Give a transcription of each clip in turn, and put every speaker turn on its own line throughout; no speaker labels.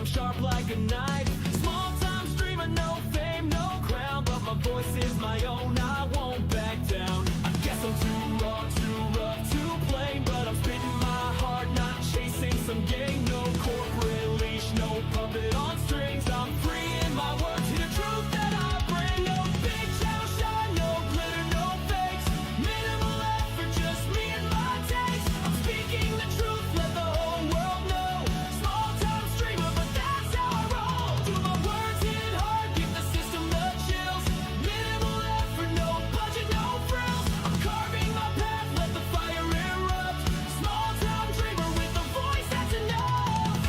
sharp like a knife. Small time streamer, no fame, no crown, but my voice is my own, I won't back down. I guess I'm too raw, too rough, too plain, but I'm spitting my heart, not chasing some game. No corporate leash, no puppet on strings. I'm free in my words, hear the truth that I bring. No big channel shine, no glitter, no fakes. Minimal effort, just me and my takes. I'm speaking the truth, let the whole world know. Small time streamer, but that's how I roll. Do my words hit hard, give the system the chills. Minimal effort, no budget, no frills. I'm carving my path, let the fire erupt. Small time dreamer with a voice that's enough.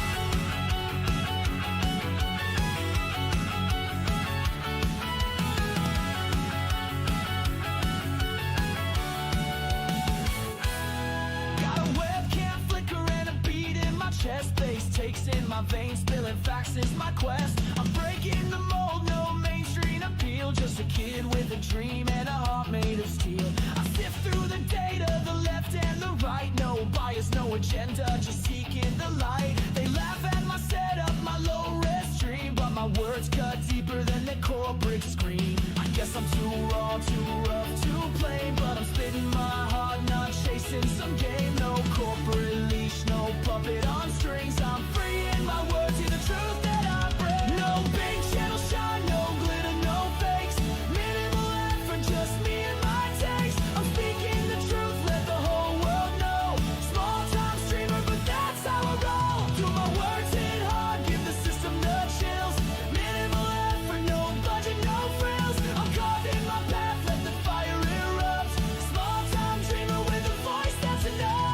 Got a webcam flicker and a beat in my chest. Bass takes in my veins, spilling facts is my quest. I'm breaking the mold, no mainstream appeal. Just a kid with a dream and a heart made of steel. I sift through the data, the left and the right. No bias, no agenda, just seeking the light. They laugh at my setup, my low res stream, but my words cut deeper than the corporate scream. I guess I'm too raw, too rough, too plain, but I'm spitting my heart, not chasing some game. No corporate leash, no puppet on strings. I'm free in my words, hear the truth that I bring. No big channel shine, no glitter, no fakes. Minimal effort, just me and my takes. I'm speaking the truth, let the whole world know. Small time streamer, but that's how I roll. Do my words hit hard, give the system the chills. Minimal effort, no budget, no frills. I'm carving my path, let the fire erupt. Small time dreamer with a voice that's enough.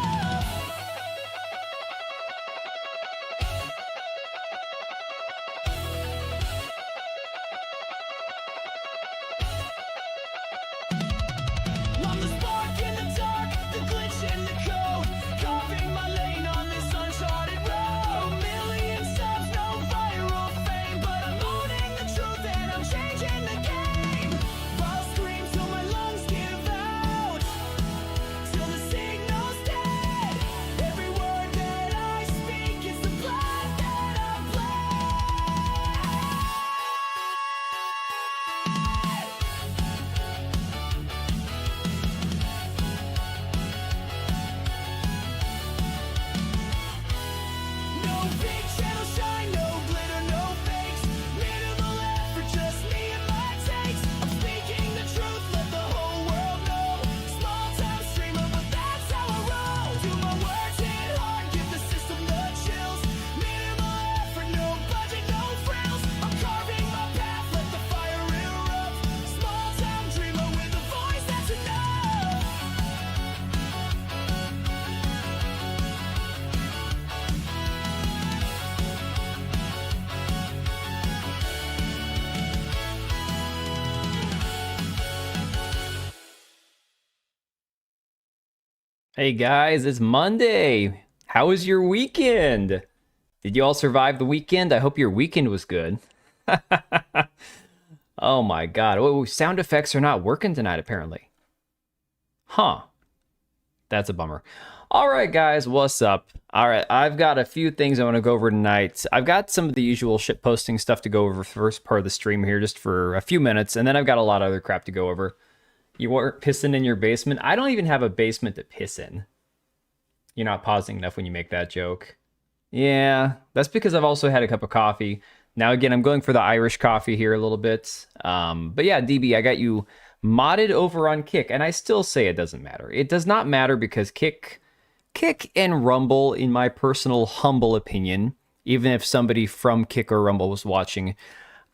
I'm the spark in the dark, the glitch in the code. Carving my lane on this uncharted road. Million subs, no viral fame, but I'm owning the truth and I'm changing the game. I'll scream till my lungs give out, till the signal's dead. Every word that I speak is the blood that I bled. No big channel shine, no glitter, no fakes. Minimal effort, just me and my takes. I'm speaking the truth, let the whole world know. Small time streamer, but that's how I roll. Do my words hit hard, give the system the chills. Minimal effort, no budget, no frills. I'm carving my path, let the fire erupt. Small time dreamer with a voice that's enough.
Hey guys, it's Monday. How was your weekend? Did you all survive the weekend? I hope your weekend was good. Oh my god. Oh, sound effects are not working tonight, apparently. Huh. That's a bummer. All right, guys, what's up? All right, I've got a few things I want to go over tonight. I've got some of the usual shit posting stuff to go over for the first part of the stream here, just for a few minutes, and then I've got a lot of other crap to go over. You weren't pissing in your basement? I don't even have a basement to piss in. You're not pausing enough when you make that joke. Yeah, that's because I've also had a cup of coffee. Now, again, I'm going for the Irish coffee here a little bit. But yeah, DB, I got you modded over on Kick, and I still say it doesn't matter. It does not matter because Kick and Rumble, in my personal humble opinion, even if somebody from Kick or Rumble was watching,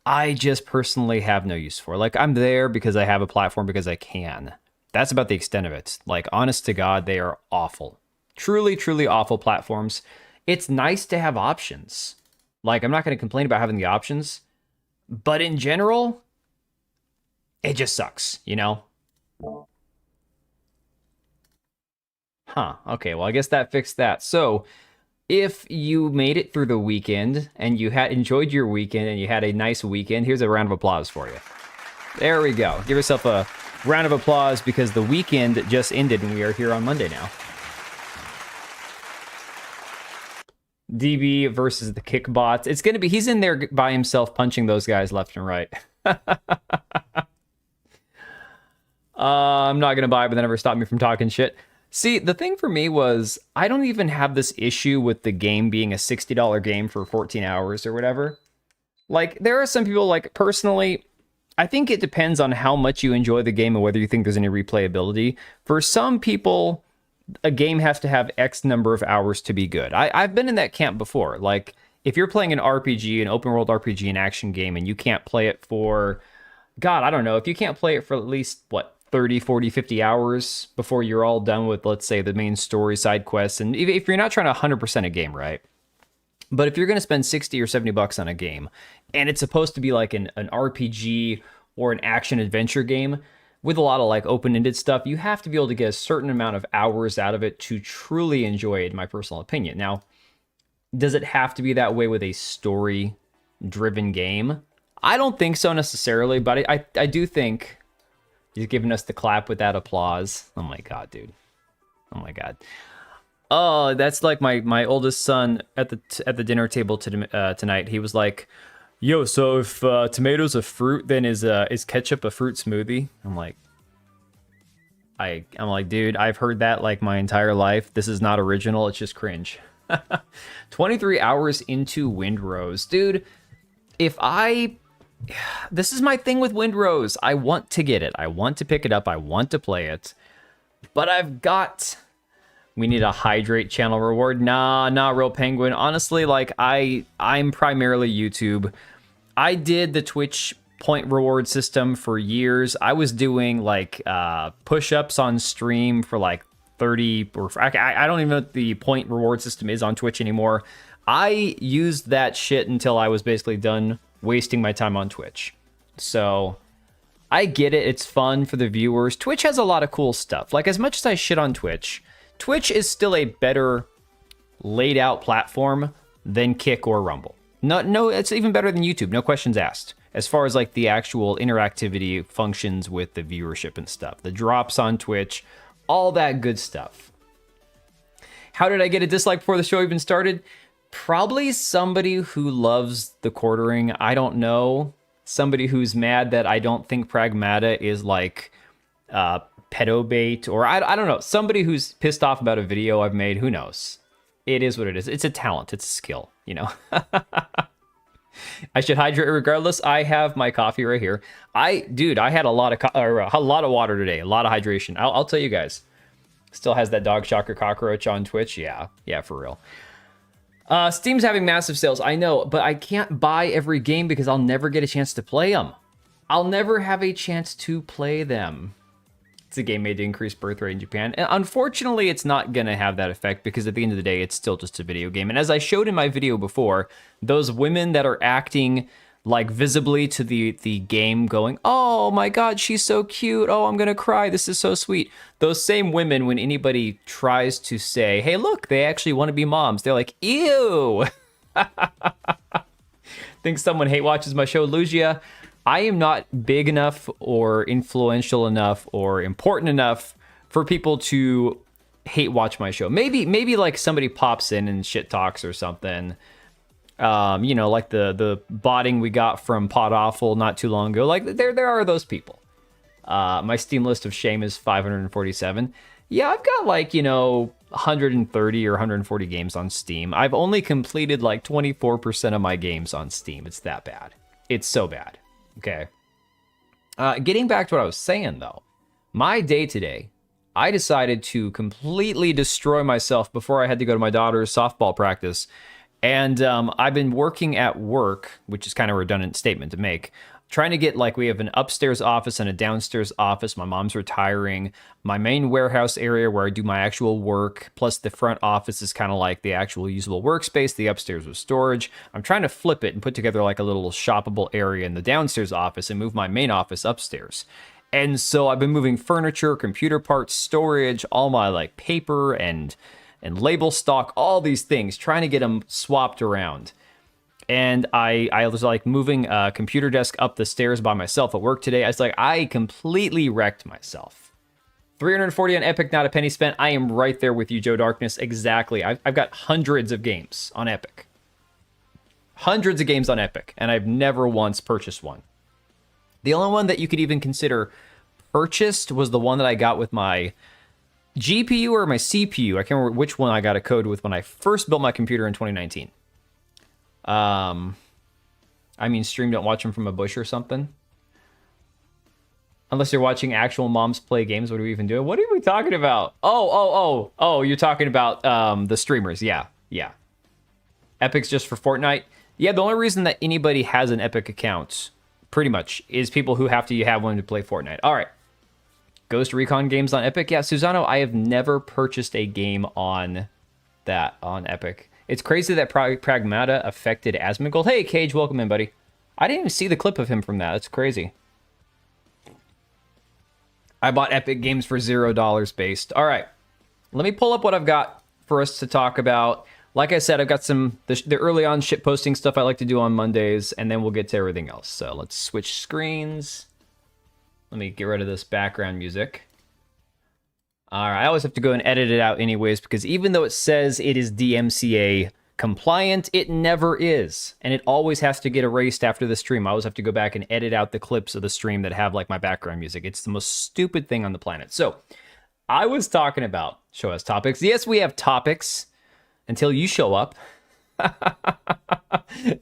I just personally have no use for. Like, I'm there because I have a platform because I can. That's about the extent of it. Like, honest to God, they are awful. Truly, truly awful platforms. It's nice to have options. Like, I'm not going to complain about having the options, but in general, it just sucks, you know? Huh, okay, well, I guess that fixed that. So, if you made it through the weekend and you had enjoyed your weekend and you had a nice weekend, here's a round of applause for you. There we go. Give yourself a round of applause because the weekend just ended and we are here on Monday now. DB versus the kick bots. It's going to be, he's in there by himself punching those guys left and right. I'm not going to buy it, but that never stopped me from talking shit. See, the thing for me was, I don't even have this issue with the game being a $60 game for 14 hours or whatever. Like, there are some people, like, personally, I think it depends on how much you enjoy the game and whether you think there's any replayability. For some people, a game has to have X number of hours to be good. I've been in that camp before. Like, if you're playing an RPG, an open world RPG, an action game, and you can't play it for, God, I don't know, if you can't play it for at least, what, 30, 40, 50 hours before you're all done with, let's say, the main story, side quests, and if you're not trying to 100% a game, right? But if you're going to spend 60 or 70 bucks on a game, and it's supposed to be like an RPG or an action adventure game with a lot of like open-ended stuff, you have to be able to get a certain amount of hours out of it to truly enjoy it, in my personal opinion. Now, does it have to be that way with a story-driven game? I don't think so necessarily, but I do think he's giving us the clap with that applause. Oh my God, dude. Oh my God. Oh, that's like my oldest son at the dinner table tonight. He was like, "Yo, so if tomatoes a fruit, then is ketchup a fruit smoothie?" I'm like, dude, I've heard that like my entire life. This is not original. It's just cringe. 23 hours into Windrose, dude. This is my thing with Windrose. I want to get it. I want to pick it up. I want to play it, but we need a hydrate channel reward. Nah, Real Penguin. Honestly, like I'm primarily YouTube. I did the Twitch point reward system for years. I was doing like push-ups on stream for like 30 or I don't even know what the point reward system is on Twitch anymore. I used that shit until I was basically done wasting my time on Twitch. So I get it. It's fun for the viewers. Twitch has a lot of cool stuff. Like, as much as I shit on Twitch is still a better laid out platform than Kick or Rumble. No, it's even better than YouTube. No questions asked. As far as like the actual interactivity functions with the viewership and stuff, the drops on Twitch, all that good stuff. How did I get a dislike before the show even started? Probably somebody who loves the quartering. I don't know. Somebody who's mad that I don't think Pragmata is like pedo bait, or I don't know. Somebody who's pissed off about a video I've made. Who knows? It is what it is. It's a talent. It's a skill, you know. I should hydrate regardless. I have my coffee right here. I had a lot of water today. A lot of hydration. I'll tell you guys. Still has that dog shocker cockroach on Twitch. Yeah, for real. Steam's having massive sales. I know, but I can't buy every game because I'll never get a chance to play them. I'll never have a chance to play them. It's a game made to increase birth rate in Japan. And unfortunately, it's not going to have that effect because at the end of the day, it's still just a video game. And as I showed in my video before, those women that are acting like visibly to the game going, "Oh my God, she's so cute. Oh, I'm going to cry. This is so sweet." Those same women, when anybody tries to say, "Hey, look, they actually want to be moms," they're like, "Ew." Think someone hate watches my show, Lugia. I am not big enough or influential enough or important enough for people to hate watch my show. Maybe like somebody pops in and shit talks or something. You know, like the botting we got from Pod Awful not too long ago. Like there are those people. My Steam list of shame is 547. Yeah, I've got like, 130 or 140 games on Steam. I've only completed like 24% of my games on Steam. It's that bad. It's so bad. Okay. Getting back to what I was saying though, my day today, I decided to completely destroy myself before I had to go to my daughter's softball practice. And I've been working at work, which is kind of a redundant statement to make, trying to get, like, we have an upstairs office and a downstairs office. My mom's retiring. My main warehouse area where I do my actual work, plus the front office is kind of like the actual usable workspace. The upstairs was storage. I'm trying to flip it and put together like a little shoppable area in the downstairs office and move my main office upstairs. And so I've been moving furniture, computer parts, storage, all my like paper and label stock, all these things, trying to get them swapped around. And I was like moving a computer desk up the stairs by myself at work today. I was like, I completely wrecked myself. 340 on Epic, not a penny spent. I am right there with you, Joe Darkness. Exactly. I've got hundreds of games on Epic. Hundreds of games on Epic, and I've never once purchased one. The only one that you could even consider purchased was the one that I got with my GPU or my CPU. I can't remember which one I got a code with when I first built my computer in 2019. I mean, stream, don't watch them from a bush or something. Unless you're watching actual moms play games, what are we even doing? What are we talking about? Oh, you're talking about the streamers. Yeah. Epic's just for Fortnite. Yeah, the only reason that anybody has an Epic account, pretty much, is people who have to have one to play Fortnite. All right. Ghost Recon games on Epic. Yeah, Susano, I have never purchased a game on Epic. It's crazy that Pragmata affected Asmongold. Hey, Cage, welcome in, buddy. I didn't even see the clip of him from that. That's crazy. I bought Epic games for $0 based. All right. Let me pull up what I've got for us to talk about. Like I said, I've got the early on shit posting stuff I like to do on Mondays, and then we'll get to everything else. So let's switch screens. Let me get rid of this background music. All right, I always have to go and edit it out anyways, because even though it says it is DMCA compliant, it never is. And it always has to get erased after the stream. I always have to go back and edit out the clips of the stream that have like my background music. It's the most stupid thing on the planet. So I was talking about show us topics. Yes, we have topics until you show up.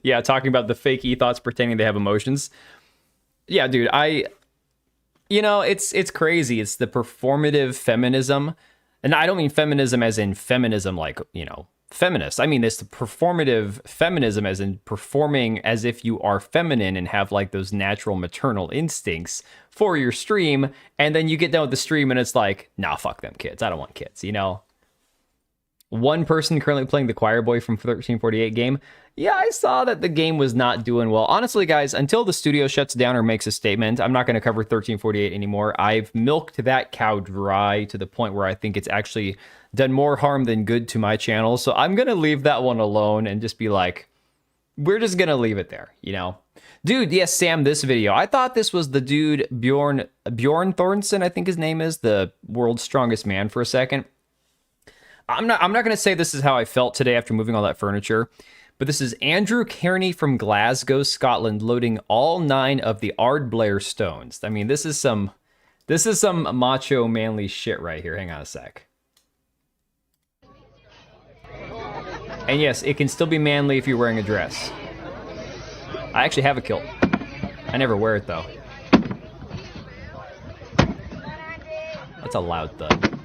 Yeah, talking about the fake e-thoughts pretending they have emotions. Yeah, dude, it's crazy. It's the performative feminism. And I don't mean feminism as in feminism like, feminist. I mean, it's the performative feminism as in performing as if you are feminine and have like those natural maternal instincts for your stream. And then you get done with the stream and it's like, nah, fuck them kids. I don't want kids, One person currently playing the choir boy from 1348 game. Yeah, I saw that the game was not doing well. Honestly, guys, until the studio shuts down or makes a statement, I'm not going to cover 1348 anymore. I've milked that cow dry to the point where I think it's actually done more harm than good to my channel. So I'm going to leave that one alone and just be like, we're just going to leave it there, Dude, yes, Sam, this video. I thought this was the dude Bjorn Thornson, I think his name is, the world's strongest man for a second. I'm not going to say this is how I felt today after moving all that furniture, but this is Andrew Kearney from Glasgow, Scotland, loading all 9 of the Ardblair stones. I mean, this is some macho manly shit right here. Hang on a sec. And yes, it can still be manly if you're wearing a dress. I actually have a kilt. I never wear it though. That's a loud thud.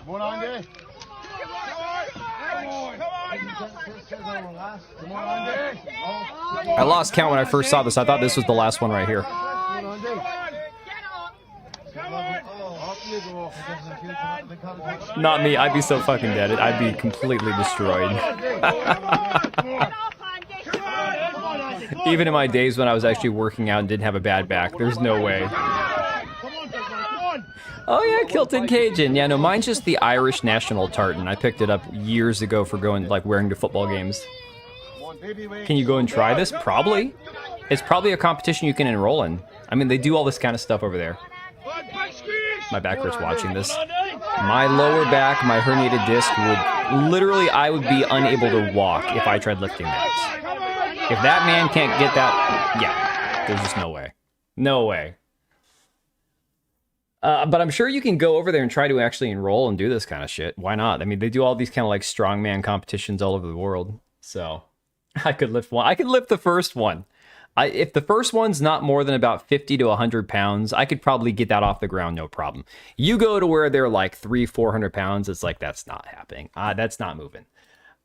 Come on, Andy. Come on, Andy.
I lost count when I first saw this. I thought this was the last one right here. Not me. I'd be so fucking dead. I'd be completely destroyed. Even in my days when I was actually working out and didn't have a bad back, there's no way. Oh yeah, Kilted Cajun. Yeah, no, mine's just the Irish national tartan. I picked it up years ago for wearing to football games. Can you go and try this? Probably. It's probably a competition you can enroll in. I mean, they do all this kind of stuff over there. My back hurts watching this. My lower back, my herniated disc I would be unable to walk if I tried lifting that. If that man can't get that, yeah, there's just no way. No way. But I'm sure you can go over there and try to actually enroll and do this kind of shit. Why not? I mean, they do all these kind of like strongman competitions all over the world. So I could lift one. I could lift the first one. If the first one's not more than about 50 to 100 pounds, I could probably get that off the ground, no problem. You go to where they're like 300-400 pounds, it's like, that's not happening. That's not moving.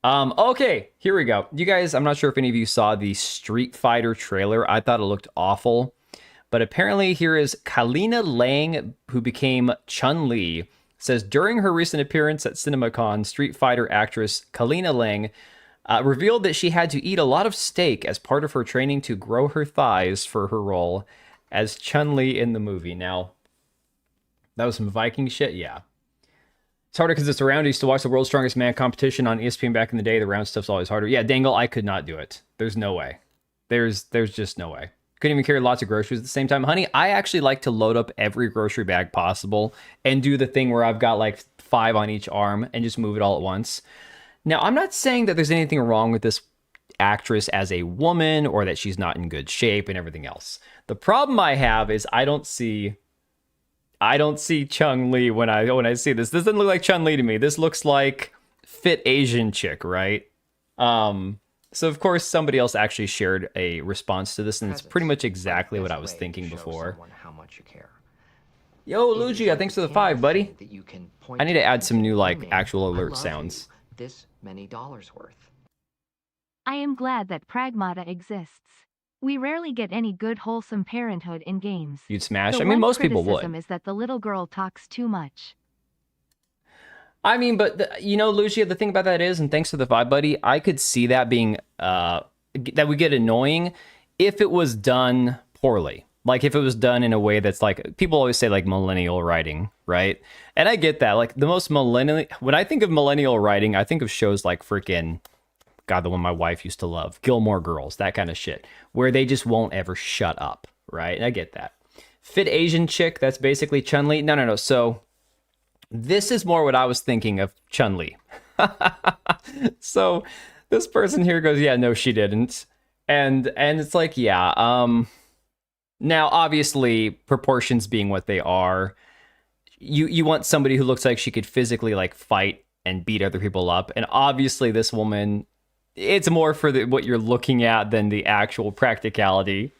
Okay, here we go. You guys, I'm not sure if any of you saw the Street Fighter trailer. I thought it looked awful. But apparently here is Kalina Lang, who became Chun-Li, says during her recent appearance at CinemaCon, Street Fighter actress Kalina Lang revealed that she had to eat a lot of steak as part of her training to grow her thighs for her role as Chun-Li in the movie. Now, that was some Viking shit? Yeah. It's harder because it's around. I used to watch the World's Strongest Man competition on ESPN back in the day. The round stuff's always harder. Yeah, Dangle, I could not do it. There's no way. There's just no way. Couldn't even carry lots of groceries at the same time. Honey, I actually like to load up every grocery bag possible and do the thing where I've got like 5 on each arm and just move it all at once. Now, I'm not saying that there's anything wrong with this actress as a woman or that she's not in good shape and everything else. The problem I have is I don't see Chun-Li when I see this. This doesn't look like Chun-Li to me. This looks like fit Asian chick, right? So of course somebody else actually shared a response to this, and it's pretty much exactly what I was thinking before.
How much you care.
Yo, Lugia, thanks for the 5, buddy. I need to add some new like actual alert sounds.
This many dollars worth.
I am glad that Pragmata exists. We rarely get any good wholesome parenthood in games.
You'd smash?
The
I mean,
one
most people
criticism
would.
is that the little girl talks too much.
I mean, but you know, Lucia, the thing about that is, and thanks for the 5, buddy, I could see that being that would get annoying if it was done poorly. Like if it was done in a way that's like, people always say like millennial writing, right? And I get that. Like the most millennial, when I think of millennial writing, I think of shows like freaking, God, the one my wife used to love, Gilmore Girls, that kind of shit, where they just won't ever shut up, right? And I get that. Fit Asian chick, that's basically Chun-Li. No. So this is more what I was thinking of Chun-Li. So this person here goes, yeah, no, she didn't. And it's like, yeah, now obviously proportions being what they are, you want somebody who looks like she could physically like fight and beat other people up. And obviously this woman, it's more for what you're looking at than the actual practicality.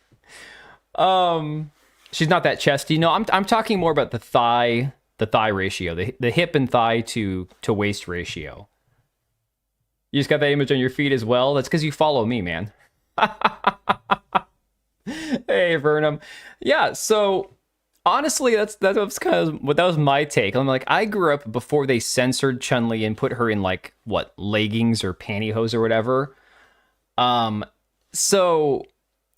She's not that chesty. No, I'm talking more about the thigh ratio, the hip and thigh to waist ratio. You just got that image on your feed as well? That's because you follow me, man. Hey, Vernum. Yeah, so honestly, that was kind of that was my take. I'm like, I grew up before they censored Chun-Li and put her in like what, leggings or pantyhose or whatever. So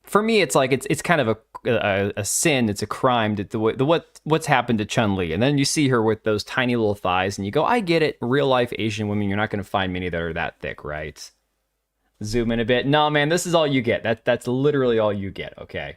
for me, it's like it's kind of a sin. It's a crime to what's happened to Chun-Li. And then you see her with those tiny little thighs, and you go, I get it. Real life Asian women, you're not going to find many that are that thick, right? Zoom in a bit. No, man, this is all you get. That's literally all you get. Okay.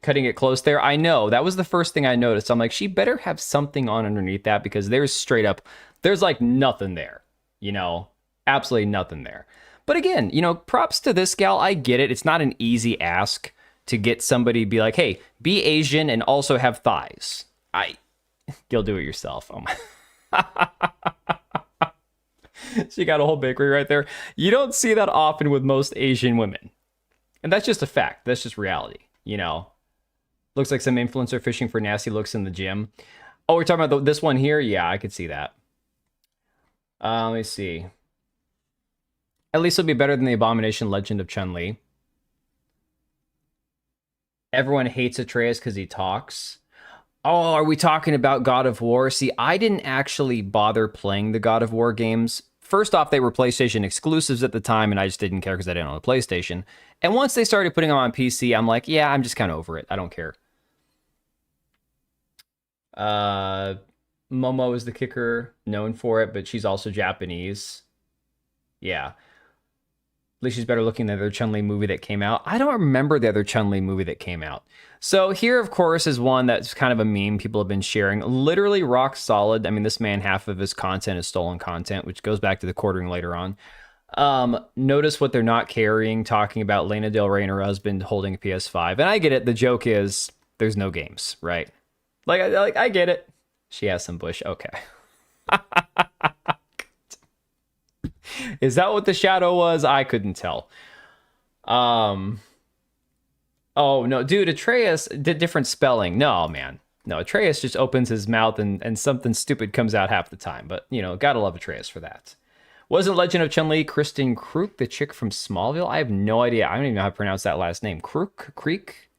Cutting it close there. I know that was the first thing I noticed. I'm like, she better have something on underneath that, because there's straight up, there's like nothing there, you know, absolutely nothing there. But again, you know, props to this gal. I get it. It's not an easy ask to get somebody to be like, hey, be Asian and also have thighs. You'll do it yourself. Oh my. She got a whole bakery right there. You don't see that often with most Asian women. And that's just a fact. That's just reality, you know. Looks like some influencer fishing for nasty looks in the gym. Oh, we're talking about this one here? Yeah, I could see that. Let me see. At least it'll be better than the Abomination Legend of Chun-Li. Everyone hates Atreus because he talks. Oh, are we talking about God of War? See, I didn't actually bother playing the God of War games. First off, they were PlayStation exclusives at the time, and I just didn't care because I didn't own a PlayStation. And once they started putting them on PC, I'm like, yeah, I'm just kind of over it. I don't care. Momo is the kicker, known for it, but she's also Japanese. Yeah. At least she's better looking than the other Chun-Li movie that came out. I don't remember the other Chun-Li movie that came out. So here, of course, is one that's kind of a meme people have been sharing. Literally rock solid. I mean, this man, half of his content is stolen content, which goes back to the quartering later on. Notice what they're not carrying, talking about Lana Del Rey and her husband holding a PS5. And I get it. The joke is there's no games, right? Like I get it. She has some bush. Okay. Is that what the shadow was? I couldn't tell. Oh, no, dude, Atreus did different spelling. No, man. No, Atreus just opens his mouth and something stupid comes out half the time. But, you know, gotta love Atreus for that. Wasn't Legend of Chun-Li Kristen Kruk, the chick from Smallville? I have no idea. I don't even know how to pronounce that last name. Creek?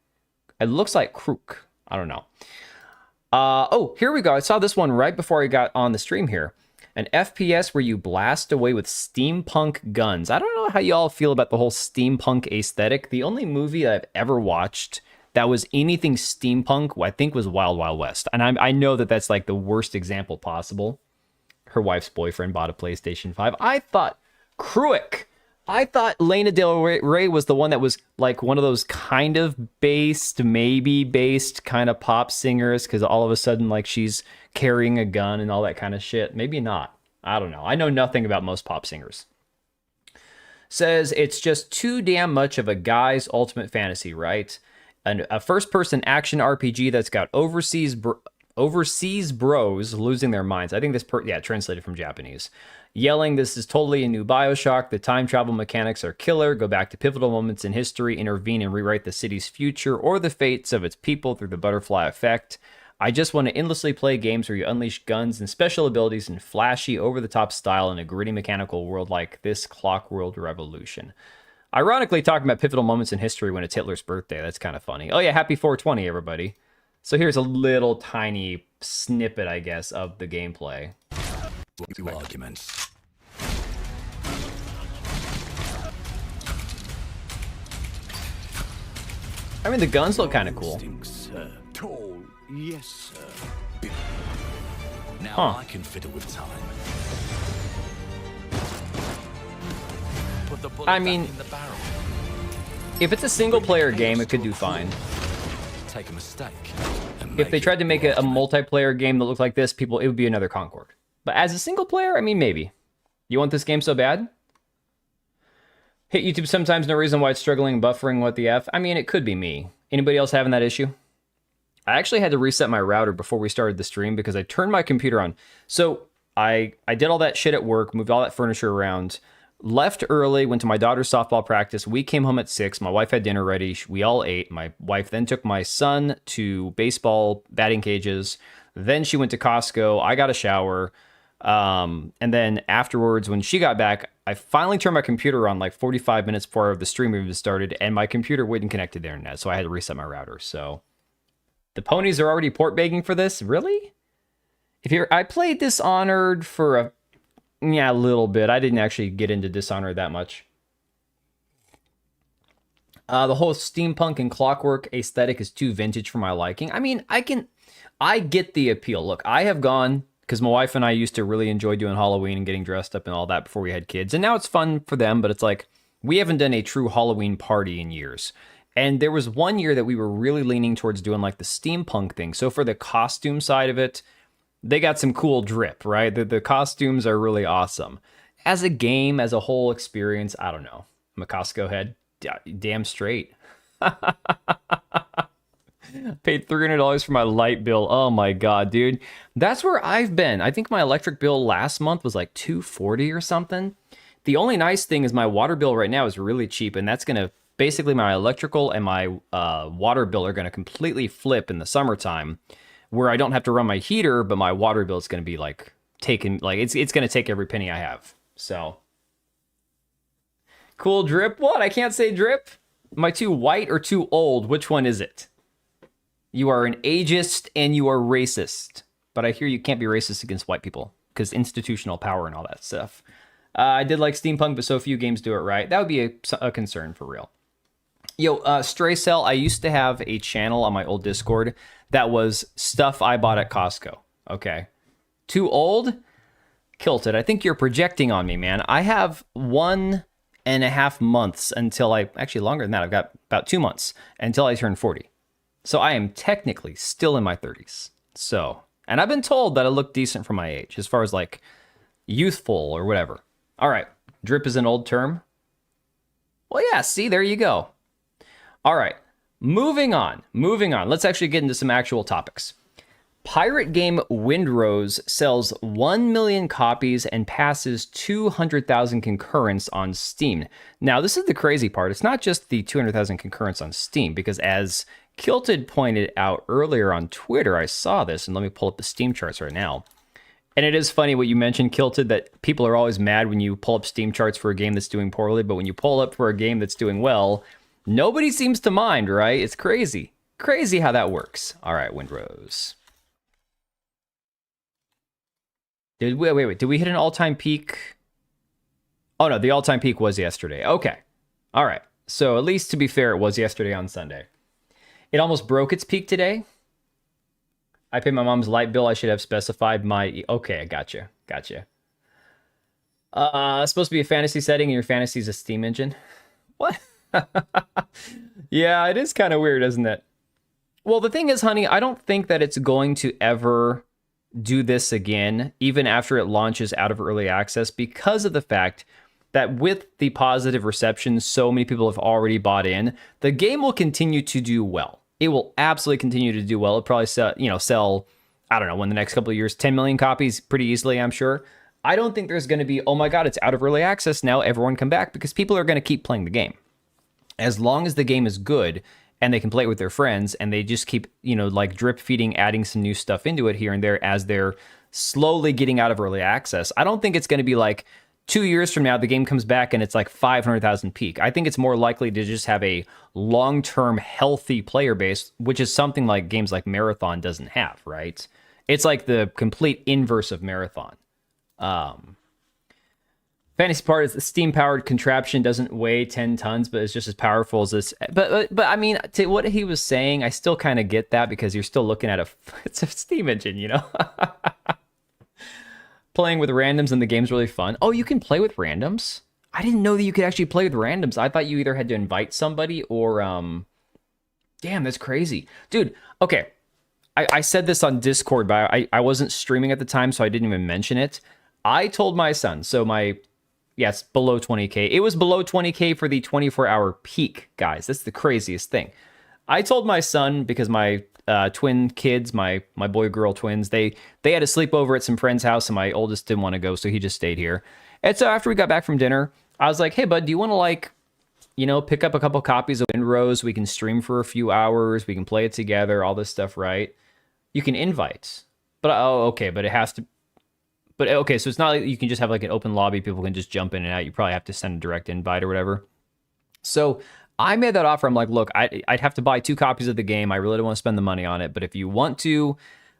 It looks like Kruk. I don't know. Oh, here we go. I saw this one right before I got on the stream here. An FPS where you blast away with steampunk guns. I don't know how y'all feel about the whole steampunk aesthetic. The only movie I've ever watched that was anything steampunk, I think, was Wild Wild West. And I know that that's like the worst example possible. Her wife's boyfriend bought a PlayStation 5. I thought Kruick. I thought Lana Del Rey was the one that was like one of those kind of based, maybe based kind of pop singers, because all of a sudden like she's carrying a gun and all that kind of shit. Maybe not. I don't know. I know nothing about most pop singers. Says it's just too damn much of a guy's ultimate fantasy, right? And a first-person action RPG that's got overseas bros losing their minds. I think this translated from Japanese. Yelling, this is totally a new BioShock. The time travel mechanics are killer. Go back to pivotal moments in history, intervene and rewrite the city's future or the fates of its people through the butterfly effect. I just want to endlessly play games where you unleash guns and special abilities in flashy, over-the-top style in a gritty mechanical world like this Clockworld Revolution. Ironically, talking about pivotal moments in history when it's Hitler's birthday. That's kind of funny. Oh yeah, happy 420, everybody. So here's a little tiny snippet, I guess, of the gameplay.
Two arguments.
I mean, the guns look kind of cool.
Sir. Tall, yes, sir. Now
Huh.
I can fiddle with time. Put the bullet
I mean,
back in the barrel.
if it's a single-player game, it could do fine.
Take a mistake.
If they tried to make a multiplayer game that looked like this, it would be another Concord. But as a single player, I mean, maybe. You want this game so bad? Hit YouTube sometimes, no reason why it's struggling, buffering, what the F? I mean, it could be me. Anybody else having that issue? I actually had to reset my router before we started the stream because I turned my computer on. So I did all that shit at work, moved all that furniture around, left early, went to my daughter's softball practice. We came home at 6. My wife had dinner ready. We all ate. My wife then took my son to baseball batting cages. Then she went to Costco. I got a shower. And then afterwards, when she got back, I finally turned my computer on like 45 minutes before the stream even started, and my computer wouldn't connect to the internet, so I had to reset my router. So the ponies are already port begging for this? Really? I played Dishonored for a little bit. I didn't actually get into Dishonored that much. The whole steampunk and clockwork aesthetic is too vintage for my liking. I mean, I get the appeal. Look, I have gone, because my wife and I used to really enjoy doing Halloween and getting dressed up and all that before we had kids. And now it's fun for them, but it's like, we haven't done a true Halloween party in years. And there was one year that we were really leaning towards doing like the steampunk thing. So for the costume side of it, they got some cool drip, right? The costumes are really awesome. As a game, as a whole experience, I don't know. I'm a Costco head. Damn straight. Paid $300 for my light bill. Oh my god, dude. That's where I've been. I think my electric bill last month was like $240 or something. The only nice thing is my water bill right now is really cheap, and that's gonna basically, my electrical and my water bill are gonna completely flip in the summertime, where I don't have to run my heater, but my water bill is gonna be like taken, like it's gonna take every penny I have. So cool drip. What? I can't say drip. Am I too white or too old? Which one is it? You are an ageist and you are racist. But I hear you can't be racist against white people because institutional power and all that stuff. I did like steampunk, but so few games do it right. That would be a concern for real. Yo, Stray Cell, I used to have a channel on my old Discord that was stuff I bought at Costco. Okay. Too old? Kilted, I think you're projecting on me, man. I have 1.5 months until actually longer than that. I've got about 2 months until I turn 40. So I am technically still in my 30s. So, and I've been told that I look decent for my age, as far as like youthful or whatever. All right, drip is an old term. Well, yeah, see, there you go. All right, moving on. Let's actually get into some actual topics. Pirate game Windrose sells 1 million copies and passes 200,000 concurrents on Steam. Now, this is the crazy part. It's not just the 200,000 concurrents on Steam, because as Kilted pointed out earlier on Twitter, I saw this, and let me pull up the Steam charts right now. And it is funny what you mentioned, Kilted, that people are always mad when you pull up Steam charts for a game that's doing poorly, but when you pull up for a game that's doing well, nobody seems to mind, right? It's crazy. Crazy how that works. All right, Windrose. Wait. Did we hit an all-time peak? Oh, no, the all-time peak was yesterday. Okay. All right. So at least to be fair, it was yesterday on Sunday. It almost broke its peak today. I paid my mom's light bill. I should have specified my... Okay, I gotcha. It's supposed to be a fantasy setting, and your fantasy is a Steam engine. What? Yeah, it is kind of weird, isn't it? Well, the thing is, honey, I don't think that it's going to ever do this again, even after it launches out of early access, because of the fact that with the positive reception, so many people have already bought in. The game will continue to do well. It will absolutely continue to do well. It'll probably sell, I don't know, in the next couple of years, 10 million copies pretty easily, I'm sure. I don't think there's going to be, oh my God, it's out of early access now, everyone come back, because people are going to keep playing the game. As long as the game is good and they can play it with their friends and they just keep, like drip feeding, adding some new stuff into it here and there as they're slowly getting out of early access. I don't think it's going to be like 2 years from now, the game comes back and it's like 500,000 peak. I think it's more likely to just have a long-term healthy player base, which is something like games like Marathon doesn't have, right? It's like the complete inverse of Marathon. Fantasy part is the steam-powered contraption doesn't weigh 10 tons, but it's just as powerful as this. But I mean, to what he was saying, I still kind of get that because you're still looking at it's a steam engine, Playing with randoms in the game's really fun. Oh, you can play with randoms? I didn't know that you could actually play with randoms. I thought you either had to invite somebody or, damn, that's crazy. Dude, okay. I said this on Discord, but I wasn't streaming at the time, so I didn't even mention it. I told my son, it's below 20K. It was below 20K for the 24-hour peak, guys. That's the craziest thing. I told my son, because my twin kids, my boy-girl twins, they had a sleepover at some friend's house, and my oldest didn't want to go, so he just stayed here. And so after we got back from dinner, I was like, hey, bud, do you want to, pick up a couple copies of Windrose? We can stream for a few hours. We can play it together, all this stuff, right? You can invite. But, okay, but it has to... But, okay, so it's not like you can just have, like, an open lobby. People can just jump in and out. You probably have to send a direct invite or whatever. So I made that offer. I'm like, look, I'd have to buy 2 copies of the game. I really don't want to spend the money on it. But if you want to,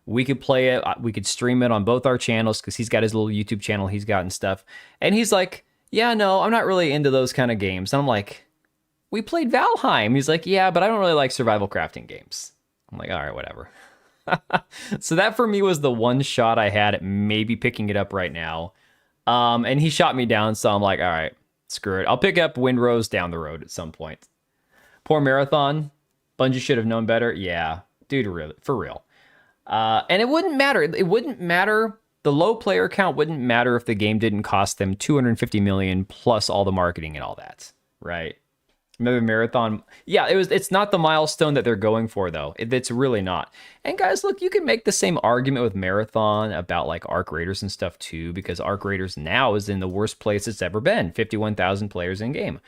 we could play it. We could stream it on both our channels because he's got his little YouTube channel he's got and stuff. And he's like, yeah, no, I'm not really into those kind of games. And I'm like, we played Valheim. He's like, yeah, but I don't really like survival crafting games. I'm like, all right, whatever. So that for me was the one shot I had at maybe picking it up right now. And he shot me down. So I'm like, all right, screw it. I'll pick up Windrose down the road at some point. Poor Marathon. Bungie should have known better. Yeah, dude, really, for real. And it wouldn't matter. It wouldn't matter. The low player count wouldn't matter if the game didn't cost them $250 million plus all the marketing and all that, right? Remember Marathon? Yeah, it's not the milestone that they're going for, though. It's really not. And guys, look, you can make the same argument with Marathon about like Arc Raiders and stuff too, because Arc Raiders now is in the worst place it's ever been. 51,000 players in game.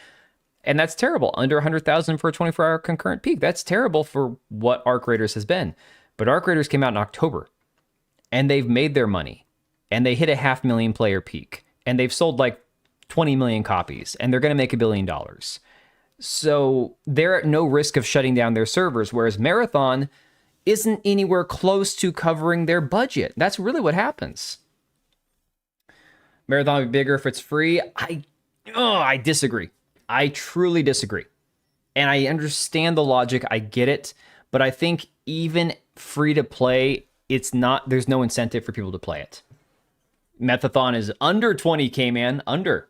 And that's terrible. Under 100,000 for a 24-hour concurrent peak. That's terrible for what Arc Raiders has been. But Arc Raiders came out in October, and they've made their money, and they hit a 500,000 player peak, and they've sold like 20 million copies, and they're going to make $1 billion. So they're at no risk of shutting down their servers, whereas Marathon isn't anywhere close to covering their budget. That's really what happens. Marathon would be bigger if it's free. I disagree. I truly disagree. And I understand the logic. I get it. But I think even free to play, there's no incentive for people to play it. Metathon is under 20K, man. Under.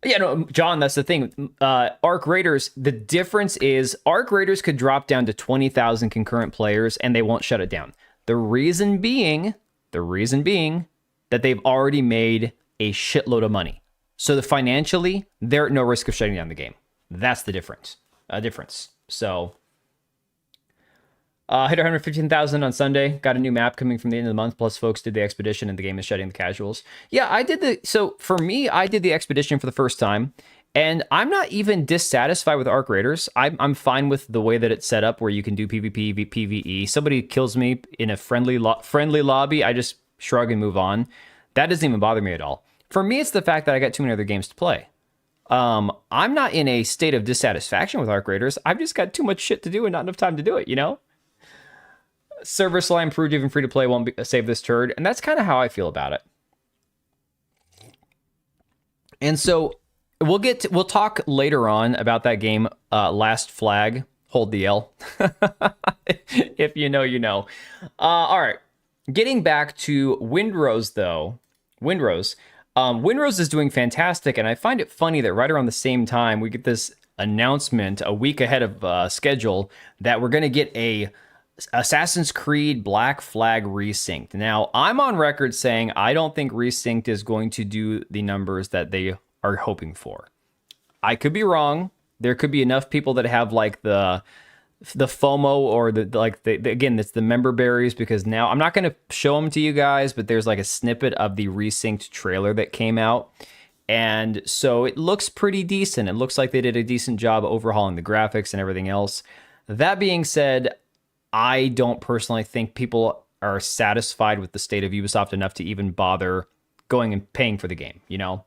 Yeah, no, John, that's the thing. Arc Raiders, the difference is Arc Raiders could drop down to 20,000 concurrent players and they won't shut it down. The reason being that they've already made a shitload of money. So financially, they're at no risk of shutting down the game. That's the difference. So, hit 115,000 on Sunday. Got a new map coming from the end of the month. Plus, folks did the expedition, and the game is shutting the casuals. Yeah, So for me, I did the expedition for the first time, and I'm not even dissatisfied with Arc Raiders. I'm fine with the way that it's set up, where you can do PvP, PvE. Somebody kills me in a friendly lobby, I just shrug and move on. That doesn't even bother me at all. For me, it's the fact that I got too many other games to play. I'm not in a state of dissatisfaction with Arc Raiders. I've just got too much shit to do and not enough time to do it, Server slime proved even free to play won't save this turd, and that's kind of how I feel about it. And so we'll talk later on about that game, Last Flag, Hold the L. If you know, you know. All right, getting back to Windrose though. Windrose. Windrose is doing fantastic, and I find it funny that right around the same time we get this announcement a week ahead of schedule that we're going to get a Assassin's Creed Black Flag Resynced. Now, I'm on record saying I don't think Resynced is going to do the numbers that they are hoping for. I could be wrong. There could be enough people that have like the FOMO or again, it's the member berries, because now I'm not going to show them to you guys, but there's like a snippet of the Resynced trailer that came out. And so it looks pretty decent. It looks like they did a decent job overhauling the graphics and everything else. That being said, I don't personally think people are satisfied with the state of Ubisoft enough to even bother going and paying for the game, you know?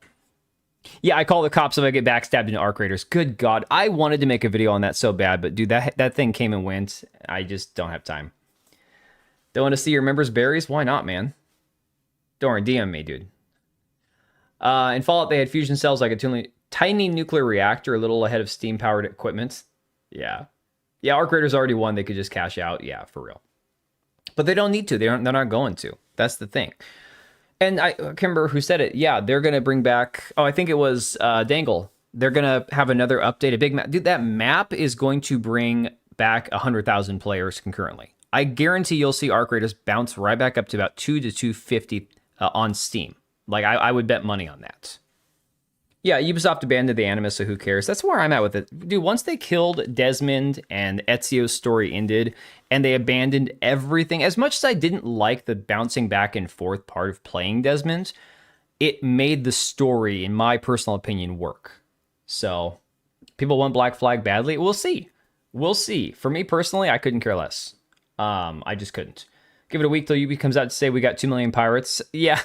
Yeah, I call the cops if I get backstabbed into Arc Raiders. Good God, I wanted to make a video on that so bad, but dude, that thing came and went. I just don't have time. Don't want to see your members' berries? Why not, man? Don't worry, DM me, dude. In Fallout, they had fusion cells like a tiny nuclear reactor, a little ahead of steam-powered equipment. Yeah. Yeah, Arc Raiders already won. They could just cash out. Yeah, for real. But they don't need to. They're not going to. That's the thing. And I can't remember who said it. Yeah, they're going to bring back... Oh, I think it was Dangle. They're going to have another update, a big map. Dude, that map is going to bring back 100,000 players concurrently. I guarantee you'll see Arc Raiders bounce right back up to about 2 to 250 on Steam. Like, I would bet money on that. Yeah, Ubisoft abandoned the Animus, so who cares? That's where I'm at with it. Dude, once they killed Desmond and Ezio's story ended, and they abandoned everything, as much as I didn't like the bouncing back and forth part of playing Desmond, it made the story, in my personal opinion, work. So, people want Black Flag badly? We'll see. We'll see. For me personally, I couldn't care less. I just couldn't. Give it a week till Ubi comes out to say we got 2 million pirates. Yeah.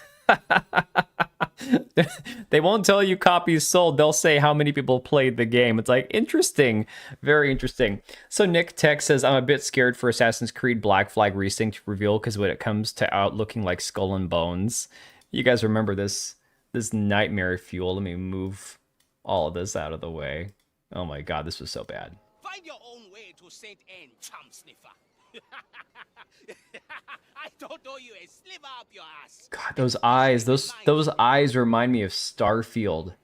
They won't tell you copies sold. They'll say how many people played the game. It's like, interesting. Very interesting. So Nick Tech says, I'm a bit scared for Assassin's Creed Black Flag Resynced reveal because when it comes to out looking like Skull and Bones. You guys remember this nightmare fuel. Let me move all of this out of the way. Oh my God, this was so bad.
Find your own way to St. Anne, chum sniffer. I don't owe you a sliver up your ass.
God, those eyes, those eyes remind me of Starfield.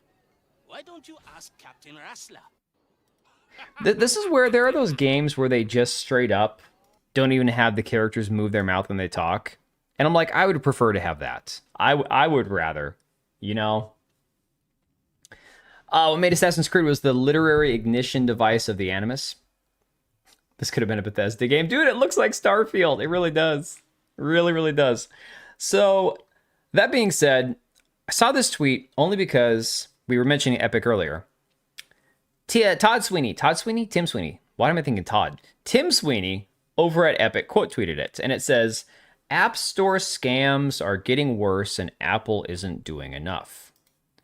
Why don't you ask Captain Rassler?
This is where there are those games where they just straight up don't even have the characters move their mouth when they talk. And I'm like, I would prefer to have that. I would rather, you know? What made Assassin's Creed was the literary ignition device of the Animus. This could have been a Bethesda game. Dude, it looks like Starfield. It really does. Really, really does. So, that being said, I saw this tweet only because we were mentioning Epic earlier. Tim Sweeney. Why am I thinking Todd? Tim Sweeney over at Epic quote tweeted it, and it says, App Store scams are getting worse and Apple isn't doing enough.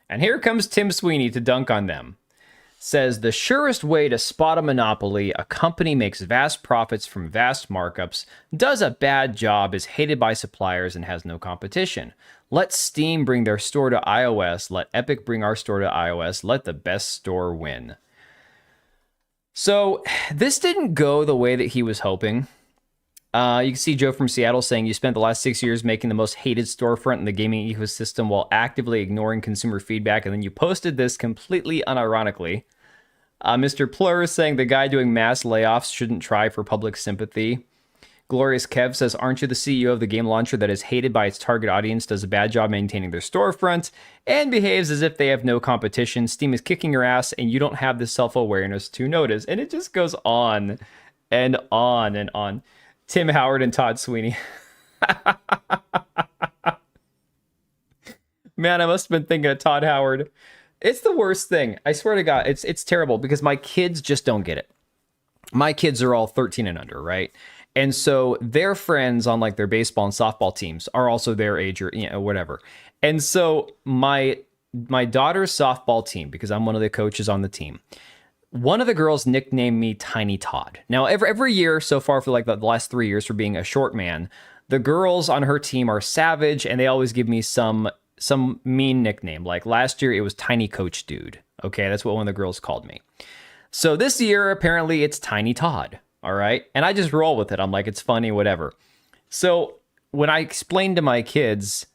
And here comes Tim Sweeney to dunk on them. Says, the surest way to spot a monopoly, a company makes vast profits from vast markups, does a bad job, is hated by suppliers, and has no competition. Let Steam bring their store to iOS. Let Epic bring our store to iOS. Let the best store win. So, this didn't go the way that he was hoping. You can see Joe from Seattle saying, you spent the last 6 years making the most hated storefront in the gaming ecosystem while actively ignoring consumer feedback, and then you posted this completely unironically. Mr. Plur saying the guy doing mass layoffs shouldn't try for public sympathy. Glorious Kev says, aren't you the CEO of the game launcher that is hated by its target audience, does a bad job maintaining their storefront, and behaves as if they have no competition? Steam is kicking your ass, and you don't have the self-awareness to notice. And it just goes on and on and on. Tim Howard and Todd Sweeney. Man, I must have been thinking of Todd Howard. It's the worst thing. I swear to God, it's terrible because my kids just don't get it. My kids are all 13 and under, right? And so their friends on like their baseball and softball teams are also their age or whatever. And so my daughter's softball team, because I'm one of the coaches on the team, one of the girls nicknamed me Tiny Todd. Now, every year so far for like the last 3 years for being a short man, the girls on her team are savage and they always give me some mean nickname. Like last year, it was Tiny Coach Dude. Okay, that's what one of the girls called me. So this year, apparently, it's Tiny Todd. All right, and I just roll with it. I'm like, it's funny, whatever. So when I explained to my kids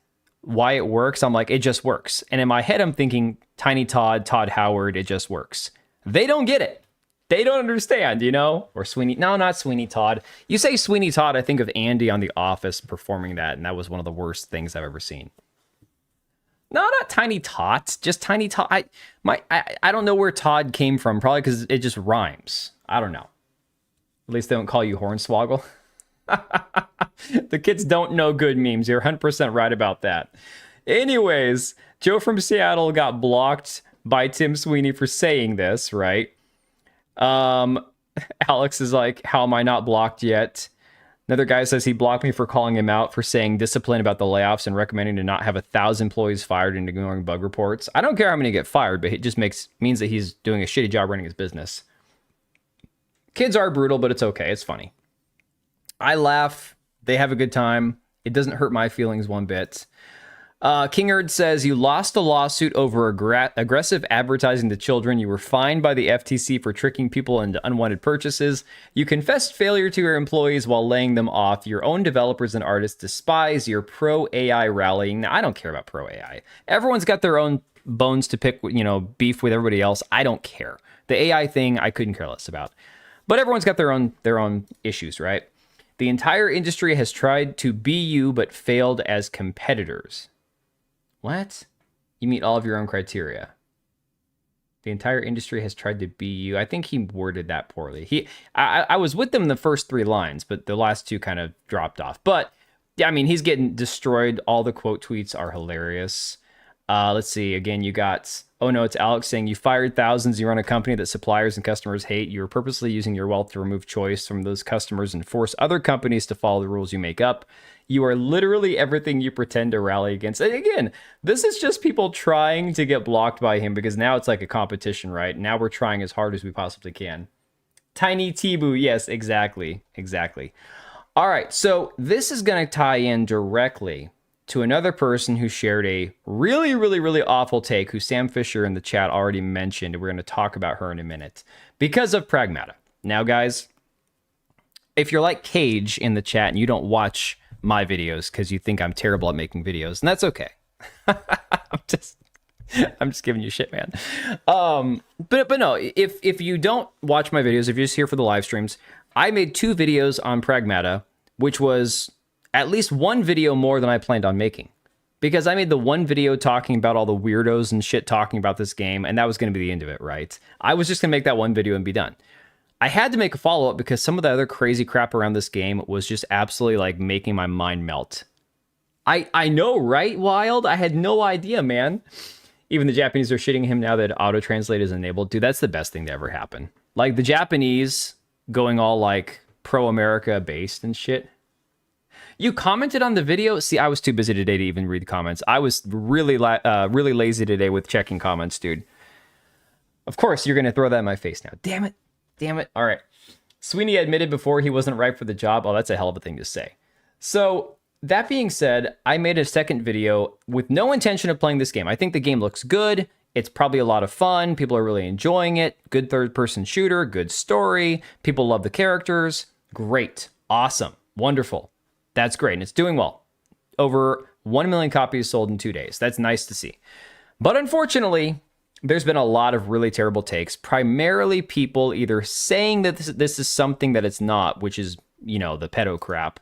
why it works, I'm like, it just works. And in my head, I'm thinking Tiny Todd, Todd Howard, it just works. They don't get it. They don't understand, you know? Or Sweeney. No, not Sweeney Todd. You say Sweeney Todd, I think of Andy on The Office performing that, and that was one of the worst things I've ever seen. No, not Tiny Tots, just Tiny Todd. I don't know where Todd came from, probably because it just rhymes. I don't know. At least they don't call you Hornswoggle. The kids don't know good memes. You're 100% right about that. Anyways, Joe from Seattle got blocked by Tim Sweeney for saying this, right? Alex is like, how am I not blocked yet? Another guy says he blocked me for calling him out for saying discipline about the layoffs and recommending to not have 1,000 employees fired and ignoring bug reports. I don't care how many get fired, but it just means that he's doing a shitty job running his business. Kids are brutal, but it's okay. It's funny. I laugh. They have a good time. It doesn't hurt my feelings one bit. Kingard says, you lost a lawsuit over aggressive advertising to children. You were fined by the FTC for tricking people into unwanted purchases. You confessed failure to your employees while laying them off. Your own developers and artists despise your pro-AI rallying. Now, I don't care about pro-AI. Everyone's got their own bones to pick, beef with everybody else. I don't care. The AI thing, I couldn't care less about. But everyone's got their own issues, right? The entire industry has tried to be you, but failed as competitors. What? You meet all of your own criteria. The entire industry has tried to be you. I think he worded that poorly. I was with them in the first 3 lines, but the last 2 kind of dropped off. But yeah, I mean, he's getting destroyed. All the quote tweets are hilarious. Let's see. Again, you got, oh no, it's Alex saying you fired thousands. You run a company that suppliers and customers hate. You're purposely using your wealth to remove choice from those customers and force other companies to follow the rules you make up. You are literally everything you pretend to rally against. And again, this is just people trying to get blocked by him because now it's like a competition, right? Now we're trying as hard as we possibly can. Tiny Tibu, yes, exactly. All right, so this is going to tie in directly to another person who shared a really, really, really awful take, who Sam Fisher in the chat already mentioned. We're going to talk about her in a minute because of Pragmata. Now, guys, if you're like Cage in the chat and you don't watch my videos because you think I'm terrible at making videos, and that's okay. I'm just giving you shit, man. But no, if you don't watch my videos, if you're just here for the live streams, I made 2 videos on Pragmata, which was at least 1 video more than I planned on making, because I made the 1 video talking about all the weirdos and shit talking about this game, and that was going to be the end of it, right? I was just going to make that 1 video and be done. I had to make a follow-up because some of the other crazy crap around this game was just absolutely like making my mind melt. I know, right, Wild? I had no idea, man. Even the Japanese are shitting him now that auto-translate is enabled. Dude, that's the best thing to ever happen. Like, the Japanese going all, like, pro-America based and shit. You commented on the video? See, I was too busy today to even read comments. I was really lazy today with checking comments, dude. Of course, you're going to throw that in my face now. Damn it. All right. Sweeney admitted before he wasn't right for the job. Oh, that's a hell of a thing to say. So, that being said, I made a second video with no intention of playing this game. I think the game looks good. It's probably a lot of fun. People are really enjoying it. Good third-person shooter, good story. People love the characters. Great. Awesome. Wonderful. That's great. And it's doing well. Over 1 million copies sold in 2 days. That's nice to see. But unfortunately, there's been a lot of really terrible takes, primarily people either saying that this is something that it's not, which is, the pedo crap,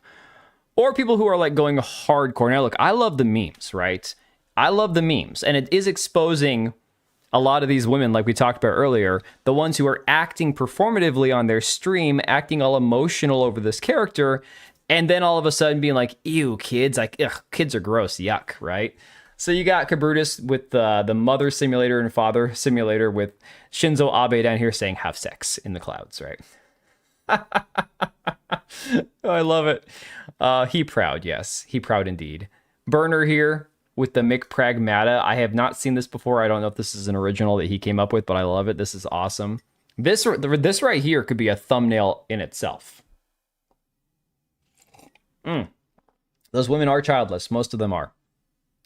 or people who are like going hardcore. Now, look, I love the memes, right? I love the memes, and it is exposing a lot of these women, like we talked about earlier, the ones who are acting performatively on their stream, acting all emotional over this character, and then all of a sudden being like, ew, kids, like, ugh, kids are gross, yuck, right? So you got Kabrutus with the mother simulator and father simulator with Shinzo Abe down here saying have sex in the clouds, right? Oh, I love it. He proud, yes. He proud indeed. Burner here with the Mick Pragmata. I have not seen this before. I don't know if this is an original that he came up with, but I love it. This is awesome. This right here could be a thumbnail in itself. Those women are childless. Most of them are.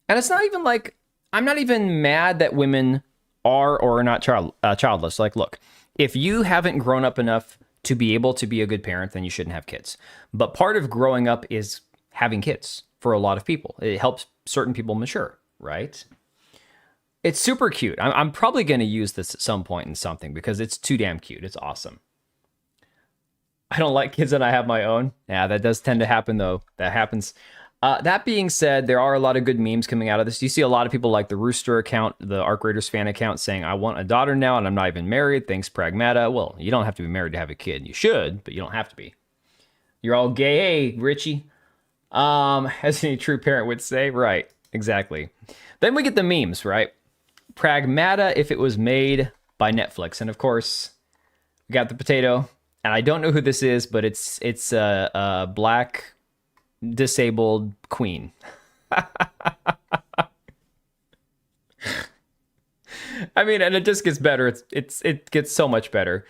And it's not even like, I'm not even mad that women are or are not childless. Like, look, if you haven't grown up enough to be able to be a good parent, then you shouldn't have kids. But part of growing up is having kids for a lot of people. It helps certain people mature, right? It's super cute. I'm probably going to use this at some point in something because it's too damn cute. It's awesome. I don't like kids and I have my own. Yeah, that does tend to happen, though. That happens. That being said, there are a lot of good memes coming out of this. You see a lot of people like the Rooster account, the Arc Raiders fan account, saying, I want a daughter now and I'm not even married. Thanks, Pragmata. Well, you don't have to be married to have a kid. You should, but you don't have to be. You're all gay, hey, Richie. As any true parent would say. Right, exactly. Then we get the memes, right? Pragmata if it was made by Netflix. And of course, we got the potato. And I don't know who this is, but it's a black disabled queen. I mean, and it just gets better. It gets so much better.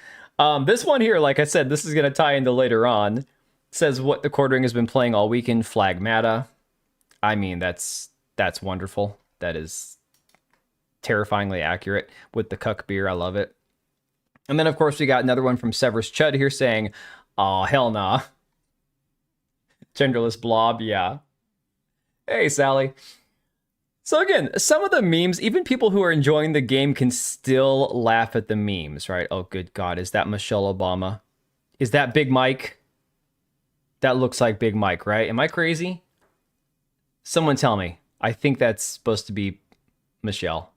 This one here, like I said, this is going to tie into later on. It says what the quartering has been playing all weekend. Flagmata. I mean, that's wonderful. That is terrifyingly accurate with the cuck beer. I love it. And then, of course, we got another one from Severus Chud here saying, oh, hell nah. Genderless blob, yeah. Hey, Sally. So again, some of the memes, even people who are enjoying the game can still laugh at the memes, right? Oh, good God. Is that Michelle Obama? Is that Big Mike? That looks like Big Mike, right? Am I crazy? Someone tell me. I think that's supposed to be Michelle.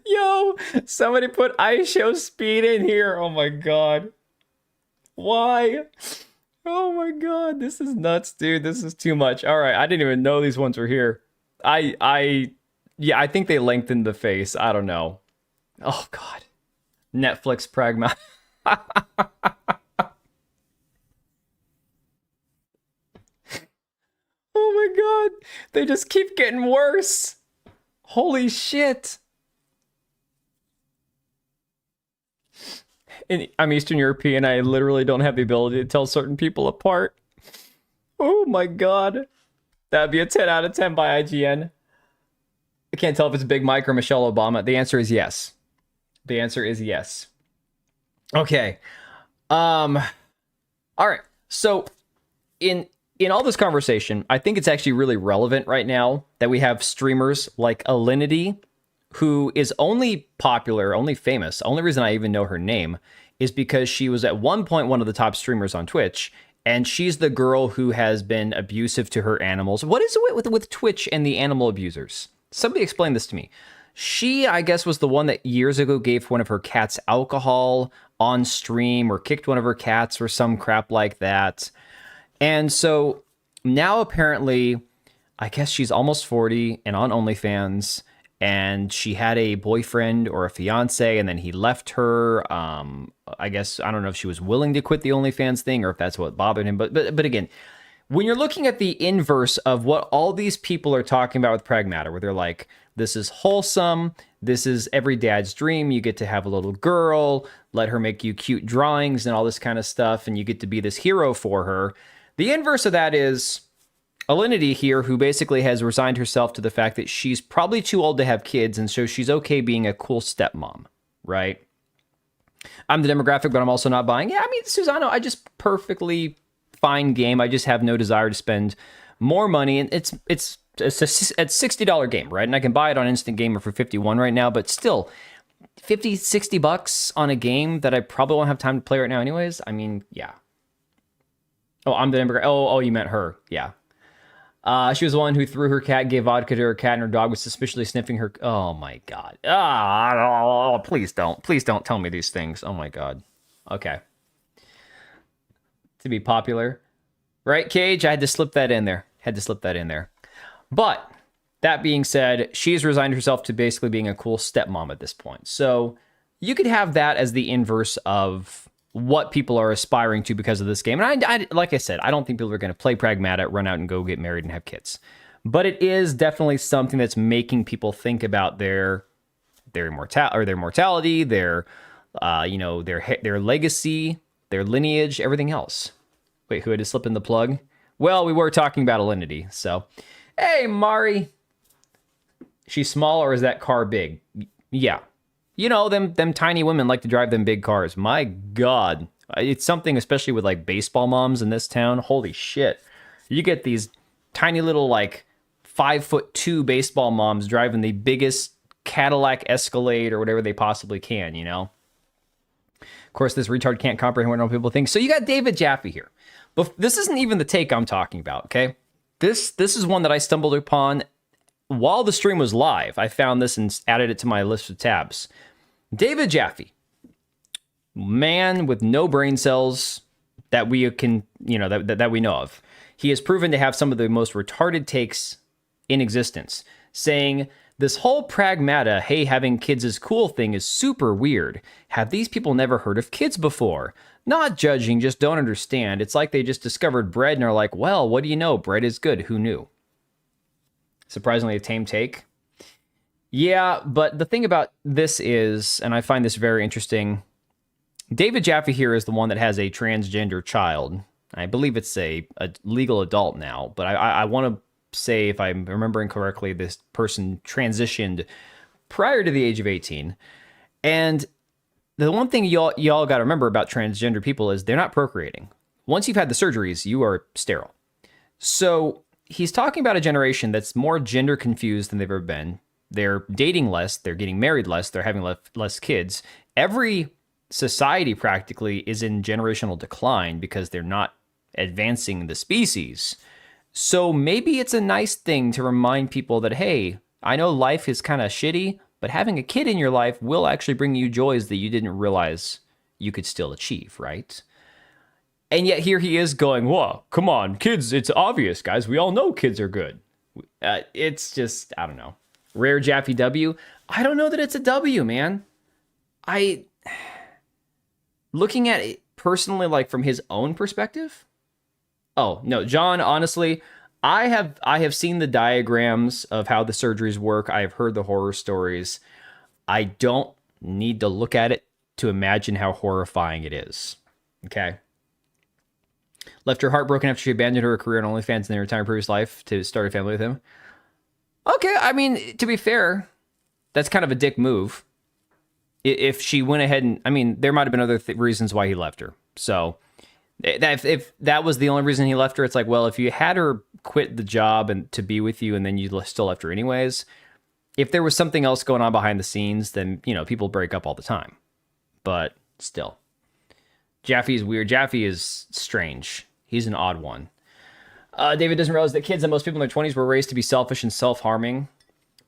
Yo, somebody put I Show Speed in here. Oh my God. Why? Oh my God. This is nuts, dude. This is too much. All right. I didn't even know these ones were here. I think they lengthened the face. I don't know. Oh God. Netflix Pragma. Oh my God. They just keep getting worse. Holy shit. I'm Eastern European. I literally don't have the ability to tell certain people apart. Oh my God. That'd be a 10 out of 10 by IGN. I can't tell if it's Big Mike or Michelle Obama. The answer is yes. The answer is yes. Okay. All right. So in all this conversation, I think it's actually really relevant right now that we have streamers like Alinity, who is only popular, only famous. Only reason I even know her name is because she was at one point one of the top streamers on Twitch, and she's the girl who has been abusive to her animals. What is it with Twitch and the animal abusers? Somebody explain this to me. She, I guess, was the one that years ago gave one of her cats alcohol on stream or kicked one of her cats or some crap like that. And so now apparently, I guess she's almost 40 and on OnlyFans, and she had a boyfriend or a fiance, and then he left her. I guess, I don't know if she was willing to quit the OnlyFans thing or if that's what bothered him. But again, when you're looking at the inverse of what all these people are talking about with Pragmata, where they're like, this is wholesome, this is every dad's dream, you get to have a little girl, let her make you cute drawings and all this kind of stuff, and you get to be this hero for her. The inverse of that is Alinity here, who basically has resigned herself to the fact that she's probably too old to have kids, and so she's okay being a cool stepmom, right? I'm the demographic, but I'm also not buying. Yeah, I mean, Susano, I just perfectly fine game. I just have no desire to spend more money, and it's a $60 game, right? And I can buy it on Instant Gamer for $51 right now, but still, $50-$60 on a game that I probably won't have time to play right now anyways. I mean, yeah. Oh, I'm the demographic. Oh, you meant her. Yeah. She was the one who threw her cat, gave vodka to her cat, and her dog was suspiciously sniffing her. Oh my God. Please don't. Please don't tell me these things. Oh my God. Okay. To be popular. Right, Cage? I had to slip that in there. But that being said, she's resigned herself to basically being a cool stepmom at this point. So you could have that as the inverse of what people are aspiring to because of this game. And I like I said, I don't think people are going to play Pragmata, run out and go get married and have kids. But it is definitely something that's making people think about their mortality, their legacy, their lineage, everything else. Wait, who had to slip in the plug? Well, we were talking about Alinity, so. Hey, Mari. She's small, or is that car big? Yeah. You know, them tiny women like to drive them big cars. My God. It's something, especially with like baseball moms in this town. Holy shit. You get these tiny little like 5'2" baseball moms driving the biggest Cadillac Escalade or whatever they possibly can, you know? Of course, this retard can't comprehend what normal people think. So you got David Jaffe here. But this isn't even the take I'm talking about, okay? This is one that I stumbled upon while the stream was live. I found this and added it to my list of tabs. David Jaffe, man with no brain cells that we can, you know, that we know of. He has proven to have some of the most retarded takes in existence, saying this whole pragmata, hey, having kids is cool thing is super weird. Have these people never heard of kids before? Not judging, just don't understand. It's like they just discovered bread and are like, well, what do you know? Bread is good. Who knew? Surprisingly, a tame take. Yeah, but the thing about this is, and I find this very interesting, David Jaffe here is the one that has a transgender child. I believe it's a legal adult now, but I want to say, if I'm remembering correctly, this person transitioned prior to the age of 18. And the one thing y'all got to remember about transgender people is they're not procreating. Once you've had the surgeries, you are sterile. So he's talking about a generation that's more gender confused than they've ever been. They're dating less, they're getting married less, they're having less kids. Every society practically is in generational decline because they're not advancing the species. So maybe it's a nice thing to remind people that, hey, I know life is kind of shitty, but having a kid in your life will actually bring you joys that you didn't realize you could still achieve, right? And yet here he is going, whoa, come on, kids, it's obvious, guys. We all know kids are good. It's just, I don't know. Rare Jaffe W. I don't know that it's a W, man. Looking at it personally, like from his own perspective. Oh, no, John, honestly, I have seen the diagrams of how the surgeries work. I have heard the horror stories. I don't need to look at it to imagine how horrifying it is. Okay. Left her heartbroken after she abandoned her career on OnlyFans in her entire previous life to start a family with him. Okay, I mean, to be fair, that's kind of a dick move. If she went ahead and, I mean, there might have been other reasons why he left her. So if that was the only reason he left her, it's like, well, if you had her quit the job and to be with you and then you still left her anyways, if there was something else going on behind the scenes, then, you know, people break up all the time. But still, Jaffe is weird. Jaffe is strange. He's an odd one. David doesn't realize that kids and most people in their 20s were raised to be selfish and self-harming.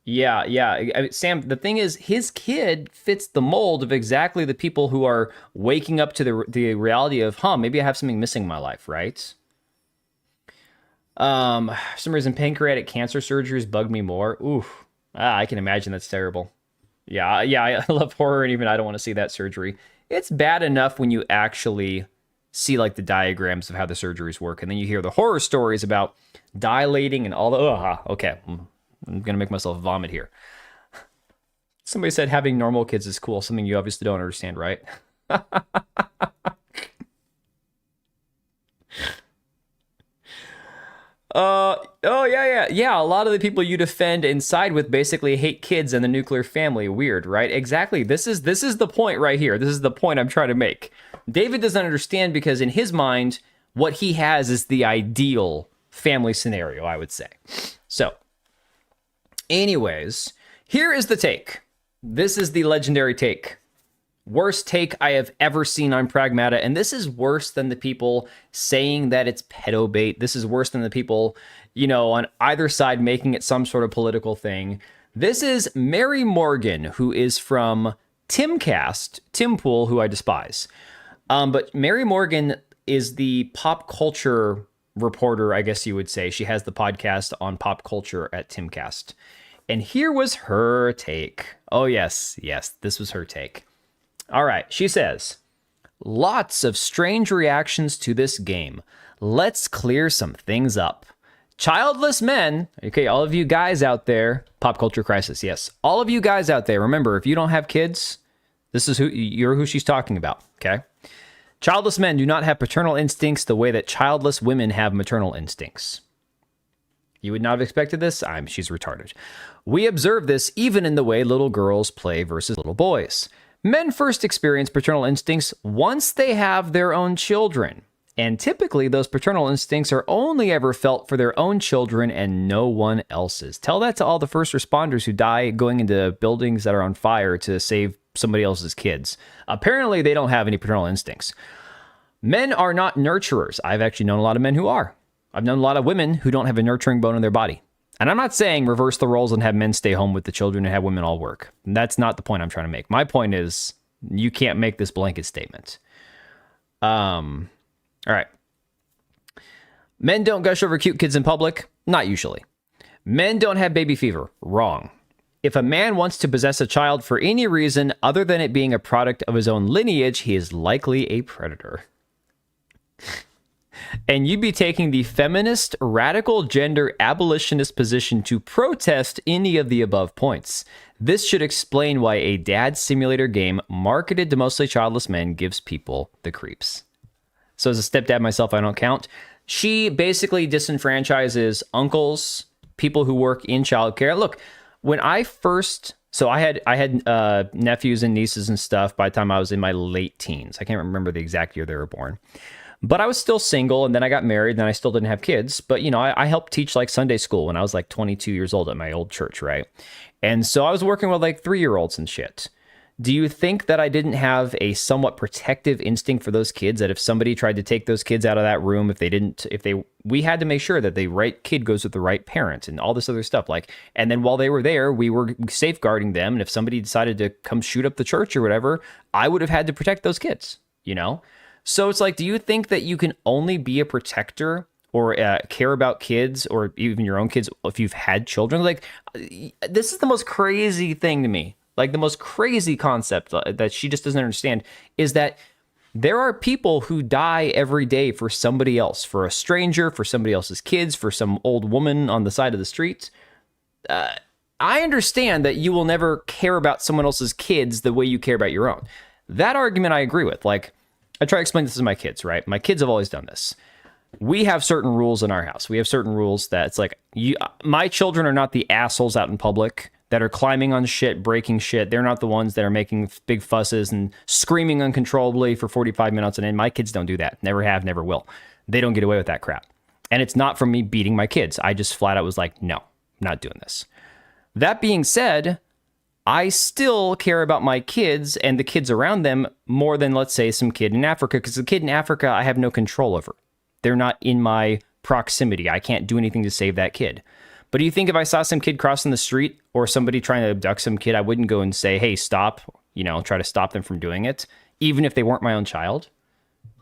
Yeah. I mean, Sam, the thing is, his kid fits the mold of exactly the people who are waking up to the reality of, maybe I have something missing in my life, right? For some reason, pancreatic cancer surgeries bug me more. Oof. I can imagine that's terrible. Yeah, I love horror, and even I don't want to see that surgery. It's bad enough when you actually see like the diagrams of how the surgeries work, and then you hear the horror stories about dilating and all the, okay, I'm gonna make myself vomit here. Somebody said having normal kids is cool, something you obviously don't understand, right? Yeah. A lot of the people you defend and side with basically hate kids and the nuclear family. Weird, right? Exactly. This is the point right here. This is the point I'm trying to make. David doesn't understand because in his mind, what he has is the ideal family scenario, I would say. So, anyways, here is the take. This is the legendary take. Worst take I have ever seen on Pragmata, and this is worse than the people saying that it's pedo bait. This is worse than the people, on either side making it some sort of political thing. This is Mary Morgan, who is from Timcast, Tim Pool, who I despise. But Mary Morgan is the pop culture reporter, I guess you would say. She has the podcast on pop culture at Timcast. And here was her take. Oh, yes, this was her take. All right, she says, lots of strange reactions to this game. Let's clear some things up. Childless men, okay, all of you guys out there, pop culture crisis, yes. All of you guys out there, remember, if you don't have kids, this is who she's talking about, okay? Childless men do not have paternal instincts the way that childless women have maternal instincts. You would not have expected this? She's retarded. We observe this even in the way little girls play versus little boys. Men first experience paternal instincts once they have their own children. And typically, those paternal instincts are only ever felt for their own children and no one else's. Tell that to all the first responders who die going into buildings that are on fire to save somebody else's kids. Apparently, they don't have any paternal instincts. Men are not nurturers. I've actually known a lot of men who are. I've known a lot of women who don't have a nurturing bone in their body. And I'm not saying reverse the roles and have men stay home with the children and have women all work. That's not the point I'm trying to make. My point is, you can't make this blanket statement. All right. Men don't gush over cute kids in public. Not usually. Men don't have baby fever. Wrong. If a man wants to possess a child for any reason other than it being a product of his own lineage, he is likely a predator. And you'd be taking the feminist, radical gender abolitionist position to protest any of the above points. This should explain why a dad simulator game marketed to mostly childless men gives people the creeps. So as a stepdad myself, I don't count. She basically disenfranchises uncles, people who work in childcare. Look, when I first, so I had nephews and nieces and stuff by the time I was in my late teens. I can't remember the exact year they were born. But I was still single, and then I got married, and I still didn't have kids. But, you know, I helped teach, like, Sunday school when I was, like, 22 years old at my old church, right? And so I was working with, like, 3-year-olds and shit. Do you think that I didn't have a somewhat protective instinct for those kids, that if somebody tried to take those kids out of that room, we had to make sure that the right kid goes with the right parent and all this other stuff, like, and then while they were there, we were safeguarding them. And if somebody decided to come shoot up the church or whatever, I would have had to protect those kids, you know? So it's like, do you think that you can only be a protector or care about kids or even your own kids if you've had children? Like, this is the most crazy thing to me. Like, the most crazy concept that she just doesn't understand is that there are people who die every day for somebody else, for a stranger, for somebody else's kids, for some old woman on the side of the street. I understand that you will never care about someone else's kids the way you care about your own. That argument I agree with. Like, I try to explain this to my kids, right? My kids have always done this. We have certain rules in our house. We have certain rules that it's like, my children are not the assholes out in public that are climbing on shit, breaking shit. They're not the ones that are making big fusses and screaming uncontrollably for 45 minutes. And my kids don't do that. Never have, never will. They don't get away with that crap. And it's not from me beating my kids. I just flat out was like, no, I'm not doing this. That being said, I still care about my kids and the kids around them more than, let's say, some kid in Africa, because the kid in Africa, I have no control over. They're not in my proximity. I can't do anything to save that kid. But do you think if I saw some kid crossing the street or somebody trying to abduct some kid, I wouldn't go and say, hey, stop, you know, try to stop them from doing it, even if they weren't my own child?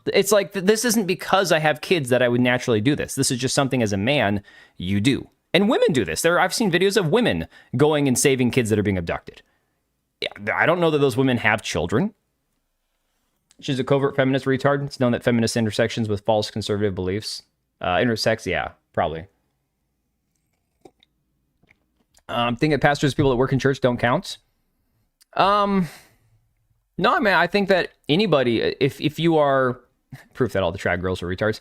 It's like, this isn't because I have kids that I would naturally do this. This is just something as a man you do. And women do this. I've seen videos of women going and saving kids that are being abducted. I don't know that those women have children. She's a covert feminist retard. It's known that feminist intersections with false conservative beliefs. Intersects, yeah, probably. I'm thinking pastors, people that work in church don't count. No, I mean, I think that anybody, if you are, proof that all the trad girls are retards.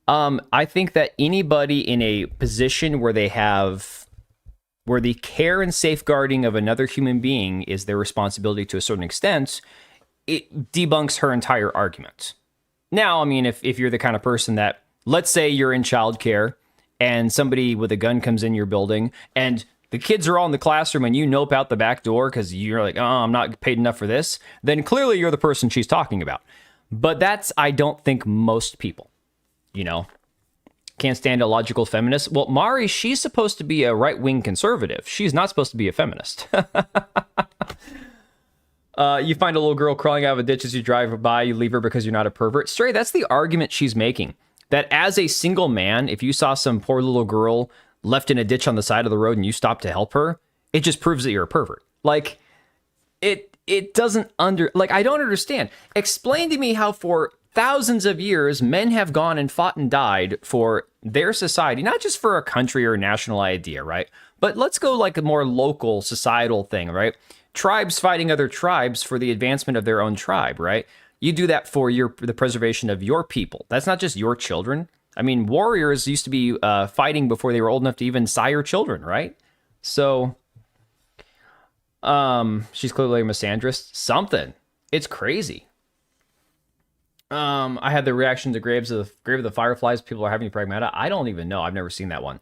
I think that anybody in a position where the care and safeguarding of another human being is their responsibility to a certain extent, it debunks her entire argument. Now, I mean, if you're the kind of person that, let's say you're in childcare and somebody with a gun comes in your building and the kids are all in the classroom and you nope out the back door because you're like, oh, I'm not paid enough for this, then clearly you're the person she's talking about. But that's, I don't think, most people, you know. Can't stand a logical feminist. Well, Mari, she's supposed to be a right-wing conservative. She's not supposed to be a feminist. You find a little girl crawling out of a ditch as you drive by, you leave her because you're not a pervert. Stray, that's the argument she's making. That as a single man, if you saw some poor little girl left in a ditch on the side of the road and you stop to help her, it just proves that you're a pervert. Like, it doesn't I don't understand. Explain to me how for thousands of years, men have gone and fought and died for their society, not just for a country or a national idea, right? But let's go like a more local societal thing, right? Tribes fighting other tribes for the advancement of their own tribe, right? You do that for the preservation of your people. That's not just your children. I mean, warriors used to be fighting before they were old enough to even sire children, right? So She's clearly a misandrist. Something. It's crazy. I had the reaction to Grave of the Fireflies. People are having Pragmata. I don't even know. I've never seen that one.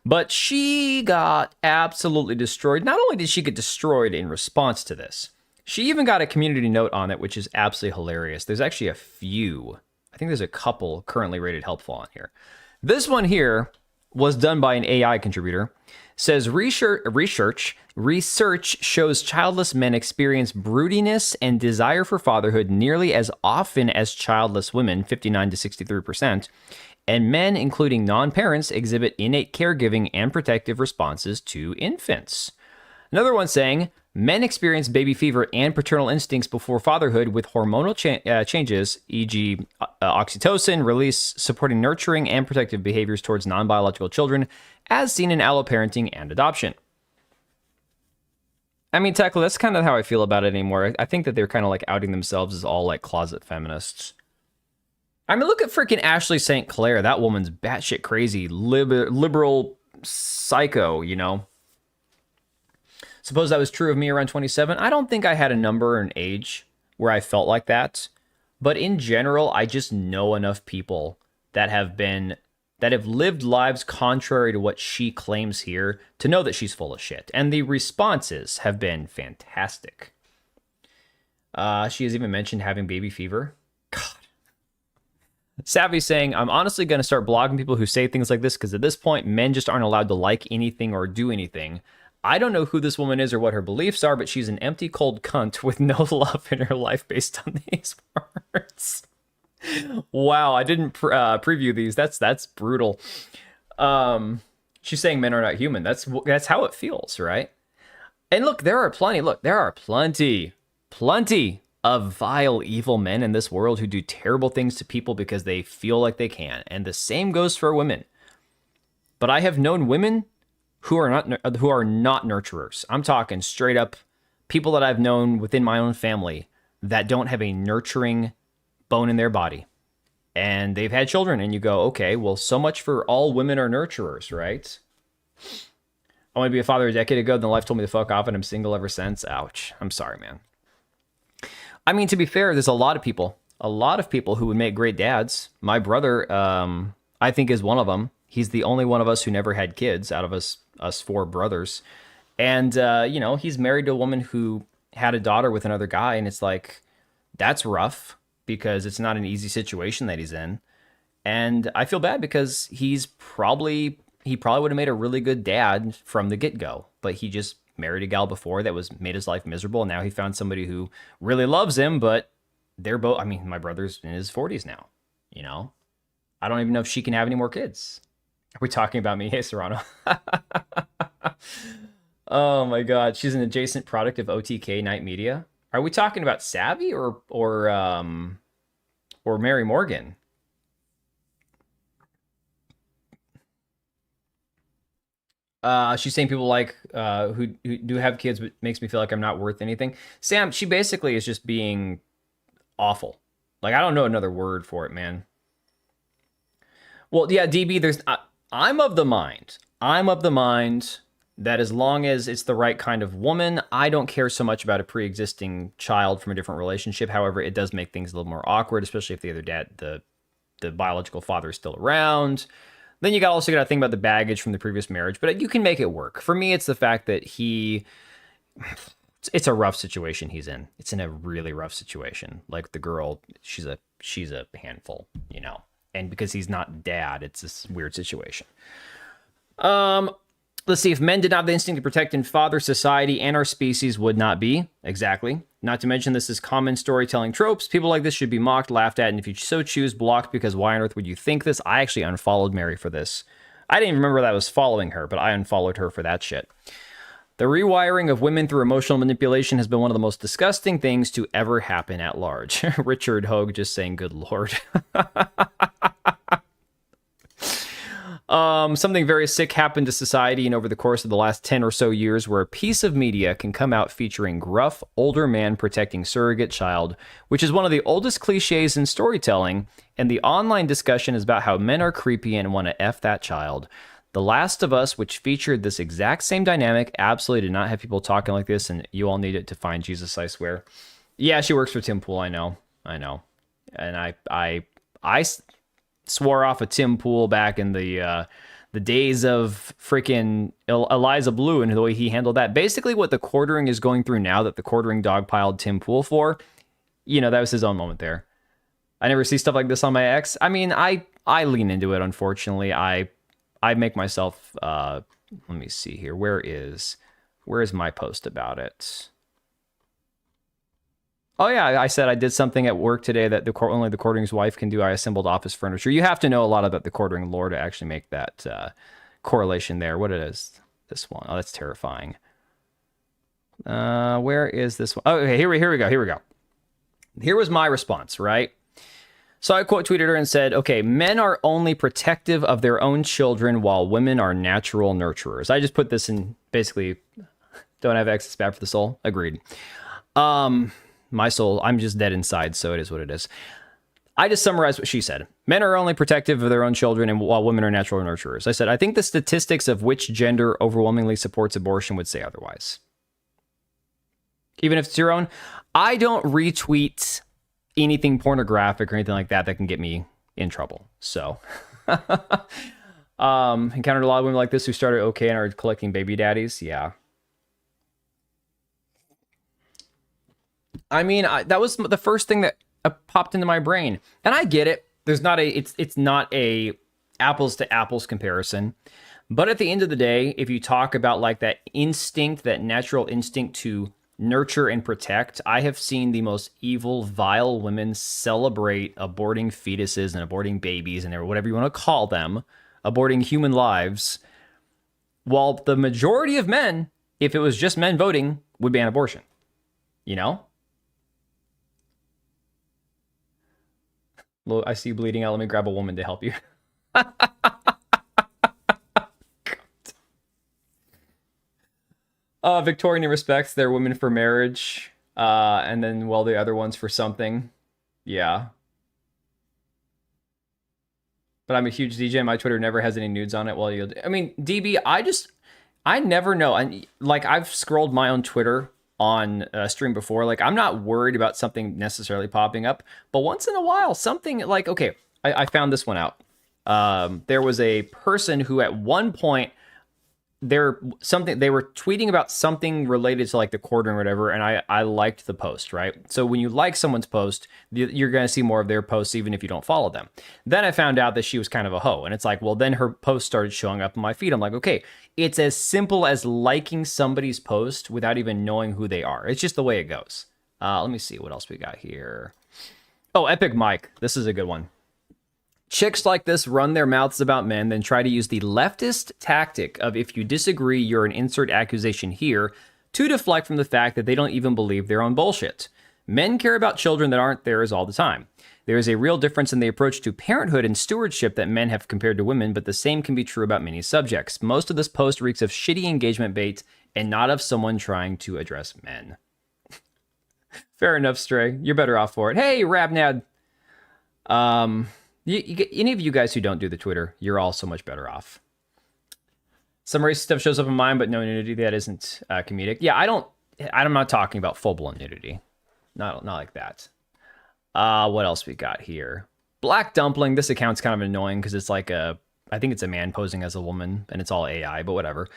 But she got absolutely destroyed. Not only did she get destroyed in response to this, she even got a community note on it, which is absolutely hilarious. There's actually a few. I think there's a couple currently rated helpful on here. This one here was done by an AI contributor. Says research shows childless men experience broodiness and desire for fatherhood nearly as often as childless women, 59 to 63%, and men, including non-parents, exhibit innate caregiving and protective responses to infants. Another one saying, men experience baby fever and paternal instincts before fatherhood with hormonal changes, e.g. Oxytocin, release supporting nurturing and protective behaviors towards non-biological children, as seen in alloparenting and adoption. I mean, technically, that's kind of how I feel about it anymore. I think that they're kind of like outing themselves as all like closet feminists. I mean, look at freaking Ashley St. Clair. That woman's batshit crazy, liberal psycho, you know? Suppose that was true of me around 27. I don't think I had a number or an age where I felt like that. But in general, I just know enough people that have lived lives contrary to what she claims here to know that she's full of shit. And the responses have been fantastic. She has even mentioned having baby fever. God. Savvy saying, I'm honestly going to start blogging people who say things like this because at this point, men just aren't allowed to like anything or do anything. I don't know who this woman is or what her beliefs are, but she's an empty, cold cunt with no love in her life based on these words. Wow, I didn't preview these. That's brutal. She's saying men are not human. That's how it feels, right? And look, there are plenty of vile, evil men in this world who do terrible things to people because they feel like they can. And the same goes for women. But I have known women who are not nurturers. I'm talking straight up people that I've known within my own family that don't have a nurturing bone in their body. And they've had children, and you go, okay, well, so much for all women are nurturers, right? I want to be a father a decade ago, then life told me to fuck off, and I'm single ever since. Ouch. I'm sorry, man. I mean, to be fair, there's a lot of people who would make great dads. My brother, I think, is one of them. He's the only one of us who never had kids out of us four brothers. And, he's married to a woman who had a daughter with another guy, and it's like, that's rough because it's not an easy situation that he's in. And I feel bad because he probably would have made a really good dad from the get-go, but he just married a gal before that made his life miserable. And now he found somebody who really loves him, but they're both, I mean, my brother's in his 40s now, you know? I don't even know if she can have any more kids. Are we talking about me? Hey, Serrano. Oh my God. She's an adjacent product of OTK Night Media. Are we talking about Savvy or Mary Morgan? She's saying people like who do have kids, but makes me feel like I'm not worth anything. Sam, she basically is just being awful. Like, I don't know another word for it, man. Well, yeah, DB, I'm of the mind that as long as it's the right kind of woman, I don't care so much about a pre-existing child from a different relationship. However, it does make things a little more awkward, especially if the other dad, the biological father, is still around. Then you also got to think about the baggage from the previous marriage, but you can make it work. For me, it's the fact that it's a rough situation he's in. It's in a really rough situation. Like the girl, she's a handful, you know. And because he's not dad, it's this weird situation. Let's see. If men did not have the instinct to protect and father, society and our species would not be. Exactly. Not to mention, this is common storytelling tropes. People like this should be mocked, laughed at, and if you so choose, blocked, because why on earth would you think this? I actually unfollowed Mary for this. I didn't even remember that I was following her, but I unfollowed her for that shit. The rewiring of women through emotional manipulation has been one of the most disgusting things to ever happen at large. Richard Hogue just saying, good Lord. Something very sick happened to society and over the course of the last 10 or so years, where a piece of media can come out featuring gruff, older man protecting surrogate child, which is one of the oldest cliches in storytelling, and the online discussion is about how men are creepy and want to F that child. The Last of Us, which featured this exact same dynamic, absolutely did not have people talking like this, and you all need it to find Jesus, I swear. Yeah, she works for Tim Pool, I know. And I swore off of Tim Pool back in the days of freaking Eliza Blue and the way he handled that. Basically, what the quartering is going through now that the quartering dogpiled Tim Pool for, that was his own moment there. I never see stuff like this on my ex. I mean, I lean into it, unfortunately. I make myself, let me see here. Where is my post about it? Oh yeah, I said I did something at work today that only the quartering's wife can do. I assembled office furniture. You have to know a lot about the quartering lore to actually make that correlation there. What it is? This one. Oh, that's terrifying. Where is this one? Oh, okay, here we go. Here was my response, right? So I quote tweeted her and said, okay, men are only protective of their own children while women are natural nurturers. I just put this in basically, don't have access bad for the soul. Agreed. My soul, I'm just dead inside, so it is what it is. I just summarized what she said. Men are only protective of their own children and while women are natural nurturers. I said, I think the statistics of which gender overwhelmingly supports abortion would say otherwise. Even if it's your own, I don't retweet anything pornographic or anything like that can get me in trouble. So, encountered a lot of women like this who started okay and are collecting baby daddies. Yeah. I mean, that was the first thing that popped into my brain, and I get it. There's not it's not a apples to apples comparison, but at the end of the day, if you talk about like that instinct, that natural instinct to nurture and protect, I have seen the most evil, vile women celebrate aborting fetuses and aborting babies and whatever you want to call them, aborting human lives, while the majority of men, if it was just men voting, would ban abortion. I see you bleeding out. Let me grab a woman to help you. Victorian respects their women for marriage, and then the other ones for something. Yeah. But I'm a huge DJ. My Twitter never has any nudes on it. I mean, DB, I never know. And like, I've scrolled my own Twitter on stream before. Like, I'm not worried about something necessarily popping up, but once in a while, something like, okay, I found this one out. There was a person who at one point they were tweeting about something related to like the quartering or whatever, and I liked the post, right? So when you like someone's post, you're going to see more of their posts even if you don't follow them. Then I found out that she was kind of a hoe, and it's like, well, then her post started showing up on my feed. I'm like, okay, it's as simple as liking somebody's post without even knowing who they are. It's just the way it goes. Let me see what else we got here. Oh, Epic Mike. This is a good one. Chicks like this run their mouths about men, then try to use the leftist tactic of if you disagree, you're an insert accusation here to deflect from the fact that they don't even believe their own bullshit. Men care about children that aren't theirs all the time. There is a real difference in the approach to parenthood and stewardship that men have compared to women, but the same can be true about many subjects. Most of this post reeks of shitty engagement bait and not of someone trying to address men. Fair enough, Stray. You're better off for it. Hey, Rabnad. Any of you guys who don't do the Twitter, you're all so much better off. Some racist stuff shows up in mine, but no nudity. That isn't comedic. Yeah, I'm not talking about full-blown nudity. Not like that. What else we got here? Black Dumpling. This account's kind of annoying because it's like I think it's a man posing as a woman, and it's all AI, but whatever.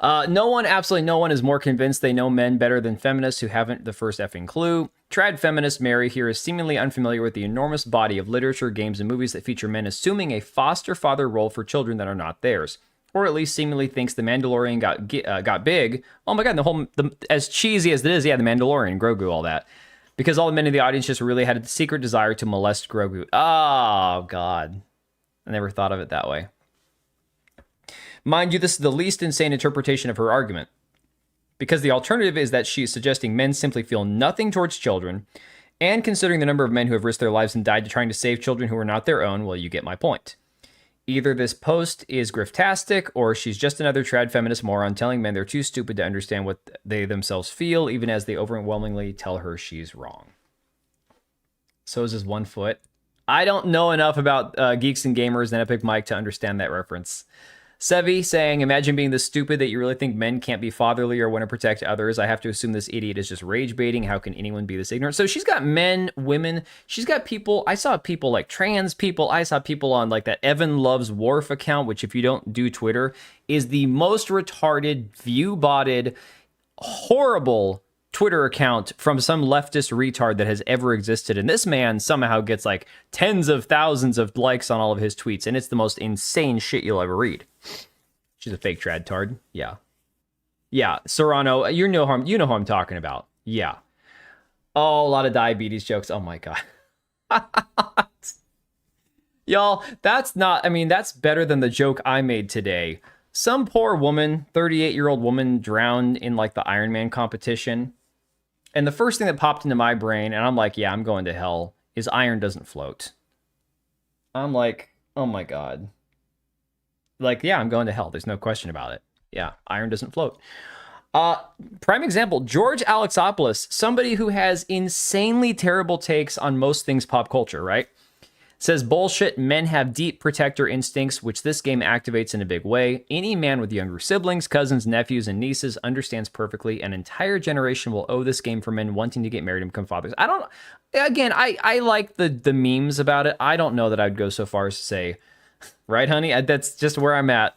Absolutely no one is more convinced they know men better than feminists who haven't the first effing clue. Trad feminist Mary here is seemingly unfamiliar with the enormous body of literature, games, and movies that feature men assuming a foster father role for children that are not theirs. Or at least seemingly thinks The Mandalorian got big. Oh my god, as cheesy as it is, yeah, The Mandalorian, Grogu, all that. Because all the men in the audience just really had a secret desire to molest Grogu. Oh, God. I never thought of it that way. Mind you, this is the least insane interpretation of her argument. Because the alternative is that she is suggesting men simply feel nothing towards children, and considering the number of men who have risked their lives and died trying to save children who are not their own, well, you get my point. Either this post is griftastic, or she's just another trad feminist moron telling men they're too stupid to understand what they themselves feel, even as they overwhelmingly tell her she's wrong. So is this 1 foot? I don't know enough about Geeks and Gamers and Epic Mike to understand that reference. Sevi saying, imagine being this stupid that you really think men can't be fatherly or want to protect others. I have to assume this idiot is just rage baiting. How can anyone be this ignorant? So she's got men, women. She's got people. I saw people like trans people. I saw people on like that Evan Loves Wharf account, which if you don't do Twitter, is the most retarded, view-botted, horrible Twitter account from some leftist retard that has ever existed. And this man somehow gets like tens of thousands of likes on all of his tweets. And it's the most insane shit you'll ever read. She's a fake trad tard. Yeah. Yeah. Serrano, you know who I'm talking about. Yeah. Oh, a lot of diabetes jokes. Oh my God. Y'all, that's better than the joke I made today. Some poor woman, 38-year-old woman, drowned in like the Ironman competition. And the first thing that popped into my brain, and I'm like, yeah, I'm going to hell, is iron doesn't float. I'm like, oh my God. Like, yeah, I'm going to hell. There's no question about it. Yeah, iron doesn't float. Prime example, George Alexopoulos, somebody who has insanely terrible takes on most things pop culture, right? Says, bullshit, men have deep protector instincts, which this game activates in a big way. Any man with younger siblings, cousins, nephews, and nieces understands perfectly. An entire generation will owe this game for men wanting to get married and become fathers. I like the memes about it. I don't know that I'd go so far as to say, right, honey? That's just where I'm at.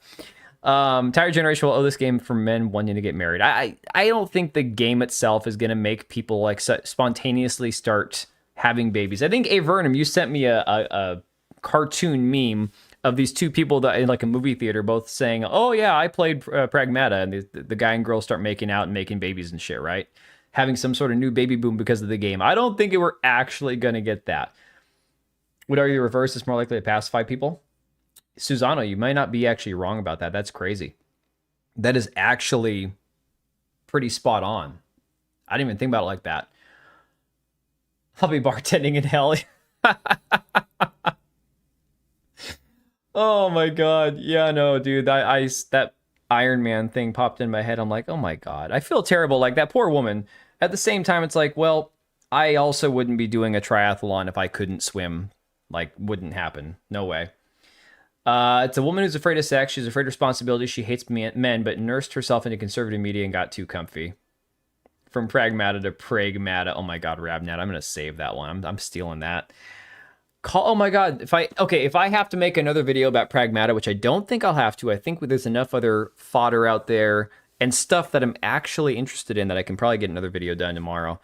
Entire generation will owe this game for men wanting to get married. I don't think the game itself is going to make people like spontaneously start having babies. I think, A. Vernum, you sent me a cartoon meme of these two people that in like a movie theater both saying, oh yeah, I played Pragmata, and the guy and girl start making out and making babies and shit, right? Having some sort of new baby boom because of the game. I don't think we're actually going to get that. Would argue the reverse is more likely to pacify people. Susano, you might not be actually wrong about that. That's crazy. That is actually pretty spot on. I didn't even think about it like that. I'll be bartending in hell. Oh my God. Yeah, no, dude. That Iron Man thing popped in my head. I'm like, oh my God. I feel terrible. Like that poor woman. At the same time, it's like, well, I also wouldn't be doing a triathlon if I couldn't swim. Like, wouldn't happen. No way. It's a woman who's afraid of sex. She's afraid of responsibility. She hates men, but nursed herself into conservative media and got too comfy. From Pragmata to Pragmata. Oh my God, Rabnat. I'm gonna save that one. I'm stealing that. Oh my God. If I have to make another video about Pragmata, which I don't think I'll have to. I think there's enough other fodder out there and stuff that I'm actually interested in that I can probably get another video done tomorrow.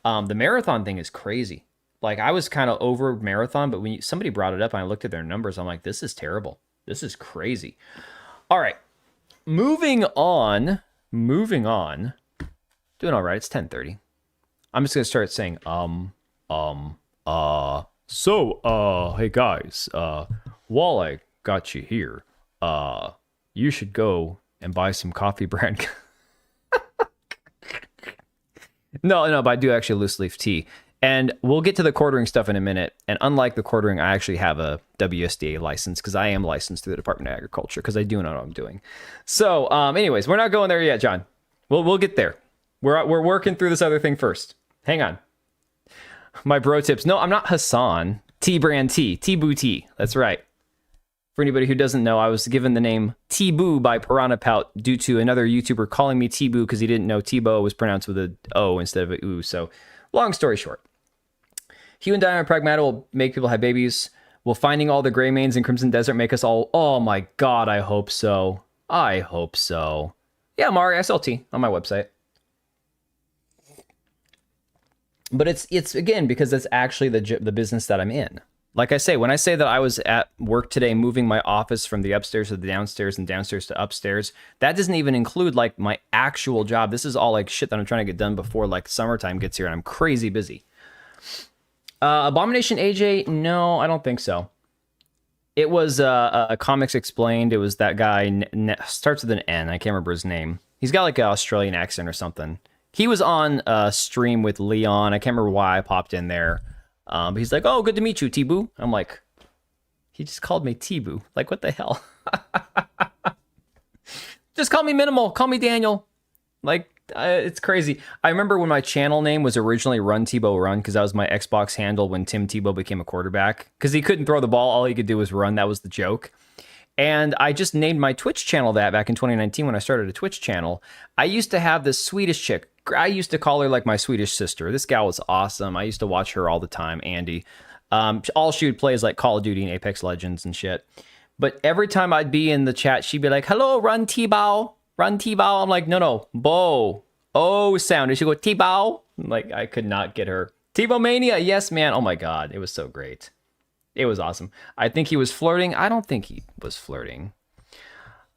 The marathon thing is crazy. Like I was kind of over marathon, but when somebody brought it up and I looked at their numbers, I'm like, this is terrible. This is crazy. All right. Moving on. Doing all right. It's 10:30. I'm just going to start saying, hey guys, while I got you here, you should go and buy some coffee brand. No, but I do actually loose leaf tea. And we'll get to the quartering stuff in a minute. And unlike the quartering, I actually have a WSDA license because I am licensed through the Department of Agriculture because I do know what I'm doing. So, anyways, we're not going there yet, John. We'll get there. We're working through this other thing first. Hang on. My bro tips. No, I'm not Hassan. T-brand tea. T-Boo tea. That's right. For anybody who doesn't know, I was given the name T-Boo by Piranha Pout due to another YouTuber calling me T-Boo because he didn't know T-Bo was pronounced with a O instead of a U. So, long story short. Hue and dye on Pragmata will make people have babies. Will finding all the gray mains in Crimson Desert make us all... Oh my God, I hope so. I hope so. Yeah, Mari, I sell tea on my website. But it's again, because that's actually the business that I'm in. Like I say, when I say that I was at work today moving my office from the upstairs to the downstairs and downstairs to upstairs, that doesn't even include like my actual job. This is all like shit that I'm trying to get done before like summertime gets here and I'm crazy busy. Abomination AJ? No, I don't think so. It was a Comics Explained. It was that guy, starts with an N. I can't remember his name. He's got like an Australian accent or something. He was on a stream with Leon. I can't remember why I popped in there. But he's like, oh, good to meet you, T-Boo. I'm like, he just called me T-Boo. Like, what the hell? Just call me Minimal. Call me Daniel. Like, it's crazy. I remember when my channel name was originally Run Tebow Run, because that was my Xbox handle when Tim Tebow became a quarterback. Because he couldn't throw the ball. All he could do was run. That was the joke. And I just named my Twitch channel that back in 2019 when I started a Twitch channel. I used to have this Swedish chick. I used to call her like my Swedish sister. This gal was awesome. I used to watch her all the time, Andy. All she would play is like Call of Duty and Apex Legends and shit. But every time I'd be in the chat, she'd be like, hello, run T-Bow. Run T-Bow. I'm like, no, Bo. Oh, sound. And she'd go, T-Bow. Like, I could not get her. T-Bow Mania. Yes, man. Oh my God. It was so great. It was awesome. I think he was flirting. I don't think he was flirting.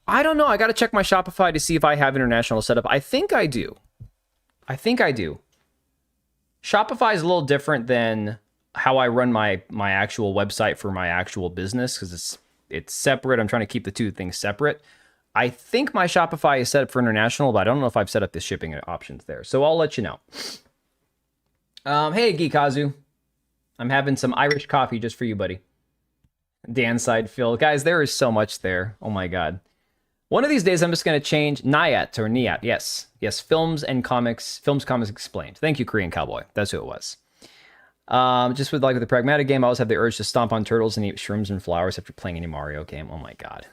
I don't know. I got to check my Shopify to see if I have international setup. I think I do. Shopify is a little different than how I run my actual website for my actual business because it's separate. I'm trying to keep the two things separate. I think my Shopify is set up for international, but I don't know if I've set up the shipping options there. So I'll let you know. Hey, Geekazu. I'm having some Irish coffee just for you, buddy. Dan side Phil. Guys, there is so much there. Oh my God. One of these days, I'm just going to change Niat or Niat. Yes. Films, Comics Explained. Thank you, Korean Cowboy. That's who it was. Just with the Pragmata game, I always have the urge to stomp on turtles and eat shrooms and flowers after playing any Mario game. Oh my God.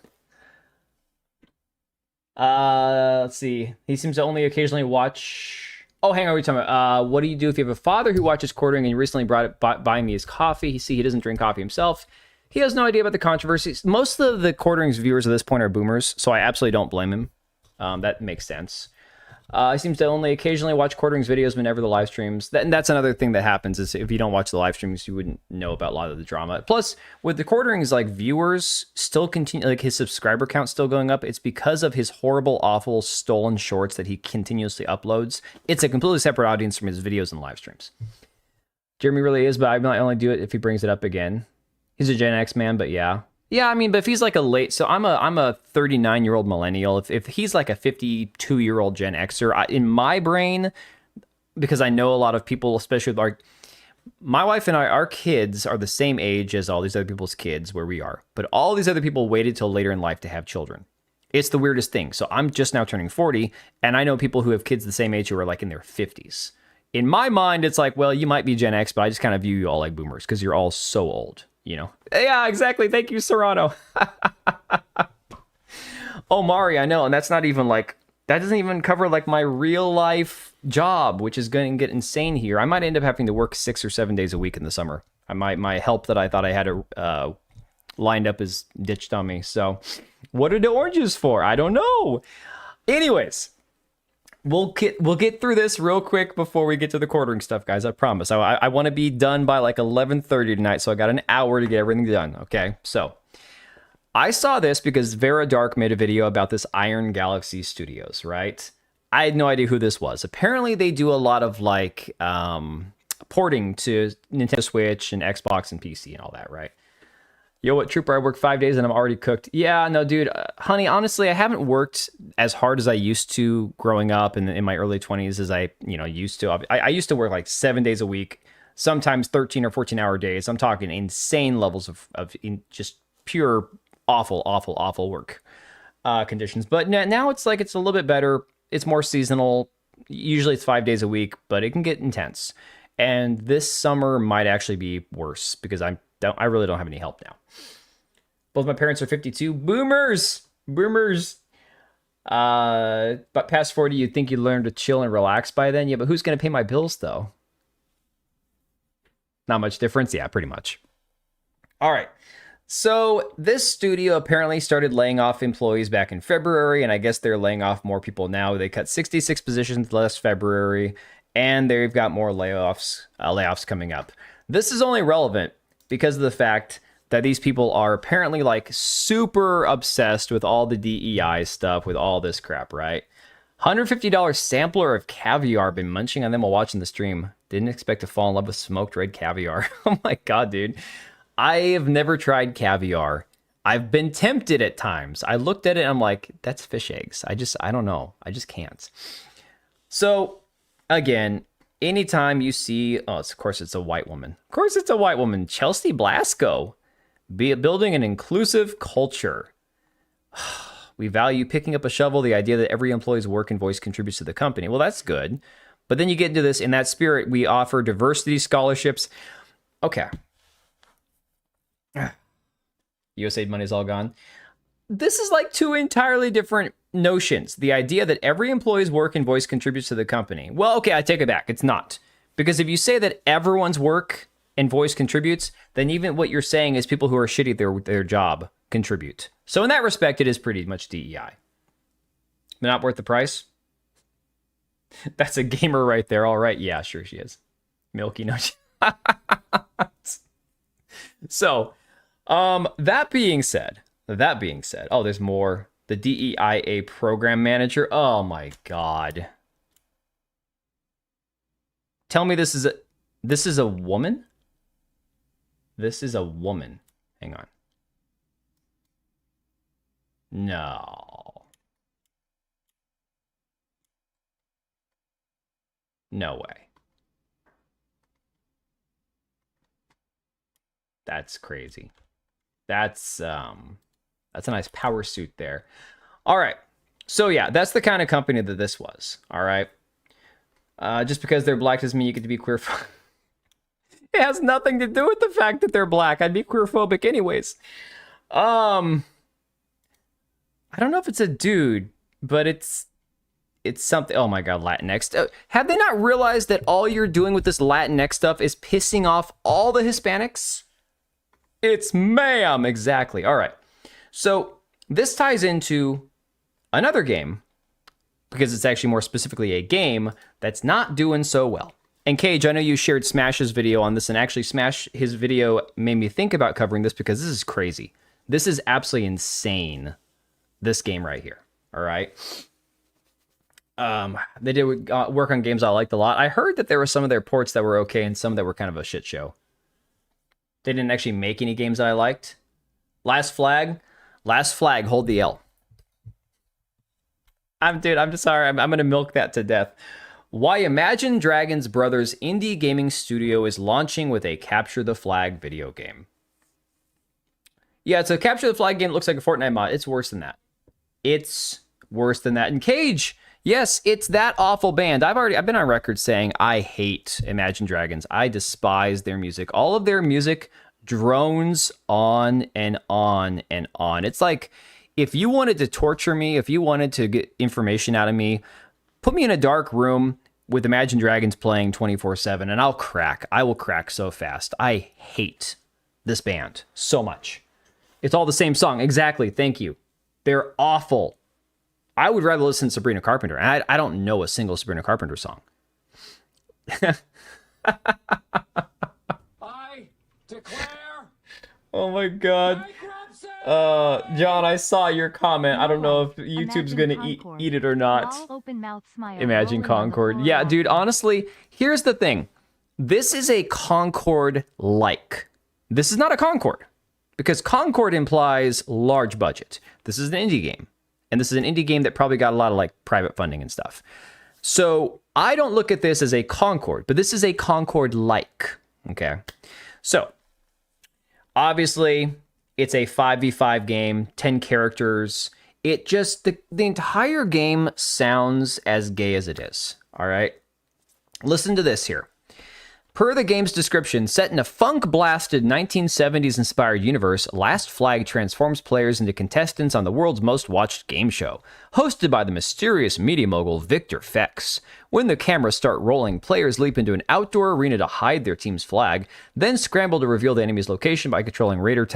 Let's see. He seems to only occasionally watch... Oh, hang on, we're talking about, what do you do if you have a father who watches quartering and you recently buy me his coffee? He doesn't drink coffee himself. He has no idea about the controversies. Most of the quartering's viewers at this point are boomers, so I absolutely don't blame him. That makes sense. He seems to only occasionally watch quartering's videos whenever the live streams. And that's another thing that happens is if you don't watch the live streams, you wouldn't know about a lot of the drama. Plus, with the quartering's viewers still continue, his subscriber count still going up, it's because of his horrible, awful, stolen shorts that he continuously uploads. It's a completely separate audience from his videos and live streams. Jeremy really is, but I might only do it if he brings it up again. He's a Gen X man, but yeah. Yeah, I mean, but if he's like a late... So I'm a 39-year-old millennial. If he's like a 52-year-old Gen Xer, in my brain, because I know a lot of people, especially my wife and I, our kids are the same age as all these other people's kids where we are. But all these other people waited till later in life to have children. It's the weirdest thing. So I'm just now turning 40, and I know people who have kids the same age who are in their 50s. In my mind, it's well, you might be Gen X, but I just kind of view you all like boomers because you're all so old. Yeah, exactly. Thank you, Serrano. Oh, Mari, I know. And that's not even that doesn't even cover my real life job, which is going to get insane here. I might end up having to work 6 or 7 days a week in the summer. My help that I thought I had lined up is ditched on me. So what are the oranges for? I don't know. Anyways. We'll get through this real quick before we get to the quartering stuff, guys. I promise. I want to be done by 11:30 tonight, so I got an hour to get everything done. Okay, so I saw this because Vera Dark made a video about this Iron Galaxy Studios, right? I had no idea who this was. Apparently, they do a lot of porting to Nintendo Switch and Xbox and PC and all that, right? Yo, what, Trooper, I worked 5 days and I'm already cooked. Yeah, no, dude, honey, honestly, I haven't worked as hard as I used to growing up in my early 20s as I, used to. I used to work 7 days a week, sometimes 13 or 14-hour days. I'm talking insane levels of just pure awful work conditions. But now it's it's a little bit better. It's more seasonal. Usually it's 5 days a week, but it can get intense. And this summer might actually be worse because I really don't have any help now. Both my parents are 52. Boomers. But past 40, you'd think you'd learn to chill and relax by then. Yeah, but who's going to pay my bills, though? Not much difference? Yeah, pretty much. All right. So this studio apparently started laying off employees back in February, and I guess they're laying off more people now. They cut 66 positions last February, and they've got more layoffs coming up. This is only relevant because of the fact that these people are apparently super obsessed with all the DEI stuff, with all this crap, right? $150 sampler of caviar. Been munching on them while watching the stream. Didn't expect to fall in love with smoked red caviar. Oh my God, dude. I have never tried caviar. I've been tempted at times. I looked at it and I'm like, that's fish eggs. I don't know. I just can't. So again, anytime you see, of course it's a white woman. Of course it's a white woman. Chelsea Blasco. Building an inclusive culture. We value picking up a shovel, the idea that every employee's work and voice contributes to the company. Well, that's good. But then you get into this, in that spirit, we offer diversity scholarships. Okay. USAID money's all gone. this is like two entirely different notions. The idea that every employee's work and voice contributes to the company. Well, okay, I take it back. It's not. Because if you say that everyone's work and voice contributes, then even what you're saying is people who are shitty at their job contribute. So in that respect, it is pretty much DEI. Not worth the price? That's a gamer right there. All right. Yeah, sure she is. Milky Nut. So, that being said, oh, there's more. The DEIA program manager. Oh my God. Tell me this is a woman? This is a woman. Hang on. No. No way. That's crazy. That's a nice power suit there. All right. So yeah, that's the kind of company that this was. All right. Just because they're black doesn't mean you get to be queer. It has nothing to do with the fact that they're black. I'd be queerphobic anyways. I don't know if it's a dude, but it's something. Oh my God, Latinx. Have they not realized that all you're doing with this Latinx stuff is pissing off all the Hispanics? It's ma'am. Exactly. All right. So this ties into another game, because it's actually more specifically a game that's not doing so well. And Cage, I know you shared Smash's video on this, and actually Smash, his video made me think about covering this because this is crazy. This is absolutely insane, this game right here. All right. They did work on games I liked a lot. I heard that there were some of their ports that were okay and some that were kind of a shit show. They didn't actually make any games that I liked. Last Flag, hold the L. I'm just sorry. I'm going to milk that to death. Why Imagine Dragons Brothers indie gaming studio is launching with a Capture the Flag video game. Yeah, it's a Capture the Flag game. It looks like a Fortnite mod. It's worse than that. It's worse than that. And Cage, yes, it's that awful band. I've been on record saying I hate Imagine Dragons. I despise their music. All of their music drones on and on and on. It's like, if you wanted to torture me, if you wanted to get information out of me, put me in a dark room with Imagine Dragons playing 24/7 and I'll crack. I will crack so fast. I hate this band so much. It's all the same song. Exactly. Thank you. They're awful. I would rather listen to Sabrina Carpenter. And I don't know a single Sabrina Carpenter song.
I declare.
Oh my God. John, I saw your comment. I don't know if YouTube's gonna eat it or not. Imagine Concord. Yeah, dude, honestly, here's the thing. This is a Concord-like. This is not a Concord, because Concord implies large budget. This is an indie game, and this is an indie game that probably got a lot of like private funding and stuff. So I don't look at this as a Concord, but this is a Concord-like. Okay, so obviously it's a 5v5 game, 10 characters. It just, the entire game sounds as gay as it is, all right? Listen to this here. Per the game's description, set in a funk-blasted 1970s-inspired universe, Last Flag transforms players into contestants on the world's most watched game show, hosted by the mysterious media mogul Victor Fex. When the cameras start rolling, players leap into an outdoor arena to hide their team's flag, then scramble to reveal the enemy's location by controlling radar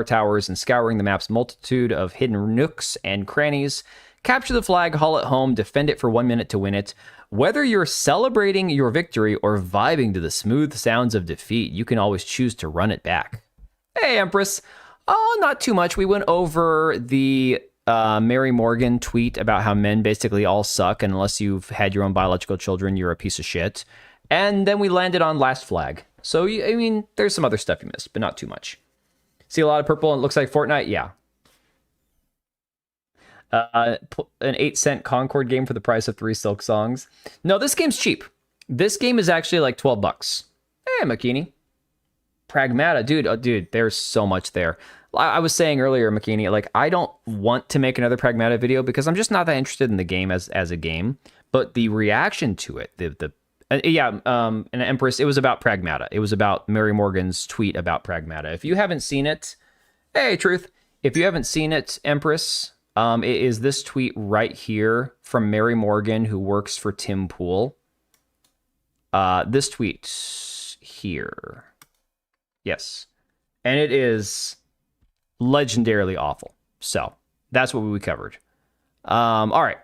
towers and scouring the map's multitude of hidden nooks and crannies. Capture the flag, haul it home, defend it for 1 minute to win it. Whether you're celebrating your victory or vibing to the smooth sounds of defeat, you can always choose to run it back. Hey, Empress. Oh, not too much. We went over the Mary Morgan tweet about how men basically all suck, and unless you've had your own biological children, you're a piece of shit. And then we landed on Last Flag. So, I mean, there's some other stuff you missed, but not too much. See a lot of purple and it looks like Fortnite? Yeah. An 8-cent Concord game for the price of 3 Silk Songs. No, this game's cheap. This game is actually like $12. Hey, McKinney. Pragmata, dude, there's so much there. I was saying earlier, McKinney, like, I don't want to make another Pragmata video because I'm just not that interested in the game as a game. But the reaction to it, and Empress, it was about Pragmata. It was about Mary Morgan's tweet about Pragmata. If you haven't seen it, hey, Truth. If you haven't seen it, Empress, it is this tweet right here from Mary Morgan, who works for Tim Pool. This tweet here. Yes. And it is legendarily awful. So that's what we covered. All right.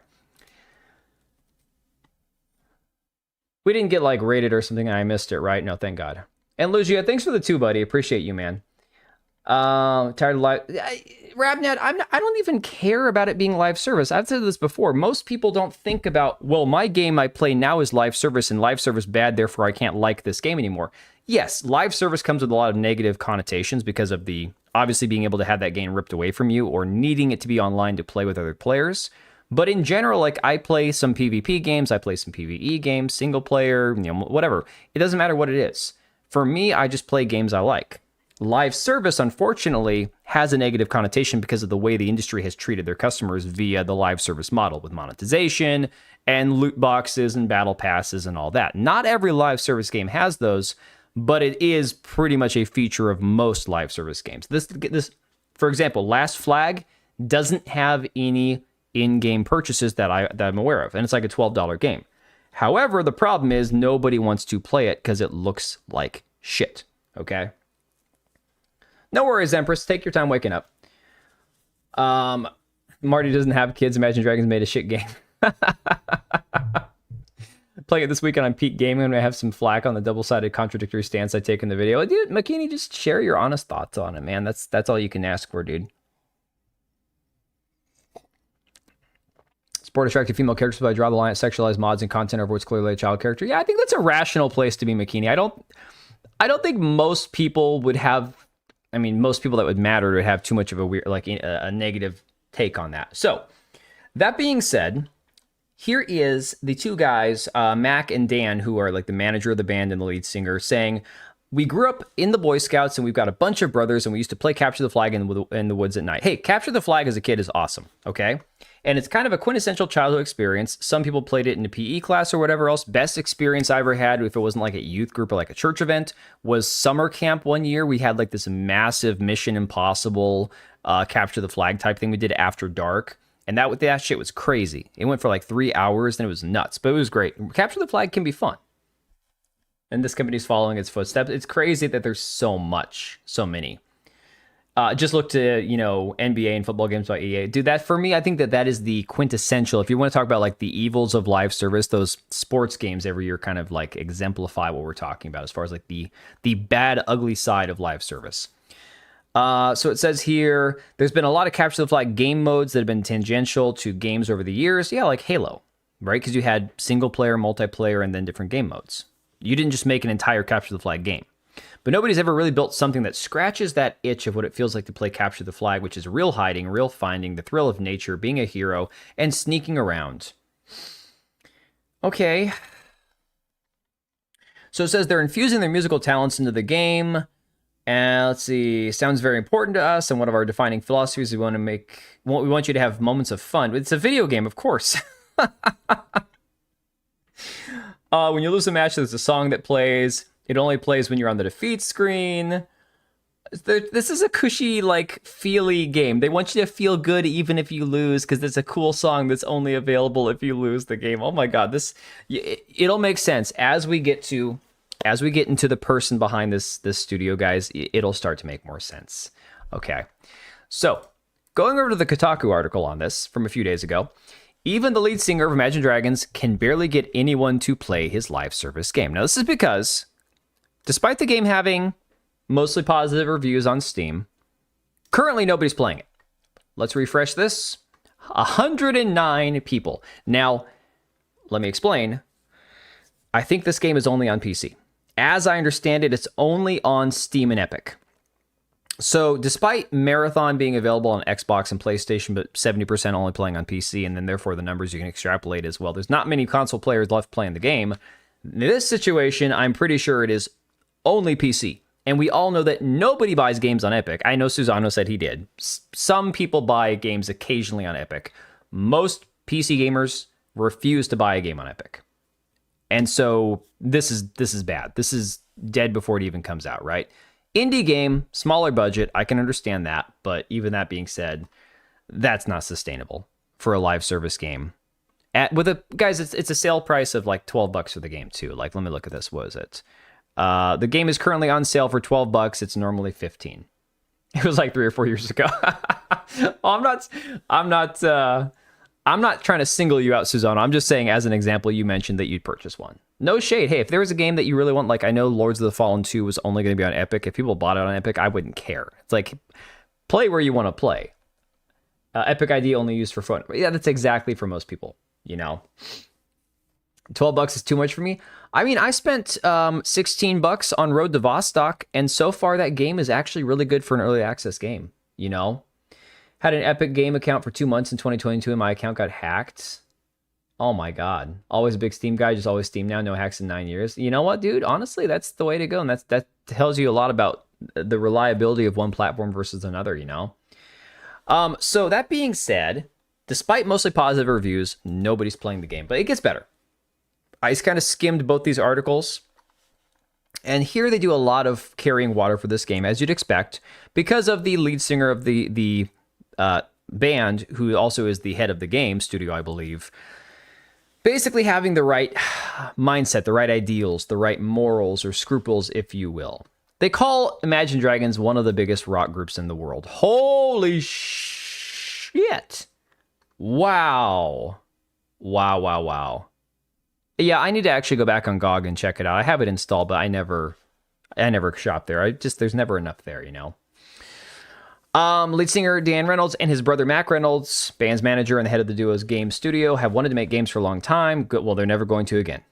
We didn't get like rated or something and I missed it, right? No, thank God. And Lugia, thanks for the 2, buddy. Appreciate you, man. Tired of live. Rabnet, I don't even care about it being live service. I've said this before. Most people don't think about, well, my game I play now is live service and live service bad, therefore I can't like this game anymore. Yes, live service comes with a lot of negative connotations because of the obviously being able to have that game ripped away from you or needing it to be online to play with other players. But in general, like I play some PvP games, I play some PvE games, single player, whatever. It doesn't matter what it is. For me, I just play games I like. Live service, unfortunately, has a negative connotation because of the way the industry has treated their customers via the live service model with monetization and loot boxes and battle passes and all that. Not every live service game has those, but it is pretty much a feature of most live service games. This, for example, Last Flag doesn't have any in-game purchases that I'm aware of, and it's like a $12 game. However, the problem is nobody wants to play it because it looks like shit, okay? No worries, Empress. Take your time waking up. Marty doesn't have kids. Imagine Dragons made a shit game. Playing it this weekend on Peak Gaming. I'm going to have some flack on the double-sided contradictory stance I take in the video. Dude, McKinney, just share your honest thoughts on it, man. That's all you can ask for, dude. Sport attractive female characters, but I draw the line at sexualized mods and content over what's clearly a child character. Yeah, I think that's a rational place to be, McKinney. I don't think most people would have... I mean, most people that would matter would have too much of a weird, like a negative take on that. So, that being said, here is the 2 guys, Mac and Dan, who are like the manager of the band and the lead singer, saying, we grew up in the Boy Scouts and we've got a bunch of brothers and we used to play Capture the Flag in the woods at night. Hey, Capture the Flag as a kid is awesome, okay? And it's kind of a quintessential childhood experience. Some people played it in a PE class or whatever else. Best experience I ever had, if it wasn't like a youth group or like a church event, was summer camp one year. We had like this massive Mission Impossible Capture the Flag type thing we did after dark. And that shit was crazy. It went for like 3 hours and it was nuts, but it was great. Capture the Flag can be fun. And this company's following its footsteps. It's crazy that there's so many. Just look to, NBA and football games by EA. Dude, that for me, I think that is the quintessential. If you want to talk about like the evils of live service, those sports games every year kind of like exemplify what we're talking about as far as like the bad, ugly side of live service. So it says here, there's been a lot of Capture the Flag game modes that have been tangential to games over the years. Yeah, like Halo, right? Because you had single player, multiplayer, and then different game modes. You didn't just make an entire Capture the Flag game. But nobody's ever really built something that scratches that itch of what it feels like to play Capture the Flag, which is real hiding, real finding, the thrill of nature, being a hero, and sneaking around. Okay. So it says they're infusing their musical talents into the game. And let's see, sounds very important to us, and one of our defining philosophies we want you to have moments of fun. It's a video game, of course. When you lose a match, there's a song that plays. It only plays when you're on the defeat screen. This is a cushy, like, feely game. They want you to feel good even if you lose, because it's a cool song that's only available if you lose the game. Oh my god, it'll make sense as we get into the person behind this studio, guys. It'll start to make more sense. Okay, so going over to the Kotaku article on this from a few days ago. Even the lead singer of Imagine Dragons can barely get anyone to play his live service game. Now, this is because, despite the game having mostly positive reviews on Steam, currently nobody's playing it. Let's refresh this. 109 people. Now, let me explain. I think this game is only on PC. As I understand it, it's only on Steam and Epic. So despite Marathon being available on Xbox and PlayStation, but 70% only playing on PC, and then therefore the numbers you can extrapolate as well, there's not many console players left playing the game. In this situation, I'm pretty sure it is only PC. And we all know that nobody buys games on Epic. I know Susano said he did. Some people buy games occasionally on Epic. Most PC gamers refuse to buy a game on Epic. And so this is bad. This is dead before it even comes out, right? Indie game, smaller budget, I can understand that, but even that being said, that's not sustainable for a live service game. Guys, it's a sale price of like $12 for the game too. Like, let me look at this. What is it? The game is currently on sale for $12. It's normally 15. It was like 3 or 4 years ago. Oh, I'm not trying to single you out, Susanna. I'm just saying, as an example, you mentioned that you'd purchase one. No shade. Hey, if there was a game that you really want, like I know Lords of the Fallen 2 was only going to be on Epic. If people bought it on Epic, I wouldn't care. It's like, play where you want to play. Epic ID only used for fun. Yeah, that's exactly for most people, you know. $12 is too much for me. I mean, I spent $16 on Road to Vostok, and so far that game is actually really good for an early access game, you know. Had an Epic Game account for 2 months in 2022, and my account got hacked. Oh my God. Always a big Steam guy, just always Steam now, no hacks in 9 years. You know what, dude? Honestly, that's the way to go, and that tells you a lot about the reliability of one platform versus another, you know. So that being said, despite mostly positive reviews, nobody's playing the game, but it gets better. I just kind of skimmed both these articles, and here they do a lot of carrying water for this game, as you'd expect, because of the lead singer of the band, who also is the head of the game studio, I believe, basically having the right mindset, the right ideals, the right morals or scruples, if you will. They call Imagine Dragons one of the biggest rock groups in the world. Holy shit. Wow. Wow. Yeah, I need to actually go back on GOG and check it out. I have it installed, but I never shop there. There's never enough there, you know. Lead singer Dan Reynolds and his brother Mac Reynolds, band's manager and the head of the duo's game studio, have wanted to make games for a long time. Well, they're never going to again.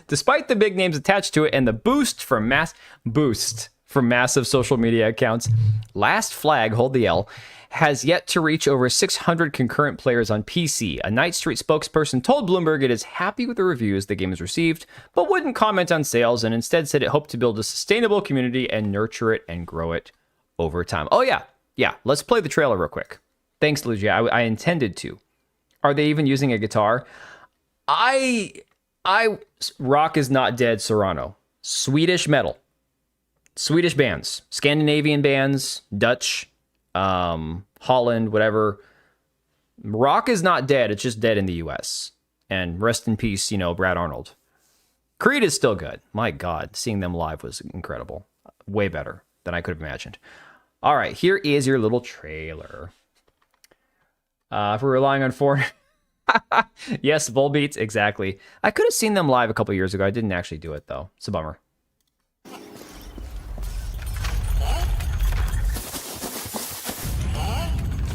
Despite the big names attached to it and the boost from massive social media accounts, Last Flag, hold the L, has yet to reach over 600 concurrent players on PC. A Night Street spokesperson told Bloomberg it is happy with the reviews the game has received, but wouldn't comment on sales, and instead said it hoped to build a sustainable community and nurture it and grow it over time. Oh yeah, let's play the trailer real quick. Thanks, Luigi. I intended to. Are they even using a guitar? Rock is not dead, Serrano. Swedish metal. Swedish bands. Scandinavian bands. Dutch. Holland, whatever. Rock is not dead. It's just dead in the US. And rest in peace, you know, Brad Arnold. Creed is still good. My God, seeing them live was incredible. Way better than I could have imagined. All right, here is your little trailer. If we're relying on foreign... Yes, Volbeats, exactly. I could have seen them live a couple years ago. I didn't actually do it, though. It's a bummer.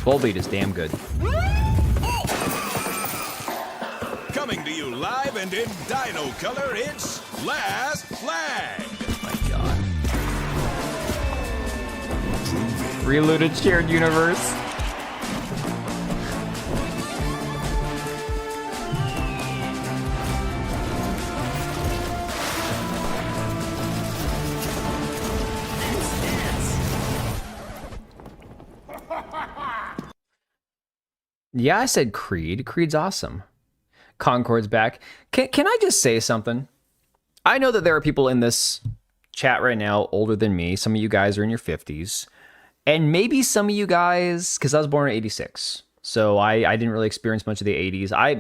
Volbeat is damn good.
Coming to you live and in dino color, it's Last Flag.
Oh my God. Reloaded shared universe. Yeah, I said Creed. Creed's awesome. Concord's back. Can I just say something? I know that there are people in this chat right now older than me. Some of you guys are in your 50s. And maybe some of you guys, because I was born in 86. So I didn't really experience much of the 80s.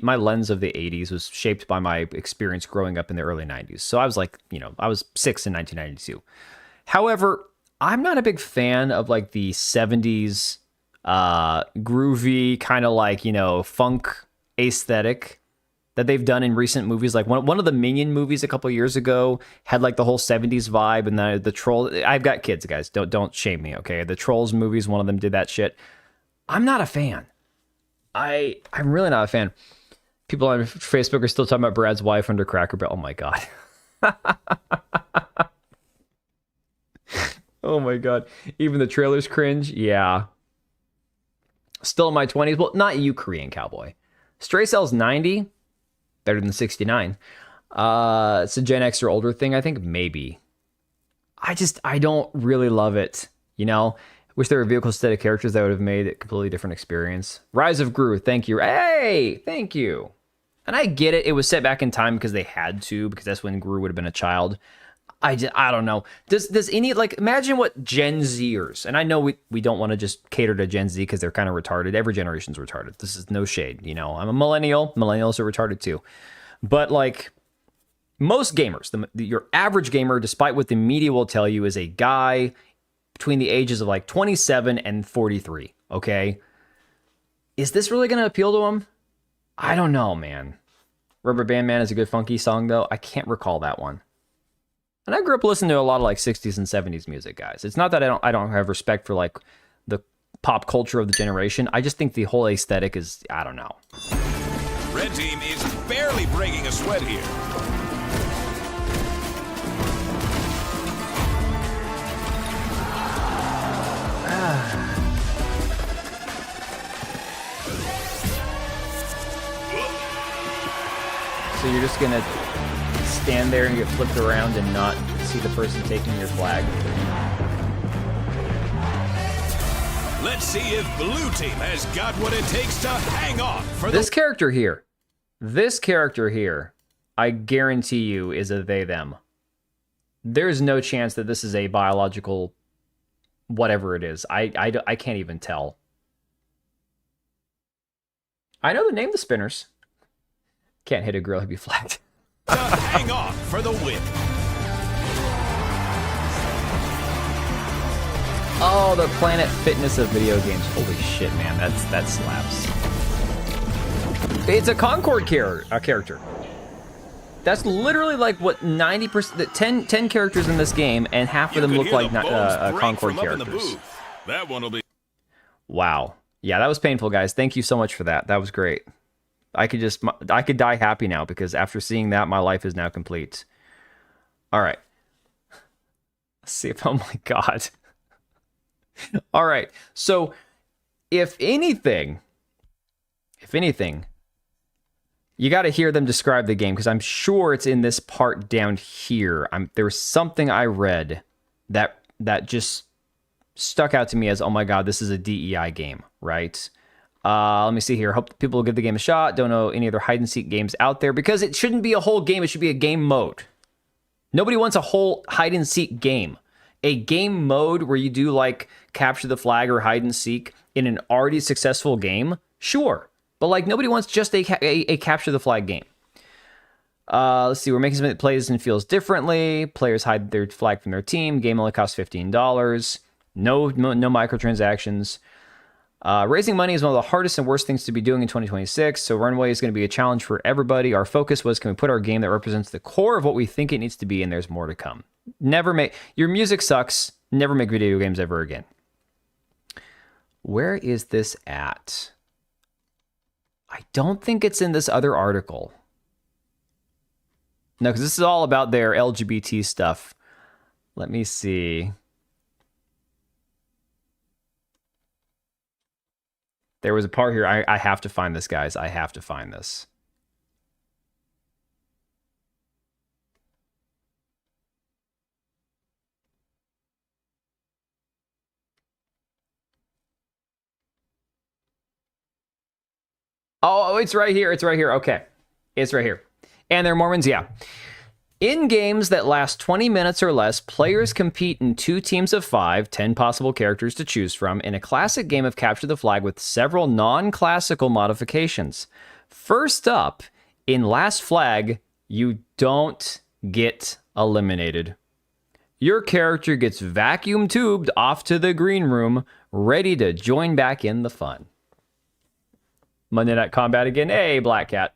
My lens of the 80s was shaped by my experience growing up in the early 90s. So I was like, you know, I was 6 in 1992. However, I'm not a big fan of like the 70s groovy kind of like, you know, funk aesthetic that they've done in recent movies. Like one of the Minion movies a couple years ago had like the whole 70s vibe, and the Troll. I've got kids, guys. Don't shame me, okay? The Trolls movies, one of them did that shit. I'm not a fan. I'm really not a fan. People on Facebook are still talking about Brad's wife under Cracker Barrel. Oh my God. Oh my God. Even the trailers cringe. Yeah. Still in my 20s. Well, not you, Korean cowboy. Stray sells 90. Better than 69. It's a Gen X or older thing, I think. Maybe. I don't really love it. You know? Wish there were vehicle aesthetic characters that would have made it a completely different experience. Rise of Gru. Thank you. Hey! Thank you. And I get it. It was set back in time because they had to, because that's when Gru would have been a child. I don't know. Does any, like, imagine what Gen Zers, and I know we don't want to just cater to Gen Z because they're kind of retarded. Every generation's retarded. This is no shade, you know. I'm a millennial. Millennials are retarded too. But like most gamers, your average gamer, despite what the media will tell you, is a guy between the ages of like 27 and 43. Okay, is this really going to appeal to him? I don't know, man. Rubber Band Man is a good funky song though. I can't recall that one. And I grew up listening to a lot of like 60s and 70s music, guys. It's not that I don't have respect for like the pop culture of the generation. I just think the whole aesthetic is, I don't know.
Red team is barely breaking a sweat here.
So you're just gonna stand there and get flipped around and not see the person taking your flag.
Let's see if blue team has got what it takes to hang on for
this character here. This character here, I guarantee you, is a they them. There's no chance that this is a biological whatever it is. I can't even tell. I know the name, the Spinners. Can't hit a girl, he'd be flagged.
to hang on for the win.
Oh, the Planet Fitness of video games. Holy shit, man. That slaps. It's a Concord character. That's literally like what 90%, 10 characters in this game, and half of them look like Concord characters.
That one will be.
Wow. Yeah, that was painful, guys. Thank you so much for that. That was great. I could die happy now because after seeing that, my life is now complete. All right. Let's see if, oh my God. All right. So if anything, you got to hear them describe the game because I'm sure it's in this part down here. There's something I read that just stuck out to me as, oh my God, this is a DEI game, right? Let me see here. Hope people will give the game a shot. Don't know any other hide and seek games out there because it shouldn't be a whole game. It should be a game mode. Nobody wants a whole hide and seek game. A game mode where you do like capture the flag or hide and seek in an already successful game, sure. But like nobody wants just a capture the flag game. Let's see. We're making something that plays and feels differently. Players hide their flag from their team. Game only costs $15. No microtransactions. Raising money is one of the hardest and worst things to be doing in 2026, so Runway is going to be a challenge for everybody. Our focus was, can we put our game that represents the core of what we think it needs to be, and there's more to come. Your music sucks. Never make video games ever again. Where is this at? I don't think it's in this other article. No, because this is all about their LGBT stuff. Let me see. There was a part here. I have to find this, guys. I have to find this. Oh, it's right here. It's right here. Okay. It's right here. And they're Mormons, yeah. In games that last 20 minutes or less, players compete in 2 teams of 5, 10 possible characters to choose from, in a classic game of Capture the Flag with several non-classical modifications. First up, in Last Flag, you don't get eliminated. Your character gets vacuum tubed off to the green room, ready to join back in the fun. Monday Night Combat again. Hey, Black Cat.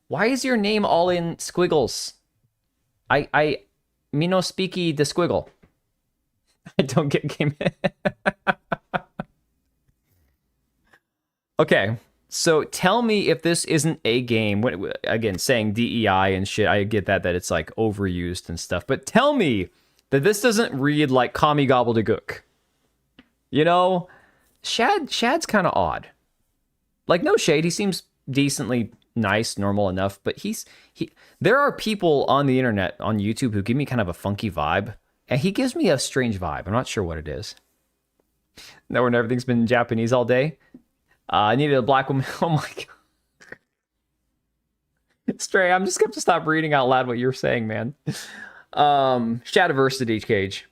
Why is your name all in squiggles? Me no speaky the squiggle. I don't get game. Okay, so tell me if this isn't a game. Again, saying DEI and shit, I get that it's like overused and stuff. But tell me that this doesn't read like commie gobbledygook. You know, Shad's kind of odd. Like, no shade, he seems decently nice, normal enough, but there are people on the internet, on YouTube, who give me kind of a funky vibe, and he gives me a strange vibe. I'm not sure what it is. Now when everything's been Japanese all day. I needed a black woman. Oh my God. Stray, I'm just going to stop reading out loud what you're saying, man. Shadiversity Cage.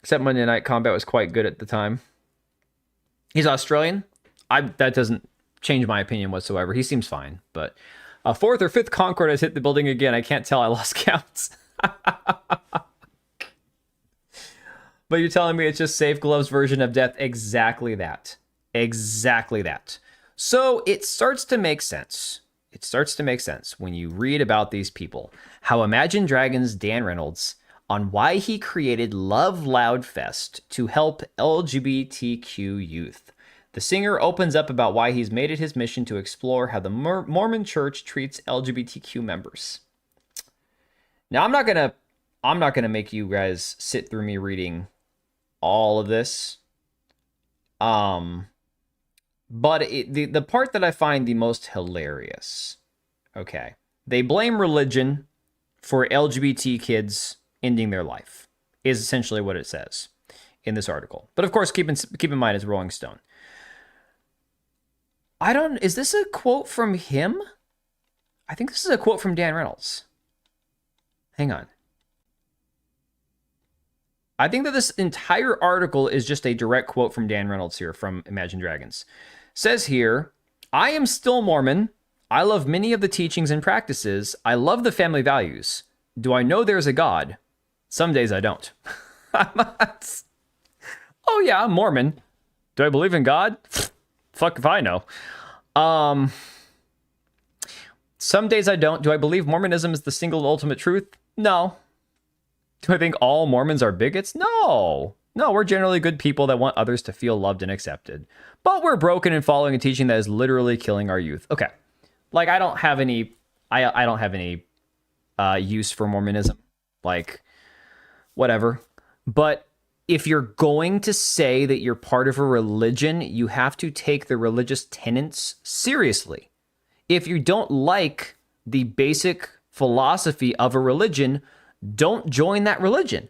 Except Monday Night Combat was quite good at the time. He's Australian. That doesn't change my opinion whatsoever. He seems fine, but fourth or fifth Concorde has hit the building again. I can't tell. I lost counts. But you're telling me it's just Safe Glove's version of death? Exactly that. Exactly that. So it starts to make sense. It starts to make sense when you read about these people. How Imagine Dragons' Dan Reynolds, on why he created Love Loud Fest to help LGBTQ youth. The singer opens up about why he's made it his mission to explore how the Mormon Church treats LGBTQ members. Now, I'm not gonna make you guys sit through me reading all of this. But the part that I find the most hilarious, okay, they blame religion for LGBT kids ending their life, is essentially what it says in this article. But of course, keep in mind it's Rolling Stone. Is this a quote from him? I think this is a quote from Dan Reynolds. Hang on. I think that this entire article is just a direct quote from Dan Reynolds here from Imagine Dragons. Says here, I am still Mormon. I love many of the teachings and practices. I love the family values. Do I know there's a God? Some days I don't. Oh yeah, I'm Mormon. Do I believe in God? Fuck if I know. Some days I don't. Do I believe Mormonism is the single ultimate truth? No. Do I think all Mormons are bigots? No. No, we're generally good people that want others to feel loved and accepted. But we're broken in following a teaching that is literally killing our youth. Okay. Like, I don't have any use for Mormonism. Like, whatever. But if you're going to say that you're part of a religion, you have to take the religious tenets seriously. If you don't like the basic philosophy of a religion, don't join that religion.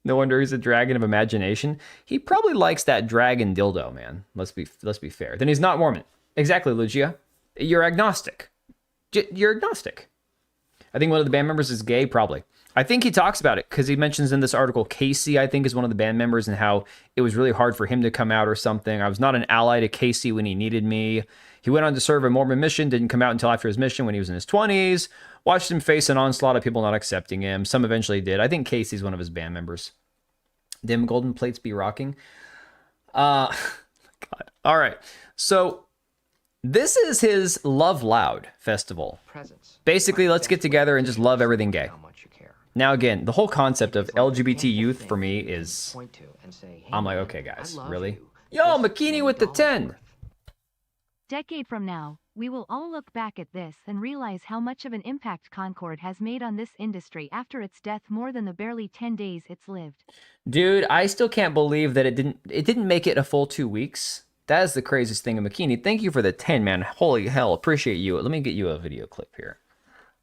No wonder he's a dragon of imagination. He probably likes that dragon dildo, man. Let's be fair. Then he's not Mormon. Exactly, Lucia. You're agnostic. You're agnostic. I think one of the band members is gay, probably. I think he talks about it because he mentions in this article, Casey, I think, is one of the band members and how it was really hard for him to come out or something. I was not an ally to Casey when he needed me. He went on to serve a Mormon mission, didn't come out until after his mission when he was in his 20s. Watched him face an onslaught of people not accepting him. Some eventually did. I think Casey's one of his band members. Dim golden plates be rocking. God. All right. So this is his Love Loud festival.
Presents.
Basically, let's get together and just love everything gay.
How much you care.
Now, again, the whole concept of LGBT youth for me is,
Point to and say, hey,
I'm like,
man,
okay, guys,
I love
really?
you.
Yo,
This
Makini
is
with the
$20
10.
worth.
Decade from now, we will all look back at this and realize how much of an impact Concorde has made on this industry after its death more than the barely 10 days it's lived.
Dude, I still can't believe that it didn't make it a full 2 weeks. That is the craziest thing. Makini, thank you for the 10, man. Holy hell, appreciate you. Let me get you a video clip here.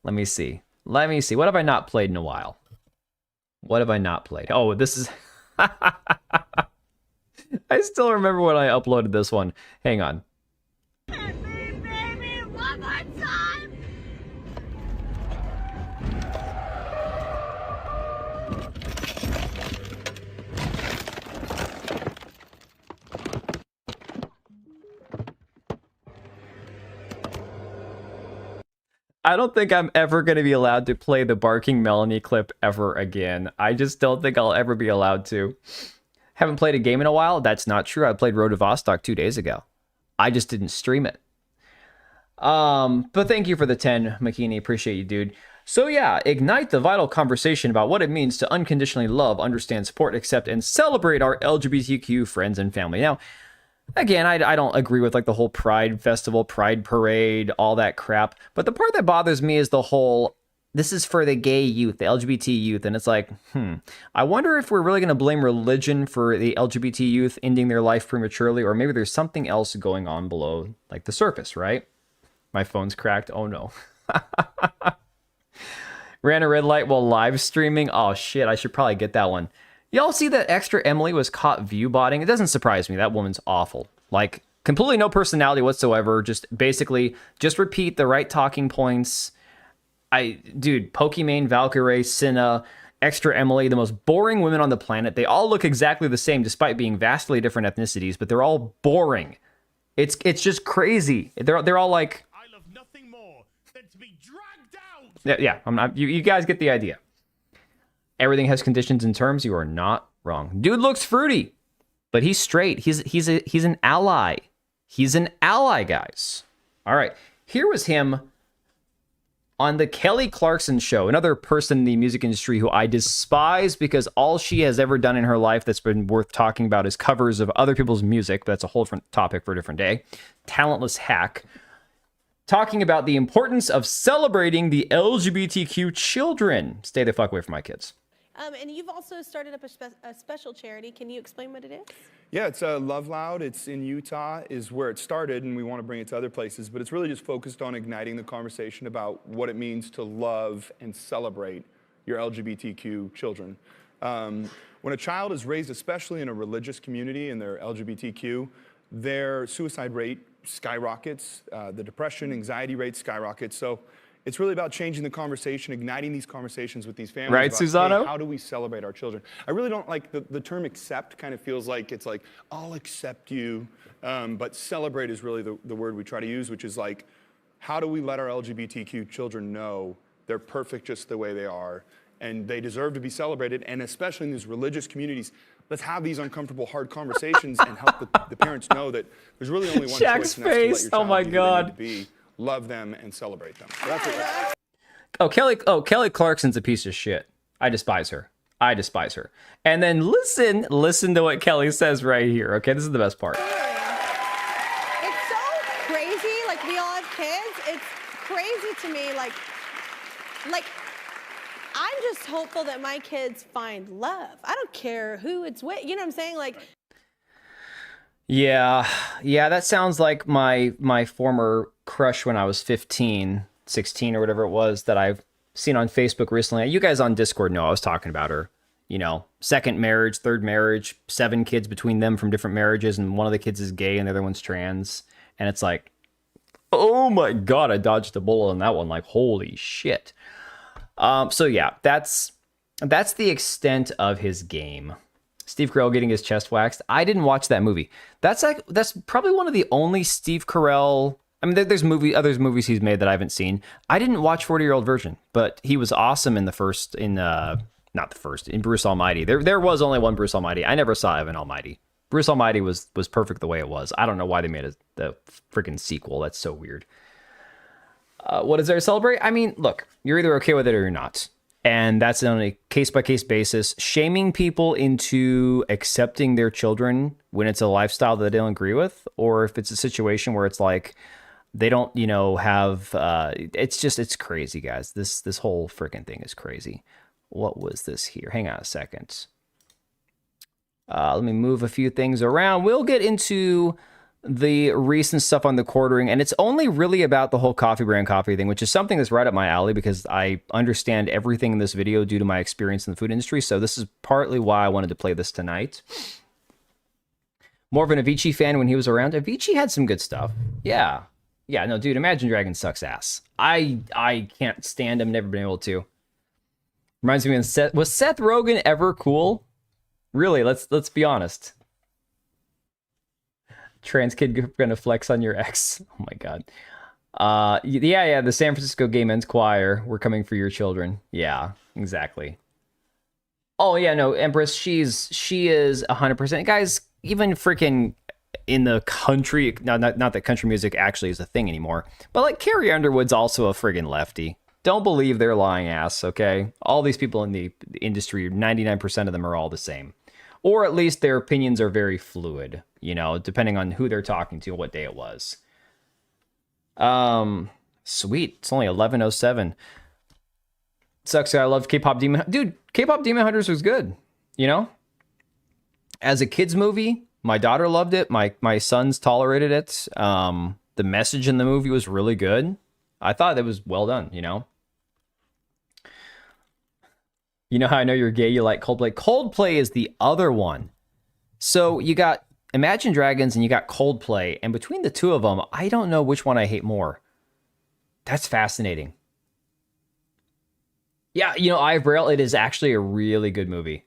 Let me see. What have I not played in a while? What have I not played? Oh, this is... I still remember when I uploaded this one. Hang on.
Baby, one more time.
I don't think I'm ever going to be allowed to play the Barking Melanie clip ever again. I just don't think I'll ever be allowed to. Haven't played a game in a while? That's not true. I played Road to Vostok 2 days ago. I just didn't stream it. But thank you for the 10, Makini. Appreciate you, dude. So yeah, ignite the vital conversation about what it means to unconditionally love, understand, support, accept, and celebrate our LGBTQ friends and family. Now, again, I don't agree with like the whole Pride Festival, Pride Parade, all that crap. But the part that bothers me is the whole, this is for the gay youth, the LGBT youth. And it's like, I wonder if we're really going to blame religion for the LGBT youth ending their life prematurely, or maybe there's something else going on below like the surface, right? My phone's cracked. Oh no. Ran a red light while live streaming. Oh shit, I should probably get that one. Y'all see that extra Emily was caught view botting? It doesn't surprise me. That woman's awful. Like, completely no personality whatsoever. Just basically, just repeat the right talking points. Dude, Pokimane, Valkyrie, Cinna, Extra Emily, the most boring women on the planet. They all look exactly the same despite being vastly different ethnicities, but they're all boring. It's just crazy. They're all like,
I love nothing more than to be dragged out.
yeah, I'm not, you guys get the idea. Everything has conditions and terms. You are not wrong. Dude looks fruity, but he's straight. He's an ally. He's an ally, guys. All right. Here was him on the Kelly Clarkson show, another person in the music industry who I despise because all she has ever done in her life that's been worth talking about is covers of other people's music. But that's a whole different topic for a different day. Talentless hack. Talking about the importance of celebrating the LGBTQ children. Stay the fuck away from my kids.
And you've also started up a special charity. Can you explain what it is?
Yeah, it's Love Loud. It's in Utah is where it started, and we want to bring it to other places. But it's really just focused on igniting the conversation about what it means to love and celebrate your LGBTQ children. When a child is raised, especially in a religious community and they're LGBTQ, their suicide rate skyrockets, the depression, anxiety rate skyrockets. So it's really about changing the conversation, igniting these conversations with these families.
Right,
about,
Susano?
hey, how do we celebrate our children? I really don't like the term accept, kind of feels like it's like, I'll accept you. But celebrate is really the word we try to use, which is like, how do we let our LGBTQ children know they're perfect just the way they are and they deserve to be celebrated? And especially in these religious communities, let's have these uncomfortable, hard conversations and help the parents know that there's really only one
Shaq's
choice, and that's to let
face.
your
Oh
child
my
be who they need
God.
to be, love them, and celebrate them. So that's it.
Kelly Clarkson's a piece of shit. I despise her. And then listen to what Kelly says right here. Okay, this is the best part.
It's so crazy. Like, we all have kids. It's crazy to me. Like I'm just hopeful that my kids find love. I don't care who it's with. You know what I'm saying? Like,
Yeah, that sounds like my former crush when I was 15, 16 or whatever it was that I've seen on Facebook recently. You guys on Discord know I was talking about her. You know, second marriage, third marriage, 7 kids between them from different marriages, and one of the kids is gay and the other one's trans. And it's like, oh my God, I dodged a bullet on that one. Like, holy shit. So yeah, that's the extent of his game. Steve Carell getting his chest waxed. I didn't watch that movie. That's probably one of the only Steve Carell. I mean, there's other movies he's made that I haven't seen. I didn't watch 40-Year-Old Virgin, but he was awesome in in Bruce Almighty. There was only one Bruce Almighty. I never saw Evan Almighty. Bruce Almighty was perfect the way it was. I don't know why they made the freaking sequel. That's so weird. What is there to celebrate? I mean, look, you're either okay with it or you're not. And that's on a case-by-case basis. Shaming people into accepting their children when it's a lifestyle that they don't agree with, or if it's a situation where it's like they don't, have... it's crazy, guys. This whole freaking thing is crazy. What was this here? Hang on a second. Let me move a few things around. We'll get into the recent stuff on the quartering, and it's only really about the whole coffee brand coffee thing, which is something that's right up my alley because I understand everything in this video due to my experience in the food industry. So this is partly why I wanted to play this tonight. More of an Avicii fan when he was around. Avicii had some good stuff. Yeah, no, dude, Imagine Dragons sucks ass. I can't stand him, never been able to. Reminds me of was Seth Rogen ever cool? Really, let's be honest. Trans kid gonna flex on your ex. Oh my God. Yeah, the San Francisco Gay Men's Choir. We're coming for your children. Yeah, exactly. Oh yeah, no, Empress, she is 100%. Guys, even freaking in the country, not that country music actually is a thing anymore, but like Carrie Underwood's also a friggin' lefty. Don't believe their lying ass, okay? All these people in the industry, 99% of them are all the same. Or at least their opinions are very fluid, depending on who they're talking to, what day it was. Sweet. It's only 11:07. Sucks. I love K-pop Demon. Dude, K-pop Demon Hunters was good. As a kids movie, my daughter loved it. My sons tolerated it. The message in the movie was really good. I thought it was well done. You know how I know you're gay? You like Coldplay. Coldplay is the other one. So you got Imagine Dragons and you got Coldplay. And between the two of them, I don't know which one I hate more. That's fascinating. Yeah, you know, Eye of Braille, it is actually a really good movie.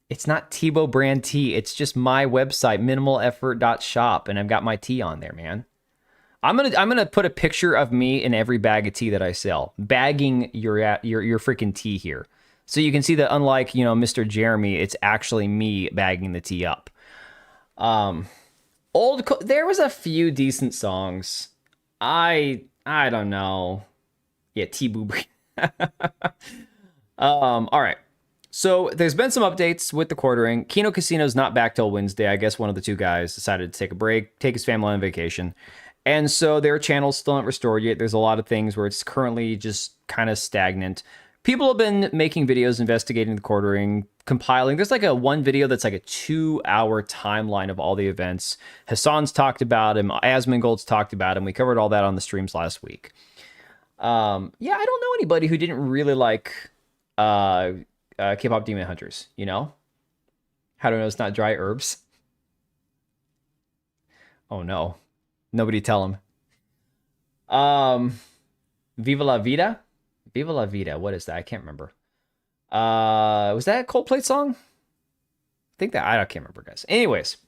It's not Tebow brand tea. It's just my website, minimaleffort.shop, and I've got my tea on there, man. I'm gonna put a picture of me in every bag of tea that I sell, bagging your freaking tea here, so you can see that unlike Mr. Jeremy, it's actually me bagging the tea up. There was a few decent songs. I don't know. Yeah, T-Boo. All right. So there's been some updates with the quartering. Kino Casino's not back till Wednesday. I guess one of the two guys decided to take a break, take his family on vacation. And so their channel's still not restored yet. There's a lot of things where it's currently just kind of stagnant. People have been making videos investigating the quartering, compiling. There's like one video that's like a 2-hour timeline of all the events. Hassan's talked about him. Asmongold's talked about him. We covered all that on the streams last week. Yeah, I don't know anybody who didn't really like K-pop Demon Hunters, How to know it's not dry herbs? Oh no. Nobody tell him. Viva la Vida? Viva la Vida. What is that? I can't remember. Was that a Coldplay song? I can't remember, guys. Anyways,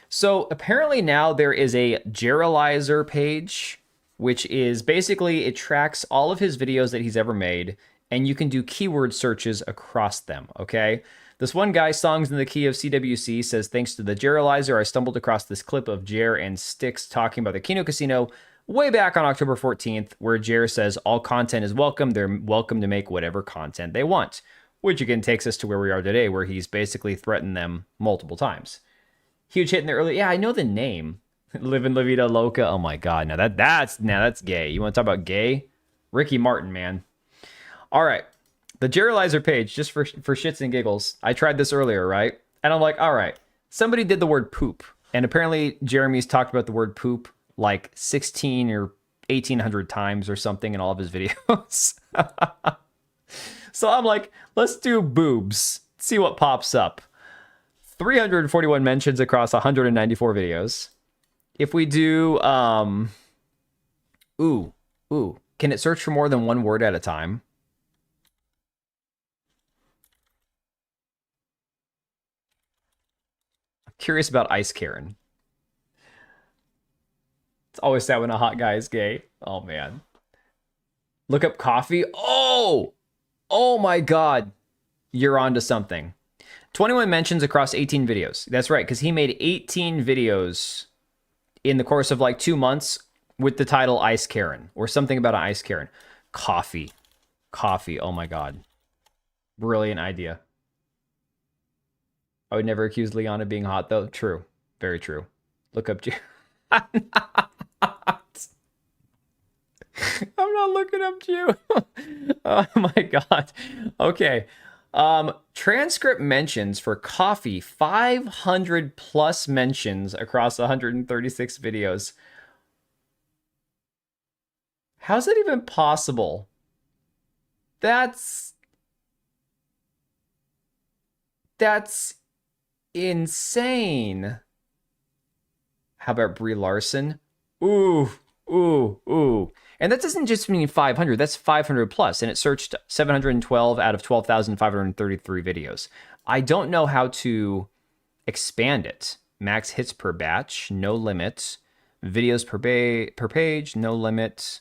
so apparently now there is a Geralizer page, which is basically, it tracks all of his videos that he's ever made, and you can do keyword searches across them, okay? This one guy, Songs in the Key of CWC, says, thanks to the Geralizer, I stumbled across this clip of Jer and Styx talking about the Kino Casino way back on October 14th, where Jer says all content is welcome. They're welcome to make whatever content they want, which again takes us to where we are today, where he's basically threatened them multiple times. Huge hit in the early... Yeah, I know the name. Livin' La Vida Loca. Oh my God. Now that's gay. You want to talk about gay? Ricky Martin, man. All right. The Geralizer page, just for shits and giggles. I tried this earlier, right? And I'm like, all right. Somebody did the word poop. And apparently Jeremy's talked about the word poop like 16 or 1,800 times or something in all of his videos. So I'm like, let's do boobs. See what pops up. 341 mentions across 194 videos. If we do, can it search for more than one word at a time? I'm curious about Ice Karen. It's always sad when a hot guy is gay. Oh, man. Look up coffee. Oh my God. You're onto something. 21 mentions across 18 videos. That's right, because he made 18 videos in the course of like 2 months with the title Ice Karen or something about an Ice Karen. Coffee. Oh my God. Brilliant idea. I would never accuse Leon of being hot, though. True. Very true. Look up... I'm not looking up you. Oh my God. Okay. Transcript mentions for coffee, 500 plus mentions across 136 videos. How's that even possible? That's insane. How about Brie Larson? Ooh. And that doesn't just mean 500, that's 500 plus, and it searched 712 out of 12,533 videos. I don't know how to expand it. Max hits per batch, no limit. Videos per page, no limit.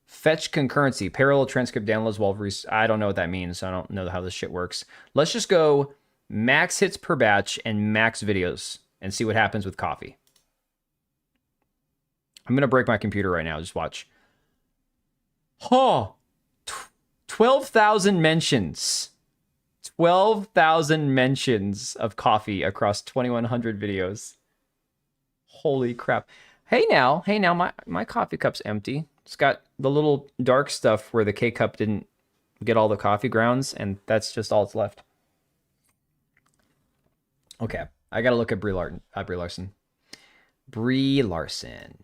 Fetch concurrency, parallel transcript downloads while I don't know what that means, so I don't know how this shit works. Let's just go max hits per batch and max videos and see what happens with coffee. I'm going to break my computer right now. Just watch. Oh, 12,000 mentions. 12,000 mentions of coffee across 2,100 videos. Holy crap. Hey now, my coffee cup's empty. It's got the little dark stuff where the K-cup didn't get all the coffee grounds, and that's just all that's left. Okay, I got to look at Brie Larson. Brie Larson.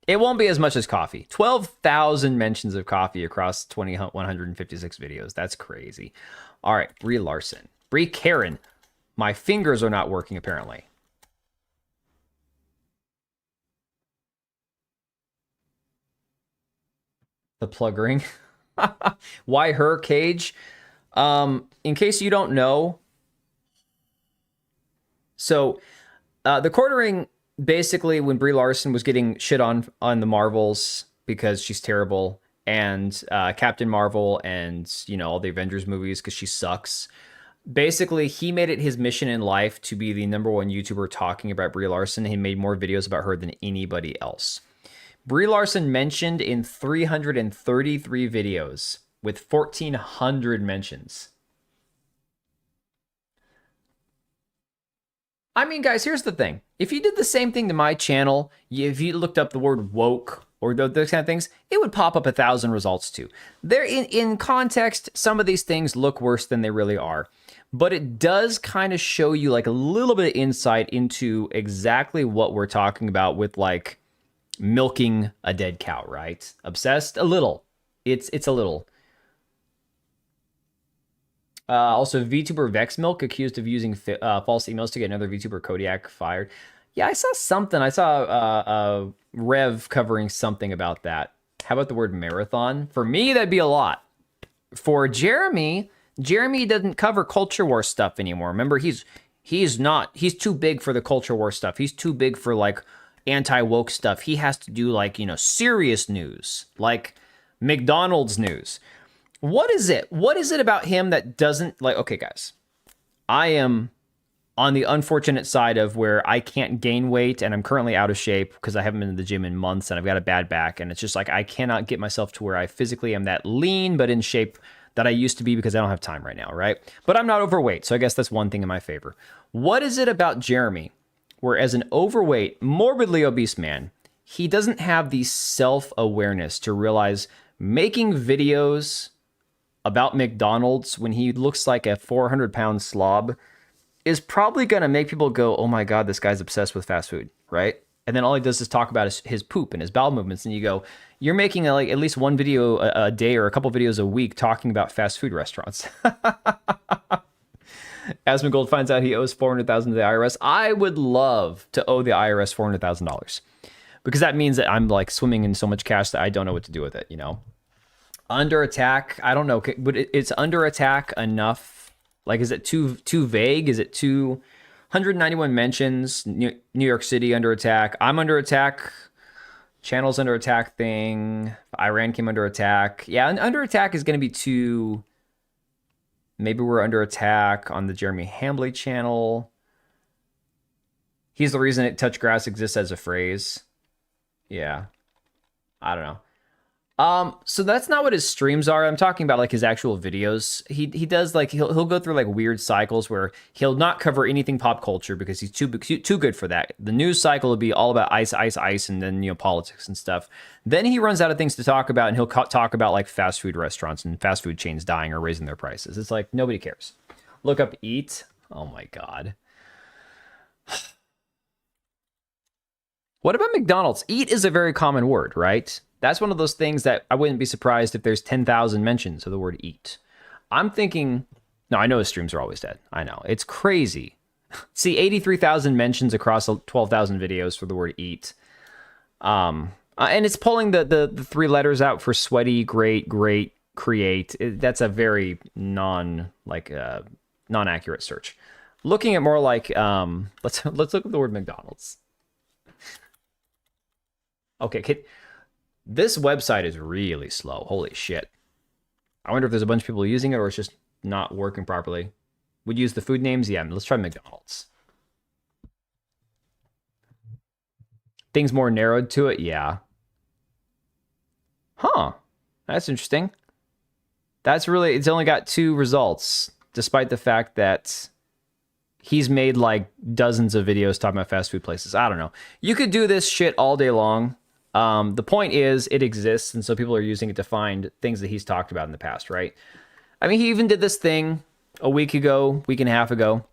It won't be as much as coffee. 12,000 mentions of coffee across 2,156 videos. That's crazy. All right, Brie Larson. Brie Karen. My fingers are not working, apparently. The plug ring. Why her, Cage? In case you don't know, so the quartering, basically when Brie Larson was getting shit on the Marvels because she's terrible, and Captain Marvel and, you know, all the Avengers movies because she sucks. Basically, he made it his mission in life to be the #1 YouTuber talking about Brie Larson. He made more videos about her than anybody else. Brie Larson mentioned in 333 videos with 1,400 mentions. I mean, guys, here's the thing. If you did the same thing to my channel, if you looked up the word woke or those kind of things, it would pop up 1,000 results too. There, in context, some of these things look worse than they really are. But it does kind of show you like a little bit of insight into exactly what we're talking about with like milking a dead cow, right? Obsessed? A little. It's a little. Also, VTuber Vexmilk accused of using false emails to get another VTuber Kodiak fired. Yeah, I saw something. I saw Rev covering something about that. How about the word marathon? For me, that'd be a lot. For Jeremy doesn't cover culture war stuff anymore. Remember, he's too big for the culture war stuff. He's too big for like anti-woke stuff. He has to do like, you know, serious news, like McDonald's news. What is it? What is it about him that doesn't like, okay, guys, I am on the unfortunate side of where I can't gain weight and I'm currently out of shape because I haven't been to the gym in months and I've got a bad back. And it's just like, I cannot get myself to where I physically am that lean, but in shape that I used to be because I don't have time right now, right? But I'm not overweight, so I guess that's one thing in my favor. What is it about Jeremy where as an overweight, morbidly obese man, he doesn't have the self-awareness to realize making videos about McDonald's when he looks like a 400-pound slob is probably going to make people go, oh my God, this guy's obsessed with fast food, right? And then all he does is talk about his poop and his bowel movements. And you go, you're making like at least one video a day or a couple videos a week talking about fast food restaurants. Asmongold finds out he owes $400,000 to the IRS. I would love to owe the IRS $400,000 because that means that I'm like swimming in so much cash that I don't know what to do with it, you know? Under attack, I don't know, but it's under attack enough. Like, is it too vague? Is it too 191 mentions? New York City under attack. I'm under attack. Channel's under attack thing. Iran came under attack. Yeah, under attack is going to be too. Maybe we're under attack on the Jeremy Hambley channel. He's the reason touch grass exists as a phrase. Yeah. I don't know. So that's not what his streams are. I'm talking about like his actual videos. He does like he'll go through like weird cycles where he'll not cover anything pop culture because he's too good for that. The news cycle will be all about ice, and then, you know, politics and stuff. Then he runs out of things to talk about, and he'll talk about like fast food restaurants and fast food chains dying or raising their prices. It's like nobody cares. Look up eat. Oh my God. What about McDonald's? Eat is a very common word, right? That's one of those things that I wouldn't be surprised if there's 10,000 mentions of the word eat. I'm thinking, no, I know his streams are always dead. I know. It's crazy. See, 83,000 mentions across 12,000 videos for the word eat. And it's pulling the three letters out for sweaty, great, create. That's a very non-accurate search. Looking at more like, let's look at the word McDonald's. Okay, this website is really slow. Holy shit. I wonder if there's a bunch of people using it or it's just not working properly. Would use the food names? Yeah, let's try McDonald's. Things more narrowed to it? Yeah. Huh. That's interesting. That's really, it's only got 2 results, despite the fact that he's made like dozens of videos talking about fast food places. I don't know. You could do this shit all day long. The point is it exists, and so people are using it to find things that he's talked about in the past, right? I mean, he even did this thing a week and a half ago,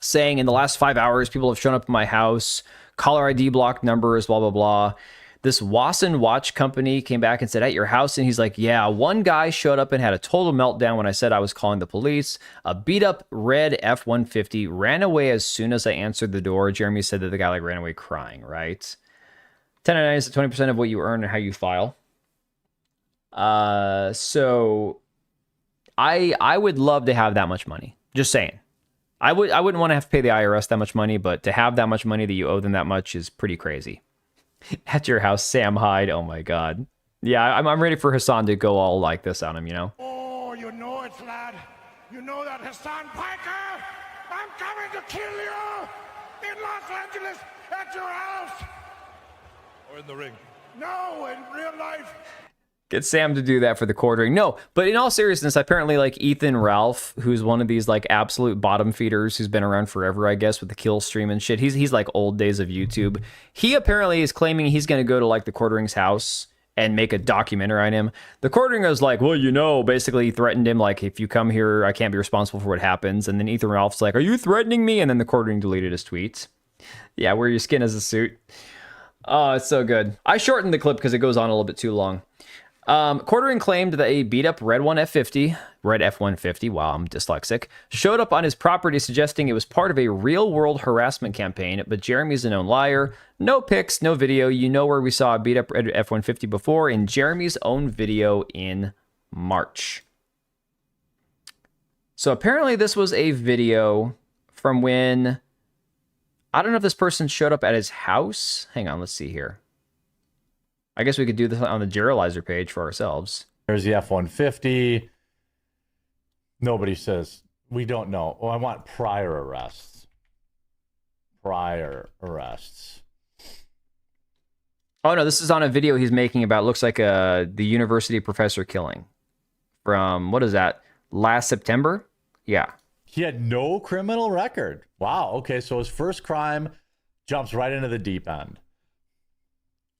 saying in the last 5 hours, people have shown up at my house, caller ID blocked numbers, blah, blah, blah. This Wasson Watch Company came back and said, at your house, and he's like, yeah, one guy showed up and had a total meltdown when I said I was calling the police. A beat-up red F-150 ran away as soon as I answered the door. Jeremy said that the guy like ran away crying, right? 1099 is 20% of what you earn and how you file. So I would love to have that much money. Just saying. I wouldn't want to have to pay the IRS that much money, but to have that much money that you owe them that much is pretty crazy. At your house, Sam Hyde. Oh my God. Yeah, I'm ready for Hassan to go all like this on him, you know?
Oh, you know it, lad. You know that Hassan Piker? I'm coming to kill you in Los Angeles at your house.
Or in the ring.
No, in real life.
Get Sam to do that for the quartering. No, but in all seriousness, apparently like Ethan Ralph, who's one of these like absolute bottom feeders who's been around forever, I guess, with the kill stream and shit. He's like old days of YouTube. He apparently is claiming he's going to go to like the quartering's house and make a documentary on him. The quartering was like, well, you know, basically he threatened him like, if you come here, I can't be responsible for what happens. And then Ethan Ralph's like, are you threatening me? And then the quartering deleted his tweets. Yeah, wear your skin as a suit. Oh, it's so good. I shortened the clip because it goes on a little bit too long. Quartering claimed that a beat-up Red F-150, wow, I'm dyslexic, showed up on his property suggesting it was part of a real-world harassment campaign, but Jeremy's a known liar. No pics, no video. You know where we saw a beat-up Red F-150 before in Jeremy's own video in March. So apparently this was a video from when... I don't know if this person showed up at his house. Hang on, let's see here. I guess we could do this on the Jeralizer page for ourselves.
There's the F-150. Nobody says, we don't know. Oh, I want prior arrests. Prior arrests.
Oh, no, this is on a video he's making about, looks like the university professor killing. From, what is that, last September? Yeah.
He had no criminal record. Wow, okay, so his first crime jumps right into the deep end.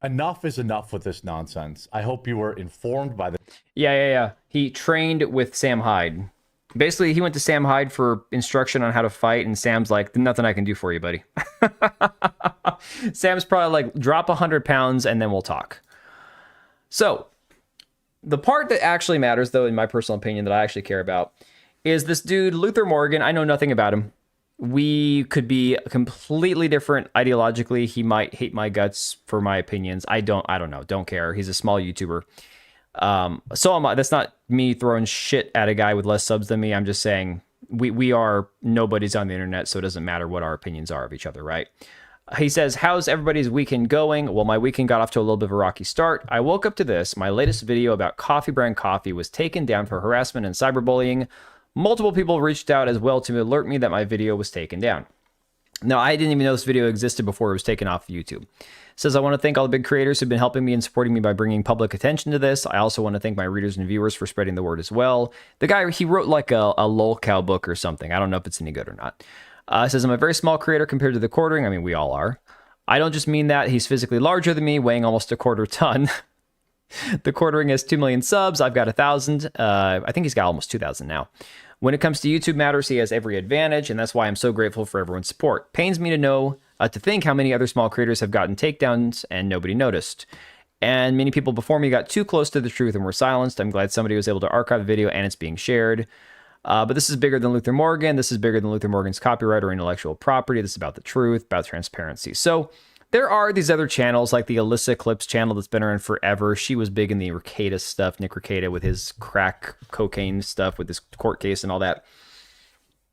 Enough is enough with this nonsense. I hope you were informed by the...
Yeah. He trained with Sam Hyde. Basically, he went to Sam Hyde for instruction on how to fight, and Sam's like, nothing I can do for you, buddy. Sam's probably like, drop 100 pounds, and then we'll talk. So, the part that actually matters, though, in my personal opinion, that I actually care about, is this dude, Luther Morgan. I know nothing about him. We could be completely different ideologically. He might hate my guts for my opinions. I don't know. Don't care. He's a small YouTuber. So am I. That's not me throwing shit at a guy with less subs than me. I'm just saying we are nobodies on the internet, so it doesn't matter what our opinions are of each other, right? He says, how's everybody's weekend going? Well, my weekend got off to a little bit of a rocky start. I woke up to this. My latest video about coffee brand coffee was taken down for harassment and cyberbullying. Multiple people reached out as well to alert me that my video was taken down. Now, I didn't even know this video existed before it was taken off YouTube. It says, I want to thank all the big creators who've been helping me and supporting me by bringing public attention to this. I also want to thank my readers and viewers for spreading the word as well. The guy, he wrote like a lolcow book or something. I don't know if it's any good or not. It says, I'm a very small creator compared to the quartering. I mean, we all are. I don't just mean that. He's physically larger than me, weighing almost a quarter ton. The quartering has 2 million subs. I've got 1,000. I think he's got almost 2,000 now. When it comes to YouTube matters, he has every advantage, and that's why I'm so grateful for everyone's support. Pains me to know, to think how many other small creators have gotten takedowns and nobody noticed. And many people before me got too close to the truth and were silenced. I'm glad somebody was able to archive the video and it's being shared. But this is bigger than Luther Morgan. This is bigger than Luther Morgan's copyright or intellectual property. This is about the truth, about transparency. So there are these other channels like the Alyssa Clips channel that's been around forever. She was big in the Rekieta stuff, Nick Rekieta with his crack cocaine stuff with his court case and all that.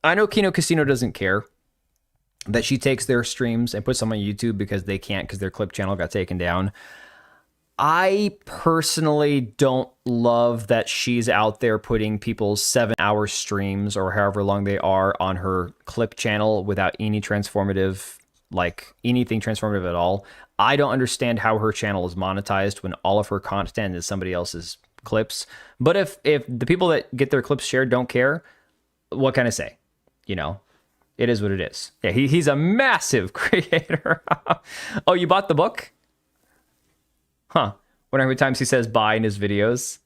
I know Kino Casino doesn't care that she takes their streams and puts them on YouTube because they can't because their clip channel got taken down. I personally don't love that she's out there putting people's 7-hour streams or however long they are on her clip channel without any transformative, like anything transformative at all. I don't understand how her channel is monetized when all of her content is somebody else's clips. But if the people that get their clips shared don't care, what can I say? You know, it is what it is. Yeah, he's a massive creator. Oh, you bought the book? Huh. Wonder how many times he says bye in his videos.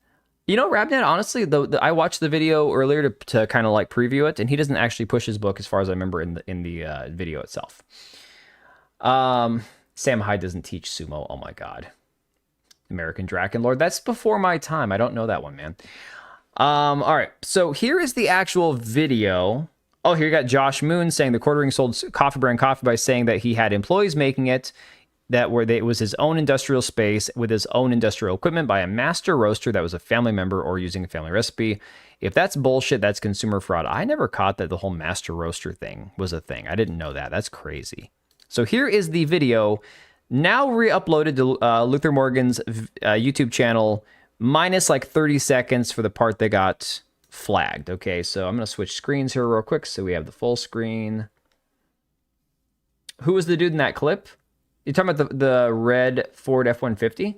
You know, Rabnet, honestly, I watched the video earlier to kind of like preview it, and he doesn't actually push his book as far as I remember in the video itself. Sam Hyde doesn't teach sumo. Oh my god. American Draken Lord. That's before my time. I don't know that one, man. All right. So here is the actual video. Oh, here you got Josh Moon saying the quartering sold coffee brand coffee by saying that he had employees making it. it was his own industrial space with his own industrial equipment by a master roaster that was a family member or using a family recipe. If that's bullshit, that's consumer fraud. I never caught that the whole master roaster thing was a thing. I didn't know that. That's crazy. So here is the video, now re-uploaded to Luther Morgan's YouTube channel, minus like 30 seconds for the part that got flagged. Okay, so I'm going to switch screens here real quick so we have the full screen. Who was the dude in that clip? You're talking about the red Ford F-150?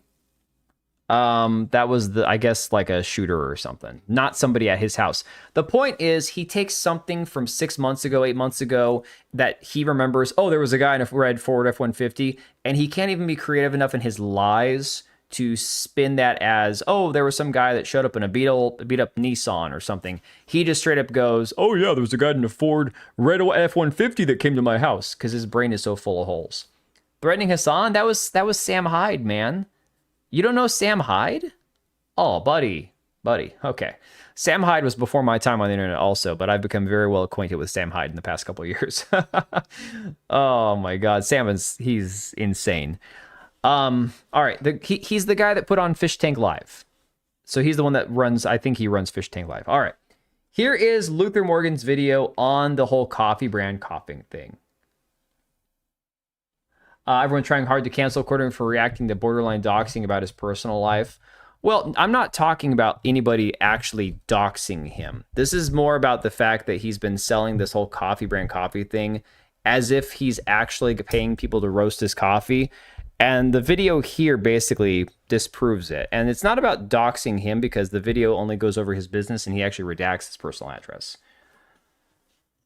That was I guess like a shooter or something, not somebody at his house. The point is he takes something from 6 months ago, 8 months ago that he remembers, oh, there was a guy in a red Ford F-150, and he can't even be creative enough in his lies to spin that as, oh, there was some guy that showed up in a beat up Nissan or something. He just straight up goes, oh yeah, there was a guy in a Ford red F-150 that came to my house, because his brain is so full of holes. Threatening Hassan, that was Sam Hyde, man. You don't know Sam Hyde? Oh, buddy. Okay. Sam Hyde was before my time on the internet also, but I've become very well acquainted with Sam Hyde in the past couple of years. Oh my God. He's insane. All right. He's the guy that put on Fish Tank Live. So he's the one that runs, I think he runs Fish Tank Live. All right. Here is Luther Morgan's video on the whole coffee brand coughing thing. Everyone trying hard to cancel Quartering for reacting to borderline doxing about his personal life. Well, I'm not talking about anybody actually doxing him. This is more about the fact that he's been selling this whole coffee brand coffee thing as if he's actually paying people to roast his coffee. And the video here basically disproves it. And it's not about doxing him because the video only goes over his business and he actually redacts his personal address.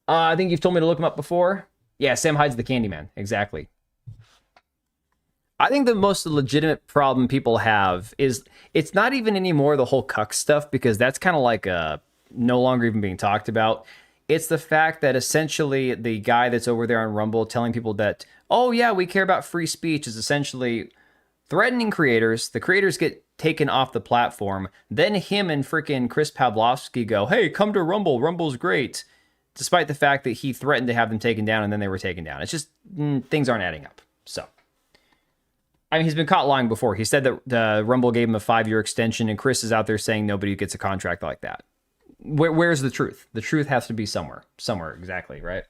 I think you've told me to look him up before. Yeah, Sam Hyde's the Candyman. Exactly. I think the most legitimate problem people have is it's not even anymore the whole cuck stuff, because that's kind of like no longer even being talked about. It's the fact that essentially the guy that's over there on Rumble telling people that, oh yeah, we care about free speech, is essentially threatening creators. The creators get taken off the platform. Then him and freaking Chris Pavlovsky go, hey, come to Rumble. Rumble's great. Despite the fact that he threatened to have them taken down and then they were taken down. It's just things aren't adding up. So. I mean, he's been caught lying before. He said that Rumble gave him a 5-year extension, and Chris is out there saying nobody gets a contract like that. Where's the truth? The truth has to be somewhere. Somewhere, exactly, right?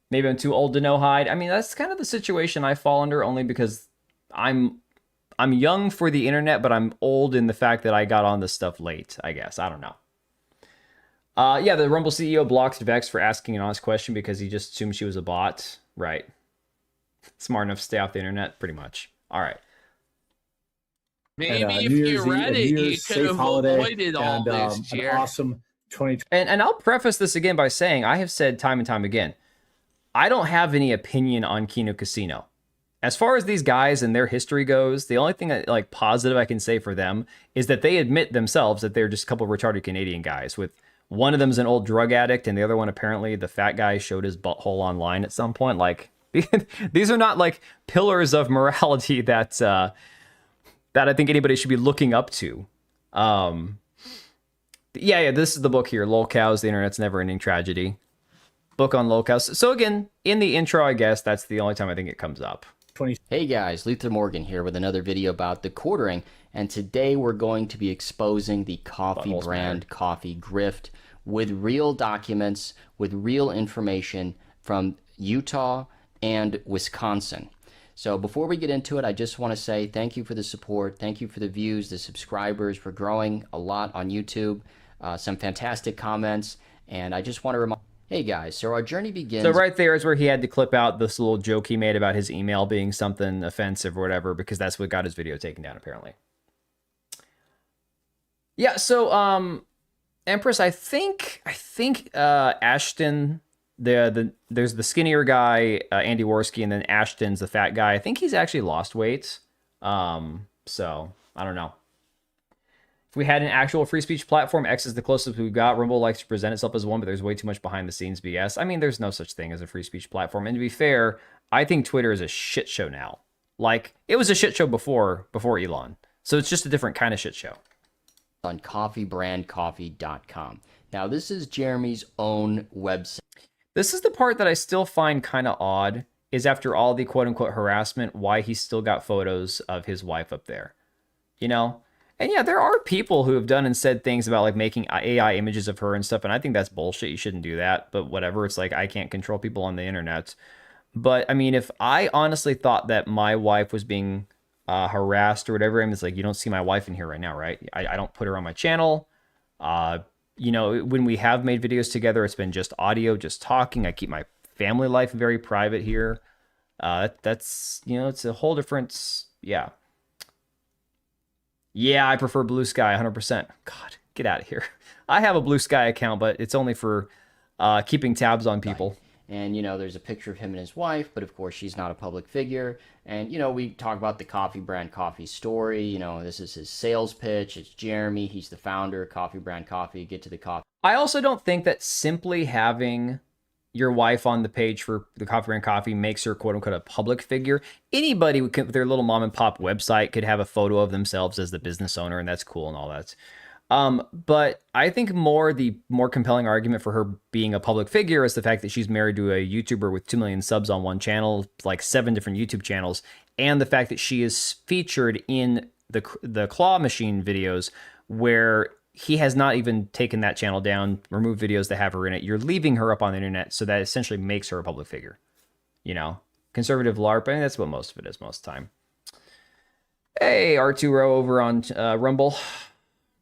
Maybe I'm too old to know Hyde. I mean, that's kind of the situation I fall under, only because I'm young for the internet, but I'm old in the fact that I got on this stuff late, I guess. I don't know. Yeah, the Rumble CEO blocks Vex for asking an honest question because he just assumed she was a bot. Right. Smart enough to stay off the internet, pretty much. All right.
Maybe if you read it, you could have avoided all this, Jer.
An awesome 2020.
And I'll preface this again by saying I have said time and time again, I don't have any opinion on Kino Casino. As far as these guys and their history goes, the only thing that, like, positive I can say for them is that they admit themselves that they're just a couple of retarded Canadian guys. With one of them's an old drug addict, and the other one, apparently, the fat guy showed his butthole online at some point. Like, these are not like pillars of morality that I think anybody should be looking up to. Yeah, this is the book here, Lol Cows, The Internet's Never-Ending Tragedy. Book on lol cows. So again, in the intro, I guess that's the only time I think it comes up.
Hey guys, Luther Morgan here with another video about the quartering, and today we're going to be exposing the coffee brand coffee grift with real documents, with real information from Utah and Wisconsin. So before we get into it, I just want to say thank you for the support, thank you for the views, the subscribers. We're growing a lot on YouTube, some fantastic comments, and I just want to remind, hey guys, so our journey begins.
So right there is where he had to clip out this little joke he made about his email being something offensive or whatever, because that's what got his video taken down, apparently. Yeah, so Empress, I think Ashton, there's the skinnier guy, Andy Worski, and then Ashton's the fat guy. I think he's actually lost weight. So I don't know. If we had an actual free speech platform, X is the closest we've got. Rumble likes to present itself as one, but there's way too much behind the scenes BS. I mean, there's no such thing as a free speech platform. And to be fair, I think Twitter is a shit show now. Like, it was a shit show before Elon. So it's just a different kind of shit show.
On coffeebrandcoffee.com. Now, this is Jeremy's own website.
This is the part that I still find kind of odd, is after all the quote unquote harassment, why he's still got photos of his wife up there, you know? And yeah, there are people who have done and said things about like making AI images of her and stuff. And I think that's bullshit. You shouldn't do that. But whatever. It's like, I can't control people on the internet. But I mean, if I honestly thought that my wife was being harassed or whatever, I mean, it's like, you don't see my wife in here right now, right? I don't put her on my channel. You know, when we have made videos together, it's been just audio, just talking. I keep my family life very private here. That's, you know, it's a whole different, yeah. Yeah, I prefer Blue Sky 100%. God, get out of here. I have a Blue Sky account, but it's only for keeping tabs on people.
And, you know, there's a picture of him and his wife, but of course she's not a public figure. And, you know, we talk about the coffee brand coffee story. You know, this is his sales pitch. It's Jeremy. He's the founder of Coffee Brand Coffee. Get to the coffee.
I also don't think that simply having your wife on the page for the Coffee Brand Coffee makes her quote unquote a public figure. Anybody with their little mom and pop website could have a photo of themselves as the business owner, and that's cool and all that. But I think the more compelling argument for her being a public figure is the fact that she's married to a YouTuber with 2 million subs on one channel, like 7 different YouTube channels, and the fact that she is featured in the claw machine videos where he has not even taken that channel down, removed videos that have her in it. You're leaving her up on the internet, so that essentially makes her a public figure. You know, conservative LARP, and that's what most of it is most of the time. Hey, Arturo over on Rumble.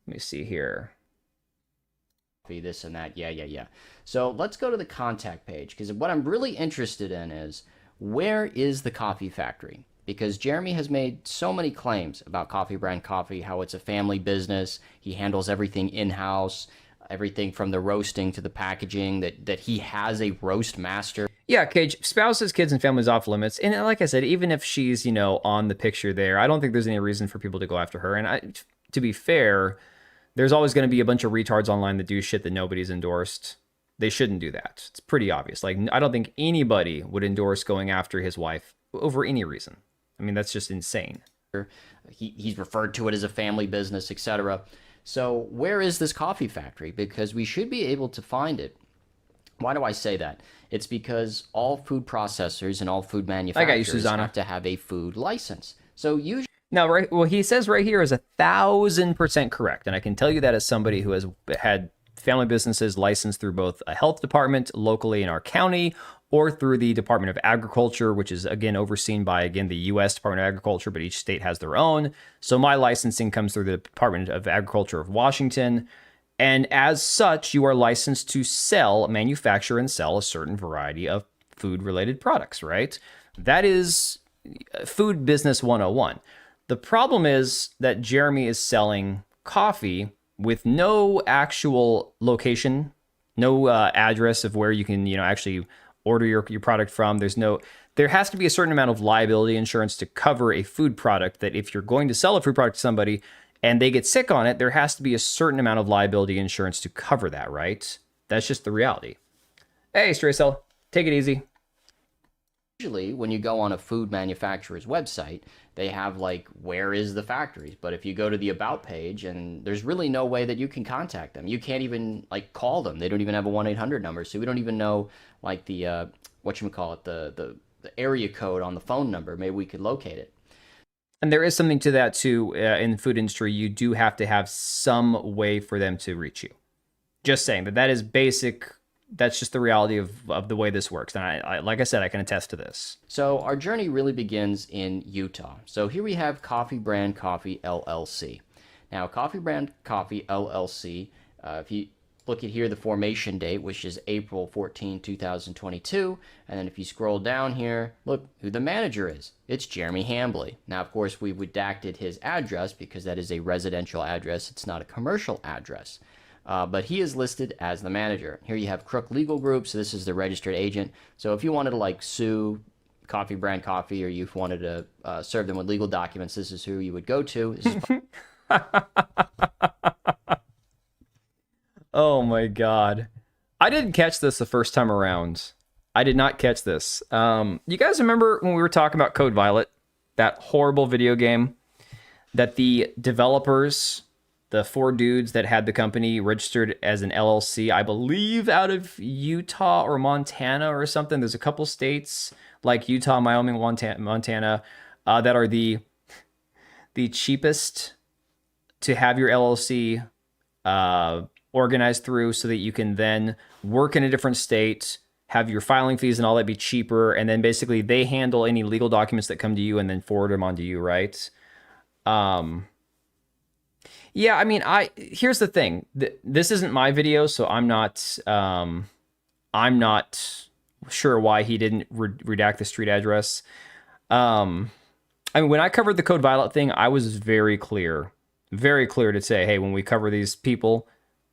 Let me see here.
This and that. Yeah. So let's go to the contact page, because what I'm really interested in is, where is the coffee factory? Because Jeremy has made so many claims about Coffee Brand Coffee, how it's a family business. He handles everything in-house, everything from the roasting to the packaging, that he has a roast master.
Yeah, Cage, spouses, kids, and families off limits. And like I said, even if she's, you know, on the picture there, I don't think there's any reason for people to go after her. And to be fair, there's always going to be a bunch of retards online that do shit that nobody's endorsed. They shouldn't do that. It's pretty obvious. Like, I don't think anybody would endorse going after his wife over any reason. I mean, that's just insane.
He's referred to it as a family business, etc. So where is this coffee factory? Because we should be able to find it. Why do I say that? It's because all food processors and all food manufacturers have to have a food license. So usually...
Now, right, well, he says right here is 1,000% correct. And I can tell you that as somebody who has had family businesses licensed through both a health department locally in our county or through the Department of Agriculture, which is, again, overseen by, again, the U.S. Department of Agriculture, but each state has their own. So my licensing comes through the Department of Agriculture of Washington. And as such, you are licensed to sell, manufacture, and sell a certain variety of food-related products, right? That is food business 101. The problem is that Jeremy is selling coffee with no actual location, no address of where you can, you know, actually order your product from. There has to be a certain amount of liability insurance to cover a food product, that if you're going to sell a food product to somebody and they get sick on it, there has to be a certain amount of liability insurance to cover that, right? That's just the reality. Hey, Stray Cell, take it easy.
Usually, when you go on a food manufacturer's website, they have like, where is the factories? But if you go to the About page, and there's really no way that you can contact them. You can't even like call them. They don't even have a 1-800 number. So we don't even know like the, the area code on the phone number. Maybe we could locate it.
And there is something to that too. In the food industry, you do have to have some way for them to reach you. Just saying that is basic. That's just the reality of the way this works. And I like I said, I can attest to this.
So our journey really begins in Utah. So here we have Coffee Brand Coffee, LLC. Now, Coffee Brand Coffee, LLC, if you look at here, the formation date, which is April 14, 2022. And then if you scroll down here, look who the manager is. It's Jeremy Hambley. Now, of course, we redacted his address because that is a residential address. It's not a commercial address. But he is listed as the manager. Here you have Crook Legal Group, so this is the registered agent. So if you wanted to like sue Coffee Brand Coffee, or you wanted to serve them with legal documents, this is who you would go to. This is
Oh my God. I didn't catch this the first time around. I did not catch this. You guys remember when we were talking about Code Violet, that horrible video game that the developers, the 4 dudes that had the company, registered as an LLC, I believe out of Utah or Montana or something. There's a couple states like Utah, Wyoming, Montana, that are the cheapest to have your LLC organized through, so that you can then work in a different state, have your filing fees and all that be cheaper, and then basically they handle any legal documents that come to you and then forward them on to you, right? Yeah, I mean, here's the thing. This isn't my video, so I'm not sure why he didn't redact the street address. I mean, when I covered the Code Violet thing, I was very clear to say, hey, when we cover these people,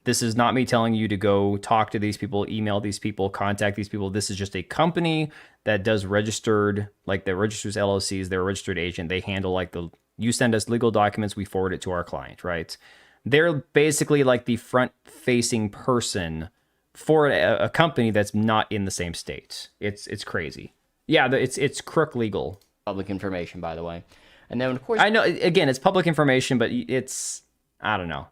this is not me telling you to go talk to these people, email these people, contact these people. This is just a company that does registered, like that registers LLCs. They're a registered agent. They handle like you send us legal documents, we forward it to our client, right? They're basically like the front-facing person for a company that's not in the same state. It's crazy. Yeah, it's crook legal.
Public information, by the way. And then, of course,
I know, again, it's public information, but I don't know.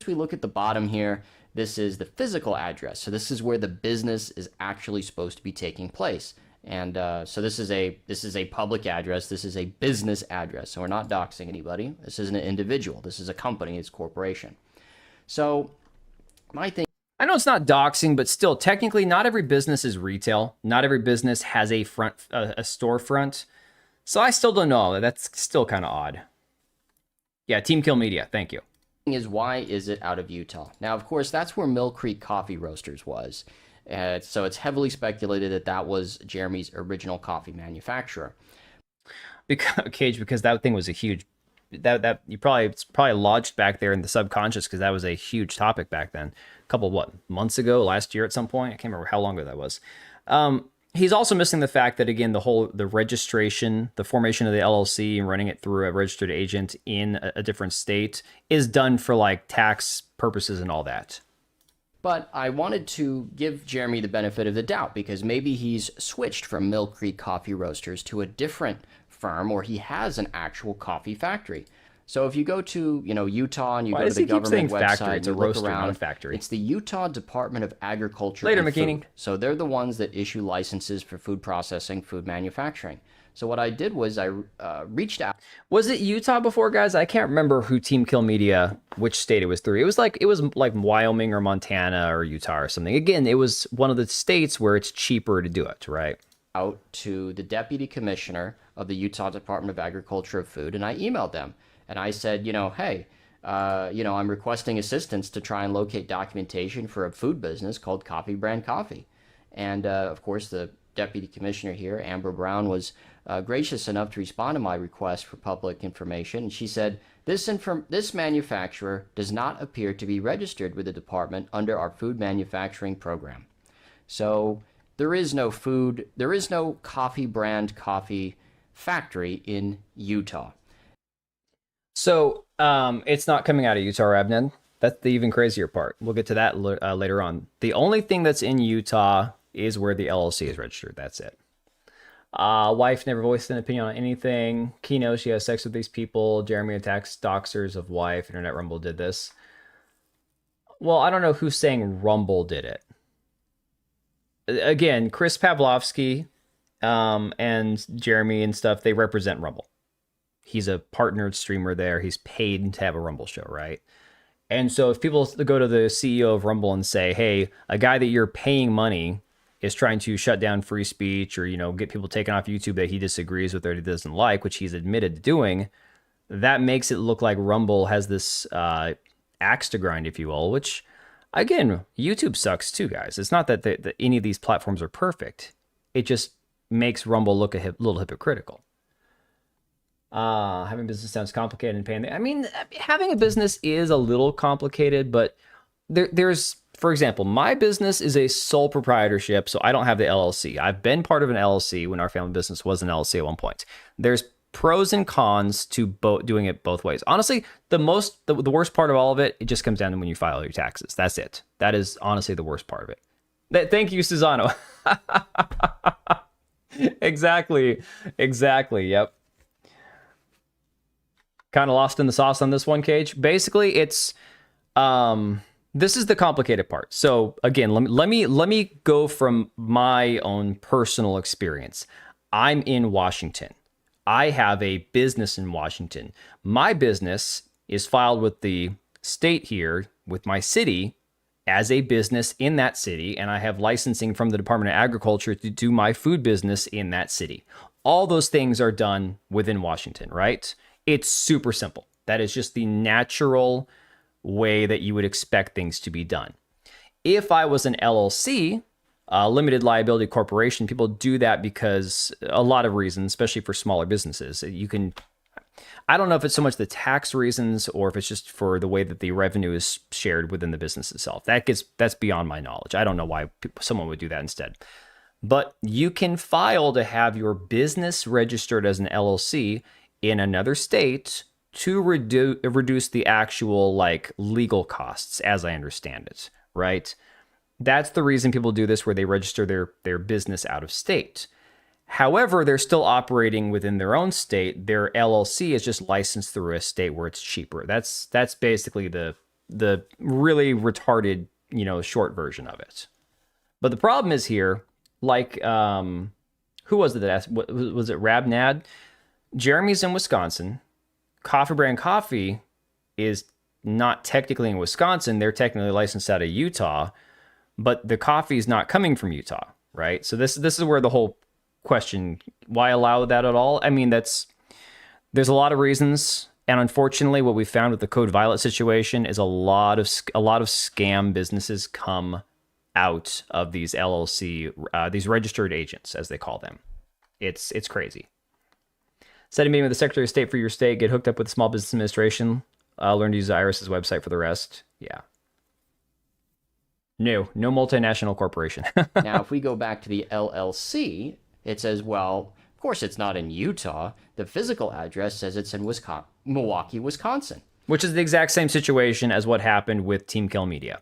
We look at the bottom here. This is the physical address. So this is where the business is actually supposed to be taking place. And so this is a public address. This is a business address. So we're not doxing anybody. This isn't an individual. This is a company. It's a corporation. So my thing.
I know it's not doxing, but still, technically, not every business is retail. Not every business has a storefront. So I still don't know. That's still kind of odd. Yeah, Team Kill Media. Thank you.
Is why is it out of Utah? Now, of course, that's where Mill Creek Coffee Roasters was. So it's heavily speculated that was Jeremy's original coffee manufacturer.
Because that thing was a huge, it's probably lodged back there in the subconscious, because that was a huge topic back then. A couple, months ago, last year at some point? I can't remember how long ago that was. He's also missing the fact that, again, the registration, the formation of the LLC and running it through a registered agent in a different state is done for like tax purposes and all that.
But I wanted to give Jeremy the benefit of the doubt, because maybe he's switched from Mill Creek Coffee Roasters to a different firm, or he has an actual coffee factory. So if you go to, Utah and you go to the government website and look around, it's the Utah Department of Agriculture and Food. So they're the ones that issue licenses for food processing, food manufacturing. So what I did was I reached out.
Was it Utah before, guys? I can't remember who Team Kill Media, which state it was through. It was like Wyoming or Montana or Utah or something. Again, it was one of the states where it's cheaper to do it, right?
Out to the deputy commissioner of the Utah Department of Agriculture and Food, and I emailed them. And I said, hey, I'm requesting assistance to try and locate documentation for a food business called Coffee Brand Coffee. And, of course, the deputy commissioner here, Amber Brown, was gracious enough to respond to my request for public information. And she said, this manufacturer does not appear to be registered with the department under our food manufacturing program. So there is no Coffee Brand Coffee factory in Utah.
So it's not coming out of Utah, Abned. That's the even crazier part. We'll get to that later on. The only thing that's in Utah is where the LLC is registered. That's it. Wife never voiced an opinion on anything. Kino, she has sex with these people. Jeremy attacks doxers of wife. Internet Rumble did this. Well, I don't know who's saying Rumble did it. Again, Chris Pavlovsky and Jeremy and stuff, they represent Rumble. He's a partnered streamer there. He's paid to have a Rumble show, right? And so if people go to the CEO of Rumble and say, hey, a guy that you're paying money is trying to shut down free speech or, get people taken off YouTube that he disagrees with or he doesn't like, which he's admitted to doing, that makes it look like Rumble has this axe to grind, if you will, which, again, YouTube sucks too, guys. It's not that any of these platforms are perfect. It just makes Rumble look a little hypocritical. Having business sounds complicated and paying. I mean, having a business is a little complicated, but there's, for example, my business is a sole proprietorship, so I don't have the LLC. I've been part of an LLC when our family business was an LLC at one point. There's pros and cons to doing it both ways. Honestly, the worst part of all of it, it just comes down to when you file your taxes. That's it. That is honestly the worst part of it. Thank you, Susano. Exactly. Yep. Kind of lost in the sauce on this one, Cage. Basically, it's this is the complicated part. So again, let me go from my own personal experience. I'm in Washington. I have a business in Washington. My business is filed with the state here, with my city, as a business in that city, and I have licensing from the Department of Agriculture to do my food business in that city. All those things are done within Washington, right? It's super simple. That is just the natural way that you would expect things to be done. If I was an LLC, limited liability corporation, people do that because a lot of reasons, especially for smaller businesses. I don't know if it's so much the tax reasons or if it's just for the way that the revenue is shared within the business itself. That's beyond my knowledge. I don't know why someone would do that instead. But you can file to have your business registered as an LLC in another state to reduce the actual like legal costs, as I understand it, right? That's the reason people do this, where they register their business out of state. However, they're still operating within their own state. Their LLC is just licensed through a state where it's cheaper. That's basically the really retarded, short version of it. But the problem is here, like, who was it that asked? Was it Rabnad? Jeremy's in Wisconsin. Coffee Brand Coffee is not technically in Wisconsin. They're technically licensed out of Utah, but the coffee is not coming from Utah, right? So this is where the whole question, why allow that at all? I mean, there's a lot of reasons, and unfortunately what we found with the Code Violet situation is a lot of scam businesses come out of these LLC, these registered agents, as they call them. It's crazy. Set a meeting with the Secretary of State for your state, get hooked up with the Small Business Administration, learn to use the IRS's website for the rest. Yeah. No multinational corporation.
Now, if we go back to the LLC, it says, well, of course it's not in Utah. The physical address says it's in Milwaukee, Wisconsin.
Which is the exact same situation as what happened with Team Kill Media.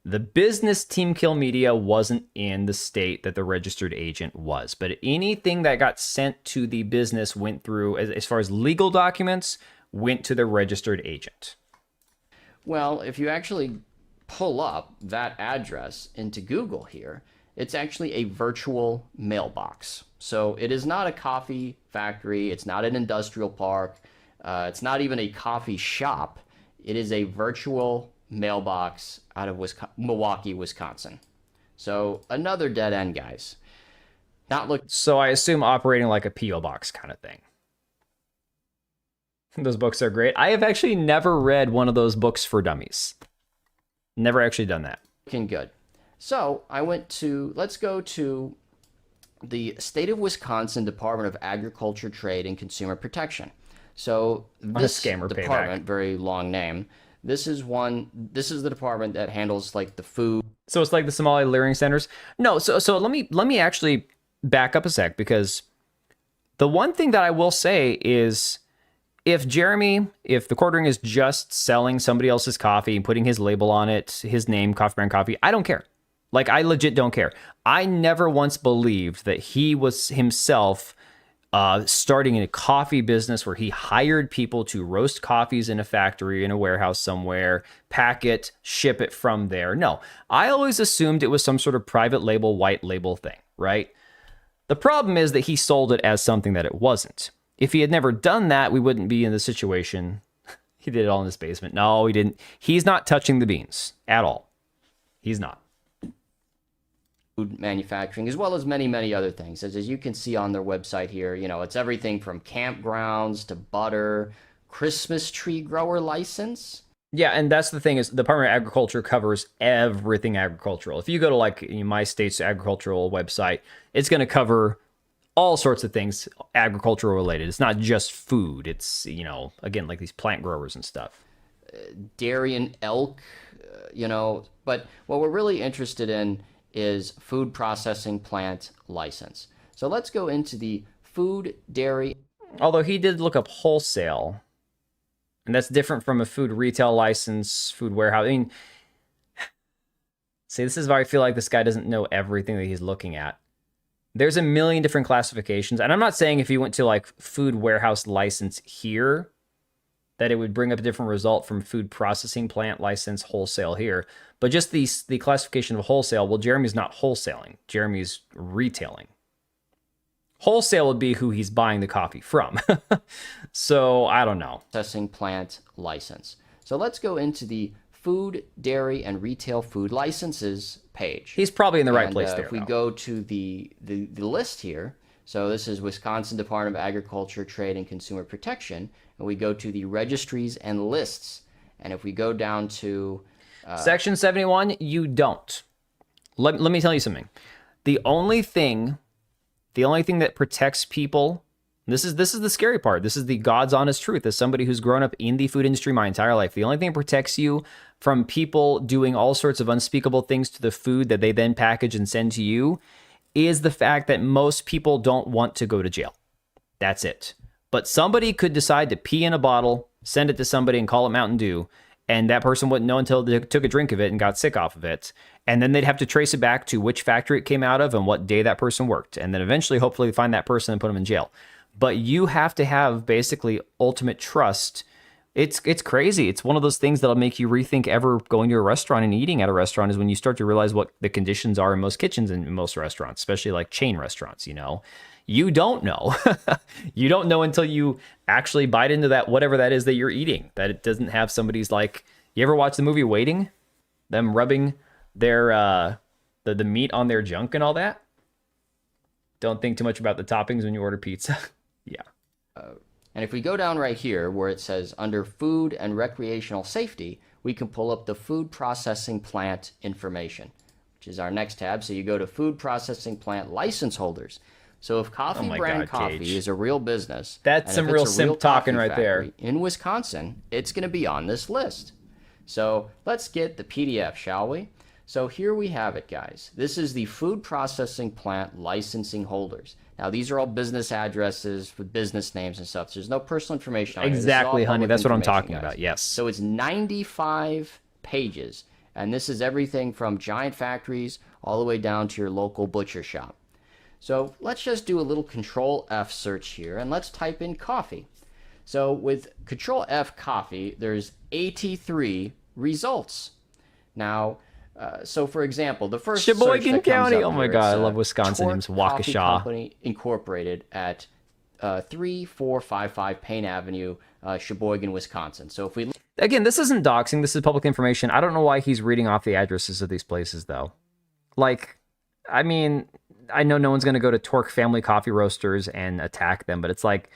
The business Team Kill Media wasn't in the state that the registered agent was, but anything that got sent to the business went through, as far as legal documents, went to the registered agent.
Well, if you actually pull up that address into Google here, it's actually a virtual mailbox. So it is not a coffee factory. It's not an industrial park. It's not even a coffee shop. It is a virtual mailbox out of Milwaukee, Wisconsin. So another dead end, guys.
So I assume operating like a P.O. box kind of thing. Those books are great. I have actually never read one of those books for dummies. Never actually done that.
Looking good. So let's go to the State of Wisconsin Department of Agriculture, Trade, and Consumer Protection. So this department, very long name, this is the department that handles like the food.
So it's like the Somali Learning Centers? No, so let me actually back up a sec, because the one thing that I will say is, if the quartering is just selling somebody else's coffee and putting his label on it, his name, Coffee Brand Coffee, I don't care. Like, I legit don't care. I never once believed that he was himself starting a coffee business where he hired people to roast coffees in a factory, in a warehouse somewhere, pack it, ship it from there. No, I always assumed it was some sort of private label, white label thing, right? The problem is that he sold it as something that it wasn't. If he had never done that, we wouldn't be in the situation. He did it all in his basement. No, he didn't. He's not touching the beans at all. He's not.
Food manufacturing, as well as many, many other things. As you can see on their website here, it's everything from campgrounds to butter, Christmas tree grower license.
Yeah, and that's the thing, is the Department of Agriculture covers everything agricultural. If you go to like my state's agricultural website, it's going to cover all sorts of things agricultural related. It's not just food. It's, again, like these plant growers and stuff.
Dairy and elk, but what we're really interested in is food processing plant license. So let's go into the food, dairy.
Although he did look up wholesale, and that's different from a food retail license, food warehouse. I mean, see, this is why I feel like this guy doesn't know everything that he's looking at. There's a million different classifications. And I'm not saying if you went to like food warehouse license here, that it would bring up a different result from food processing plant license wholesale here. But just the classification of wholesale, well, Jeremy's not wholesaling. Jeremy's retailing. Wholesale would be who he's buying the coffee from. So I don't know.
Processing plant license. So let's go into the food, dairy, and retail food licenses page.
He's probably in the right place there.
If we go to the list here, so this is Wisconsin Department of Agriculture, Trade, and Consumer Protection, and we go to the registries and lists. And if we go down to
Section 71, you don't. Let me tell you something. The only thing that protects people, this is the scary part. This is the God's honest truth. As somebody who's grown up in the food industry my entire life, the only thing that protects you from people doing all sorts of unspeakable things to the food that they then package and send to you is the fact that most people don't want to go to jail. That's it. But somebody could decide to pee in a bottle, send it to somebody, and call it Mountain Dew, and that person wouldn't know until they took a drink of it and got sick off of it. And then they'd have to trace it back to which factory it came out of and what day that person worked. And then eventually, hopefully, find that person and put them in jail. But you have to have basically ultimate trust. It's crazy. It's one of those things that'll make you rethink ever going to a restaurant and eating at a restaurant, is when you start to realize what the conditions are in most kitchens and in most restaurants, especially like chain restaurants, you know. You don't know. You don't know until you actually bite into that, whatever that is that you're eating, that it doesn't have somebody's like, you ever watch the movie Waiting? Them rubbing their, the meat on their junk and all that? Don't think too much about the toppings when you order pizza. Yeah.
And if we go down right here where it says under food and recreational safety, we can pull up the food processing plant information, which is our next tab. So you go to food processing plant license holders. So if Coffee Brand Coffee
Gage.
is a real business,
that's some real simp talking right there.
In Wisconsin, it's going to be on this list. So let's get the PDF, shall we? So here we have it, guys. This is the food processing plant licensing holders. Now, these are all business addresses with business names and stuff. So there's no personal information on it.
Exactly, honey. That's what I'm talking
guys.
about. Yes.
So it's 95 pages. And this is everything from giant factories all the way down to your local butcher shop. So let's just do a little Control F search here, and let's type in coffee. So with Control F coffee, there's 83 results. Now, so for example, the first
Sheboygan County. Oh my God, I love
Torque
Wisconsin names.
Coffee
Waukesha.
Company Incorporated at 3455 Payne Avenue, Sheboygan, Wisconsin. So if we
Again, this isn't doxing. This is public information. I don't know why he's reading off the addresses of these places, though. Like, I mean, I know no one's going to go to Torque Family Coffee Roasters and attack them, but it's like,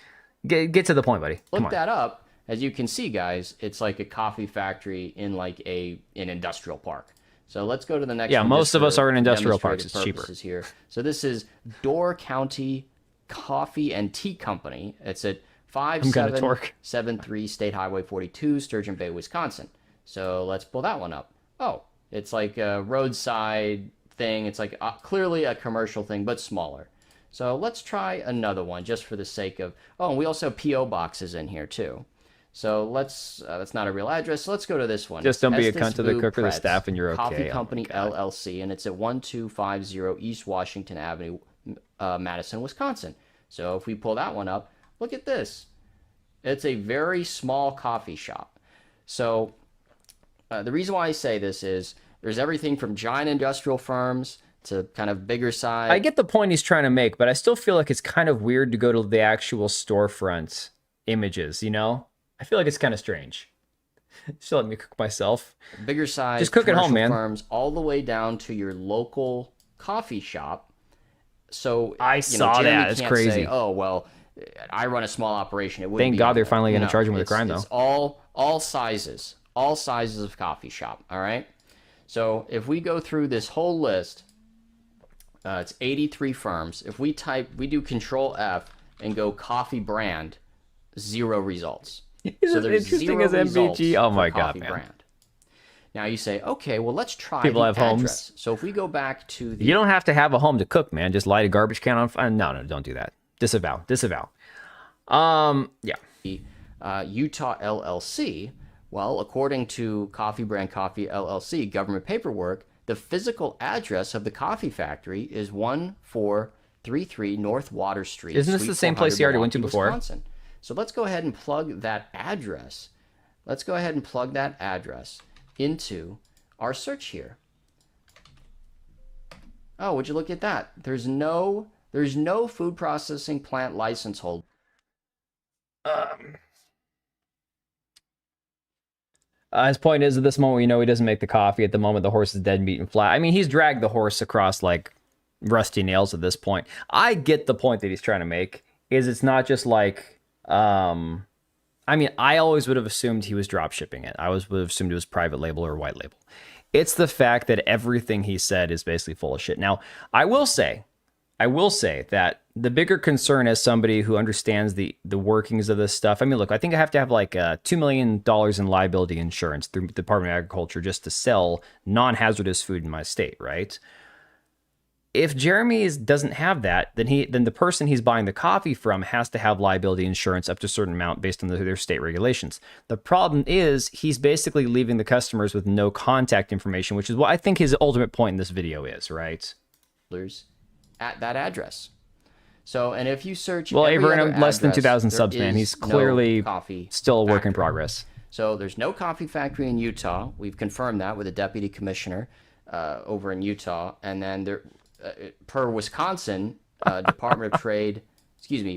get to the point, buddy. Come
look
on.
that up, as you can see, guys, it's like a coffee factory in like an industrial park. So let's go to the next
Yeah,
one.
most of us are in industrial
demonstrative
parks. It's cheaper.
purposes here. So this is Door County Coffee and Tea Company. It's at 5773 State Highway 42, Sturgeon Bay, Wisconsin. So let's pull that one up. Oh, it's like a roadside thing. It's like clearly a commercial thing, but smaller. So let's try another one just for the sake of... Oh, and we also have P.O. boxes in here too. So let's... that's not a real address. So let's go to this one.
Just don't be a
Estes
cunt to the
Vu
cook or the
Pretz
staff and you're okay.
Coffee
Oh
Company
my God.
LLC, and it's at 1250 East Washington Avenue, Madison, Wisconsin. So if we pull that one up, look at this. It's a very small coffee shop. So the reason why I say this is there's everything from giant industrial firms to kind of bigger size.
I get the point he's trying to make, but I still feel like it's kind of weird to go to the actual storefront images, you know? I feel like it's kind of strange. Just let me cook myself.
Bigger size.
Just cook at home, man.
Firms all the way down to your local coffee shop. So
I saw that. It's crazy.
Say, oh, well, I run a small operation. It wouldn't
Thank
be
God they're finally going to charge him with a crime,
it's
though.
all sizes of coffee shop. All right. So if we go through this whole list, it's 83 firms. If we do Control F and go coffee brand, 0 results. So there's
interesting
0
as
results
MVG. Oh
for
my God,
coffee
man.
brand. Now you say, okay, well, let's try
People
the
have homes.
address. So if we go back to the...
You don't have to have a home to cook, man. Just light a garbage can on fire. No, don't do that. Disavow. Yeah.
Utah LLC, well, according to Coffee Brand Coffee LLC government paperwork, the physical address of the coffee factory is 1433 North Water Street.
Isn't this the same place you already went to before?
Wisconsin. So let's go ahead and plug that address. Into our search here. Oh, would you look at that? There's no There's no food processing plant license holder.
His point is, at this moment, we know he doesn't make the coffee. At the moment, the horse is dead meat and flat. I mean, he's dragged the horse across like rusty nails at this point. I get the point that he's trying to make. Is it's not just like, I mean, I always would have assumed he was drop shipping it. I would have assumed it was private label or white label. It's the fact that everything he said is basically full of shit. Now, I will say that the bigger concern as somebody who understands the workings of this stuff. I mean, look, I think I have to have like $2 million in liability insurance through the Department of Agriculture just to sell non-hazardous food in my state, right? If Jeremy doesn't have that, then the person he's buying the coffee from has to have liability insurance up to a certain amount based on their state regulations. The problem is he's basically leaving the customers with no contact information, which is what I think his ultimate point in this video is, right?
At that address. So, and if you search,
well,
every
Avery,
other
less than
address,
2,000 subs, man. He's clearly still a work in progress.
So there's no coffee factory in Utah. We've confirmed that with a deputy commissioner over in Utah, and then there. Per Wisconsin Department of Trade,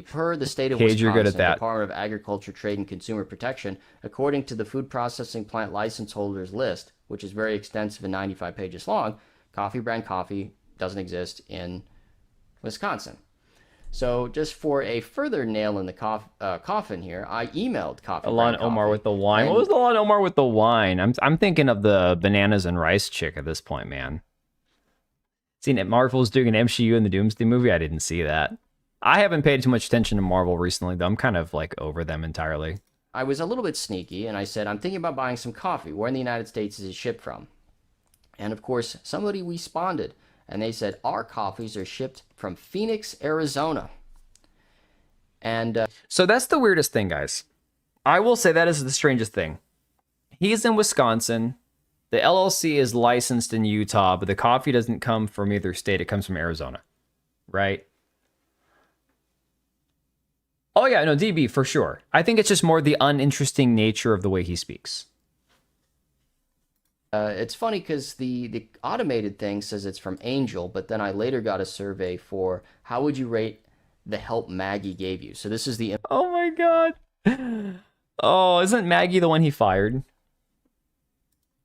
per the state of
Cage,
Wisconsin
you're good at that.
Department of Agriculture, Trade, and Consumer Protection, according to the food processing plant license holders list, which is very extensive and 95 pages long, coffee brand coffee doesn't exist in Wisconsin. So just for a further nail in the coffin here, I emailed Coffee
Alon Omar with the wine. What was Alon Omar with the wine? I'm thinking of the bananas and rice chick at this point, man. Seen that Marvel's doing an MCU in the Doomsday movie? I didn't see that. I haven't paid too much attention to Marvel recently, though. I'm kind of like over them entirely.
I was a little bit sneaky, and I said, I'm thinking about buying some coffee. Where in the United States is it shipped from? And of course, somebody responded, and they said, our coffees are shipped from Phoenix, Arizona. And
so that's the weirdest thing, guys. I will say that is the strangest thing. He's in Wisconsin. The LLC is licensed in Utah, but the coffee doesn't come from either state. It comes from Arizona, right? Oh, yeah, no, DB, for sure. I think it's just more the uninteresting nature of the way he speaks.
It's funny because the automated thing says it's from Angel, but then I later got a survey for how would you rate the help Maggie gave you. So this is the...
Oh, my God. Oh, isn't Maggie the one he fired?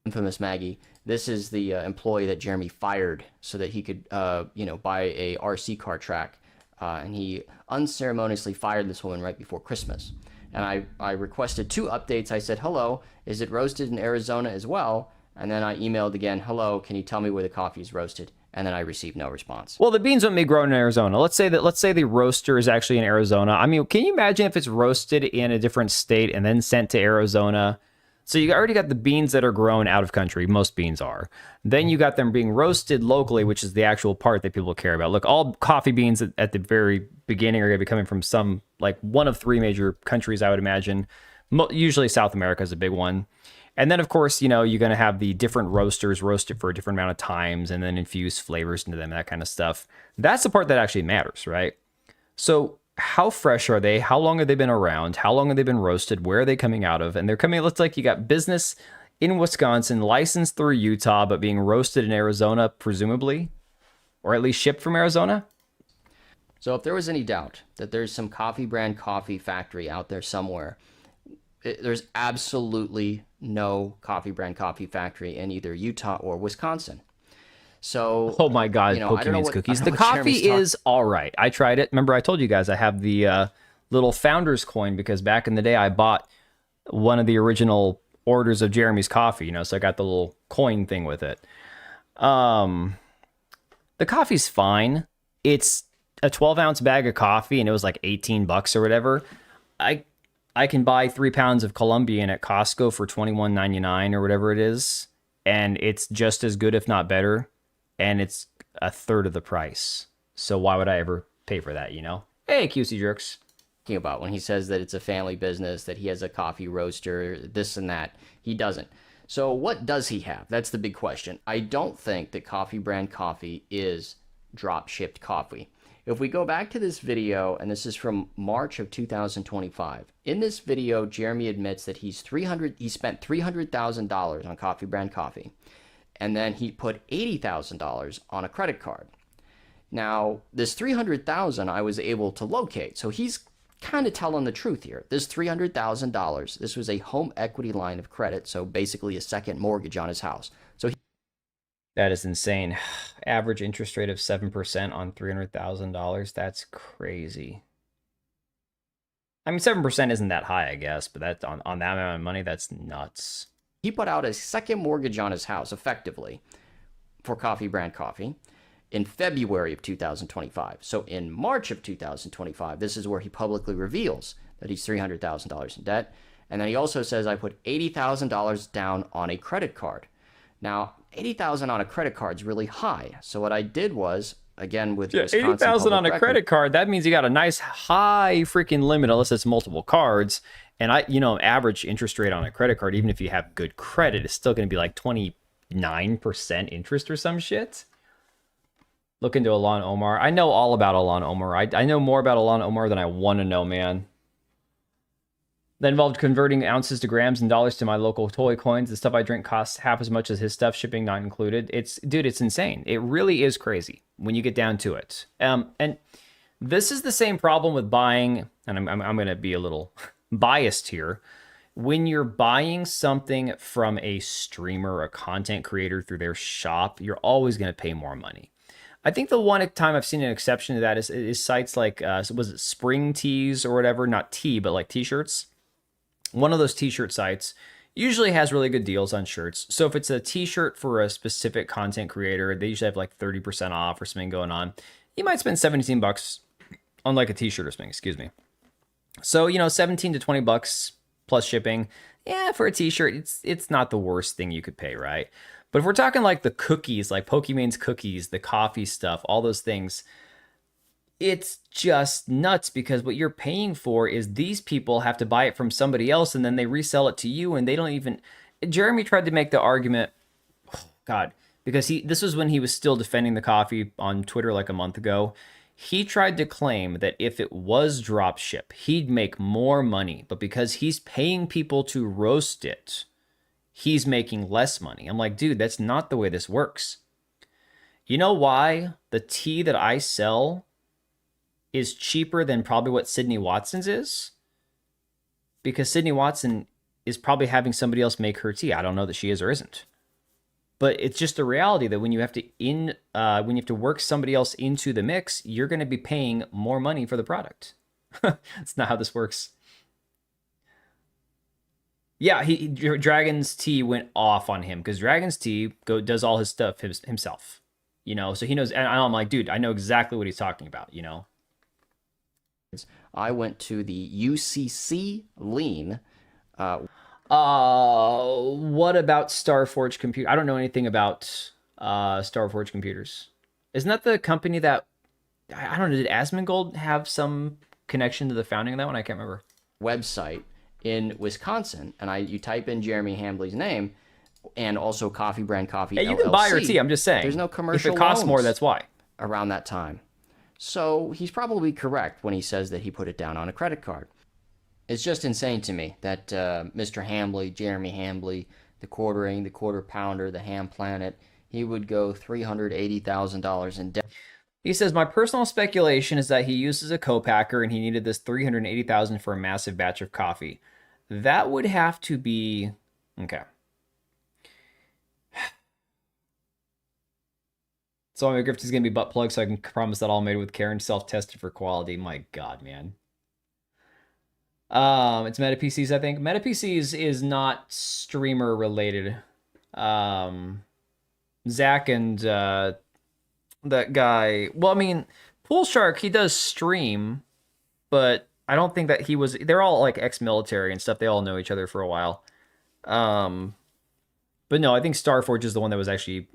Infamous Maggie. This is the employee that Jeremy fired so that he could, buy a RC car track. And he unceremoniously fired this woman right before Christmas. And I requested 2 updates. I said, hello, is it roasted in Arizona as well? And then I emailed again, hello, can you tell me where the coffee is roasted? And then I received no response.
Well, the beans wouldn't be grown in Arizona. Let's say the roaster is actually in Arizona. I mean, can you imagine if it's roasted in a different state and then sent to Arizona? So you already got the beans that are grown out of country. Most beans are. Then you got them being roasted locally, which is the actual part that people care about. Look, all coffee beans at the very beginning are going to be coming from some, like one of 3 major countries, I would imagine. Usually South America is a big one. And then, of course, you're going to have the different roasters roast it for a different amount of times and then infuse flavors into them and that kind of stuff. That's the part that actually matters, right? So how fresh are they? How long have they been around? How long have they been roasted? Where are they coming out of? And they're coming, it looks like you got business in Wisconsin, licensed through Utah, but being roasted in Arizona, presumably, or at least shipped from Arizona.
So if there was any doubt that there's some coffee brand coffee factory out there somewhere, there's absolutely no coffee brand coffee factory in either Utah or Wisconsin. So,
oh my God, Pokemon's cookies. The coffee is all right. I tried it. Remember, I told you guys I have the little founder's coin because back in the day I bought one of the original orders of Jeremy's coffee, so I got the little coin thing with it. The coffee's fine. It's a 12-ounce bag of coffee and it was like $18 or whatever. I can buy 3 pounds of Colombian at Costco for $21.99 or whatever it is, and it's just as good, if not better. And it's a third of the price. So why would I ever pay for that, Hey, QC jerks.
About when he says that it's a family business, that he has a coffee roaster, this and that. He doesn't. So what does he have? That's the big question. I don't think that coffee brand coffee is drop shipped coffee. If we go back to this video, and this is from March of 2025, in this video, Jeremy admits that he spent $300,000 on coffee brand coffee. And then he put $80,000 on a credit card. Now, this 300,000 I was able to locate. So he's kind of telling the truth here. This $300,000, this was a home equity line of credit, so basically a second mortgage on his house. So
that is insane. Average interest rate of 7% on $300,000. That's crazy. I mean, 7% isn't that high, I guess, but that's on that amount of money, that's nuts.
He put out a second mortgage on his house, effectively, for Coffee Brand Coffee in February of 2025. So in March of 2025, this is where he publicly reveals that he's $300,000 in debt. And then he also says, I put $80,000 down on a credit card. Now, $80,000 on a credit card is really high. So what I did was, again, with
$80,000 on a credit card, that means you got a nice high freaking limit, unless it's multiple cards. And average interest rate on a credit card, even if you have good credit, is still going to be like 29% interest or some shit. Look into Alon Omar. I know all about Alon Omar. I know more about Alon Omar than I want to know, man. That involved converting ounces to grams and dollars to my local toy coins. The stuff I drink costs half as much as his stuff, shipping not included. Dude, it's insane. It really is crazy when you get down to it. And this is the same problem with buying, and I'm going to be a little biased here. When you're buying something from a streamer or a content creator through their shop, you're always going to pay more money. I think the one time I've seen an exception to that is sites like, was it Spring Tees or whatever? Not tea, but like t-shirts. One of those t-shirt sites usually has really good deals on shirts. So if it's a t-shirt for a specific content creator, they usually have like 30% off or something going on. You might spend $17 on like a t-shirt or something, excuse me. So, 17 to 20 bucks plus shipping. Yeah, for a t-shirt, it's not the worst thing you could pay, right? But if we're talking like the cookies, like Pokemon's cookies, the coffee stuff, all those things, it's just nuts, because what you're paying for is these people have to buy it from somebody else and then they resell it to you, and they don't even... Jeremy tried to make the argument, because this was when he was still defending the coffee on Twitter like a month ago. He tried to claim that if it was drop ship, he'd make more money, but because he's paying people to roast it, he's making less money. I'm like, dude, that's not the way this works. You know why the tea that I sell is cheaper than probably what Sydney Watson's is? Because Sydney Watson is probably having somebody else make her tea. I don't know that she is or isn't. But it's just the reality that when you have to work somebody else into the mix, you're going to be paying more money for the product. That's not how this works. Yeah, Dragon's Tea went off on him because Dragon's Tea does all his stuff himself. So he knows. And I'm like, dude, I know exactly what he's talking about,
I went to the UCC Lean.
What about Starforge Computer? I don't know anything about Starforge Computers. Isn't that the company that, I don't know, did Asmongold have some connection to the founding of that one? I can't remember.
Website in Wisconsin, and you type in Jeremy Hambley's name and also Coffee Brand Coffee LLC.
You can buy her tea, I'm just saying.
There's no commercial
If it costs
loans
more, that's why.
around that time. So he's probably correct when he says that he put it down on a credit card. It's just insane to me that Mr. Hambley, Jeremy Hambley, the quartering, the quarter pounder, the ham planet, he would go $380,000 in debt.
He says, my personal speculation is that he uses a co-packer and he needed this $380,000 for a massive batch of coffee. That would have to be... Okay. So my gift is going to be butt plug, so I can promise that all made with care and self-tested for quality. My God, man. It's MetaPCs, I think. MetaPCs is not streamer related. Zach and that guy. Well, I mean, Pool Shark, he does stream, but I don't think that he was. They're all like ex-military and stuff. They all know each other for a while. But no, I think Starforge is the one that was actually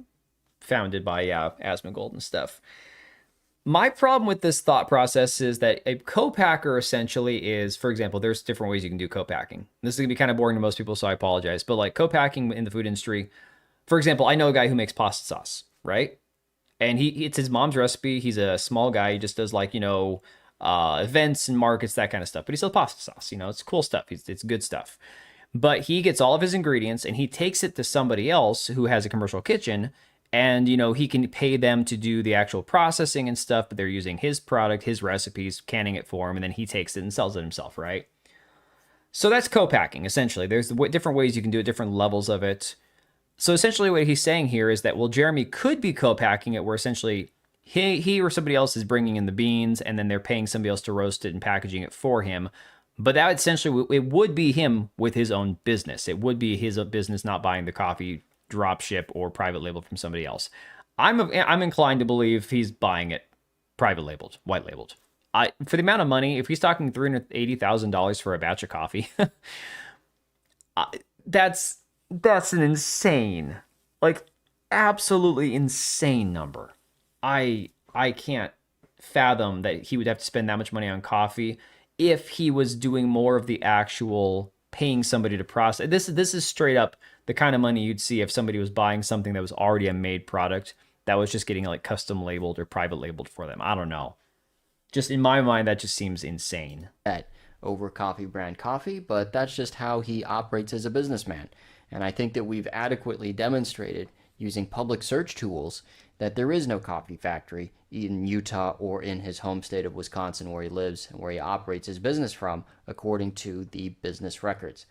founded by Asmongold and stuff. My problem with this thought process is that a co-packer essentially is, for example, there's different ways you can do co-packing. This is going to be kind of boring to most people, so I apologize. But like co-packing in the food industry, for example, I know a guy who makes pasta sauce, right? And it's his mom's recipe. He's a small guy. He just does like, events and markets, that kind of stuff. But he sells pasta sauce. It's cool stuff. It's good stuff. But he gets all of his ingredients and he takes it to somebody else who has a commercial kitchen, And, you know, he can pay them to do the actual processing and stuff, but they're using his product, his recipes, canning it for him, and then he takes it and sells it himself, right? So that's co-packing, essentially. There's different ways you can do it, different levels of it. So essentially what he's saying here is that, well, Jeremy could be co-packing it where essentially he or somebody else is bringing in the beans and then they're paying somebody else to roast it and packaging it for him. But that essentially, it would be him with his own business. It would be his business not buying the coffee drop ship or private label from somebody else. I'm inclined to believe he's buying it private labeled, white labeled. For the amount of money, if he's talking $380,000 for a batch of coffee, that's an insane, like absolutely insane number. I can't fathom that he would have to spend that much money on coffee if he was doing more of the actual paying somebody to process. This is straight up the kind of money you'd see if somebody was buying something that was already a made product that was just getting like custom labeled or private labeled for them. I don't know. Just in my mind, that just seems insane.
Over coffee brand coffee, but that's just how he operates as a businessman. And I think that we've adequately demonstrated using public search tools that there is no coffee factory in Utah or in his home state of Wisconsin where he lives and where he operates his business from, according to the business records.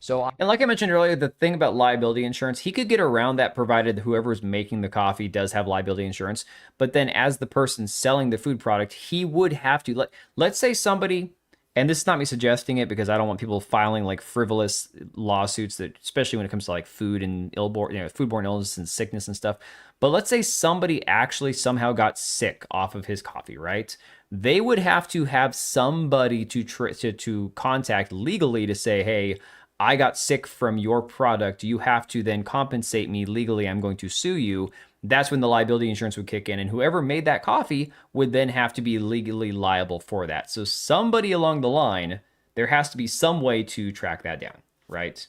And like I mentioned earlier, the thing about liability insurance, he could get around that provided whoever's making the coffee does have liability insurance. But then as the person selling the food product, he would have to, let's say somebody, and this is not me suggesting it because I don't want people filing like frivolous lawsuits, that especially when it comes to like food and foodborne illness and sickness and stuff. But let's say somebody actually somehow got sick off of his coffee, right? They would have to have somebody to contact legally to say, hey, I got sick from your product. You have to then compensate me legally. I'm going to sue you. That's when the liability insurance would kick in, and whoever made that coffee would then have to be legally liable for that. So somebody along the line, there has to be some way to track that down, right?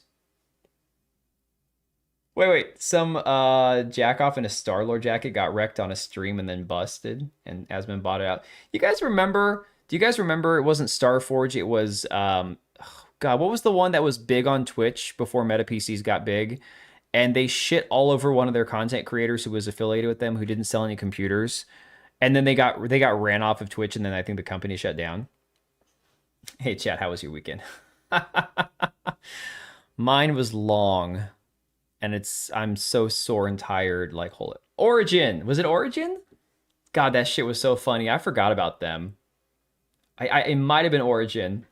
Wait. Some jackoff in a Star-Lord jacket got wrecked on a stream and then busted, and Asman bought it out. Do you guys remember? It wasn't Starforge. It was God, what was the one that was big on Twitch before Meta PCs got big? And they shit all over one of their content creators who was affiliated with them, who didn't sell any computers. And then they got ran off of Twitch, and then I think the company shut down. Hey, chat, how was your weekend? Mine was long. And I'm so sore and tired. Like, hold it. Origin. Was it Origin? God, that shit was so funny. I forgot about them. It might have been Origin.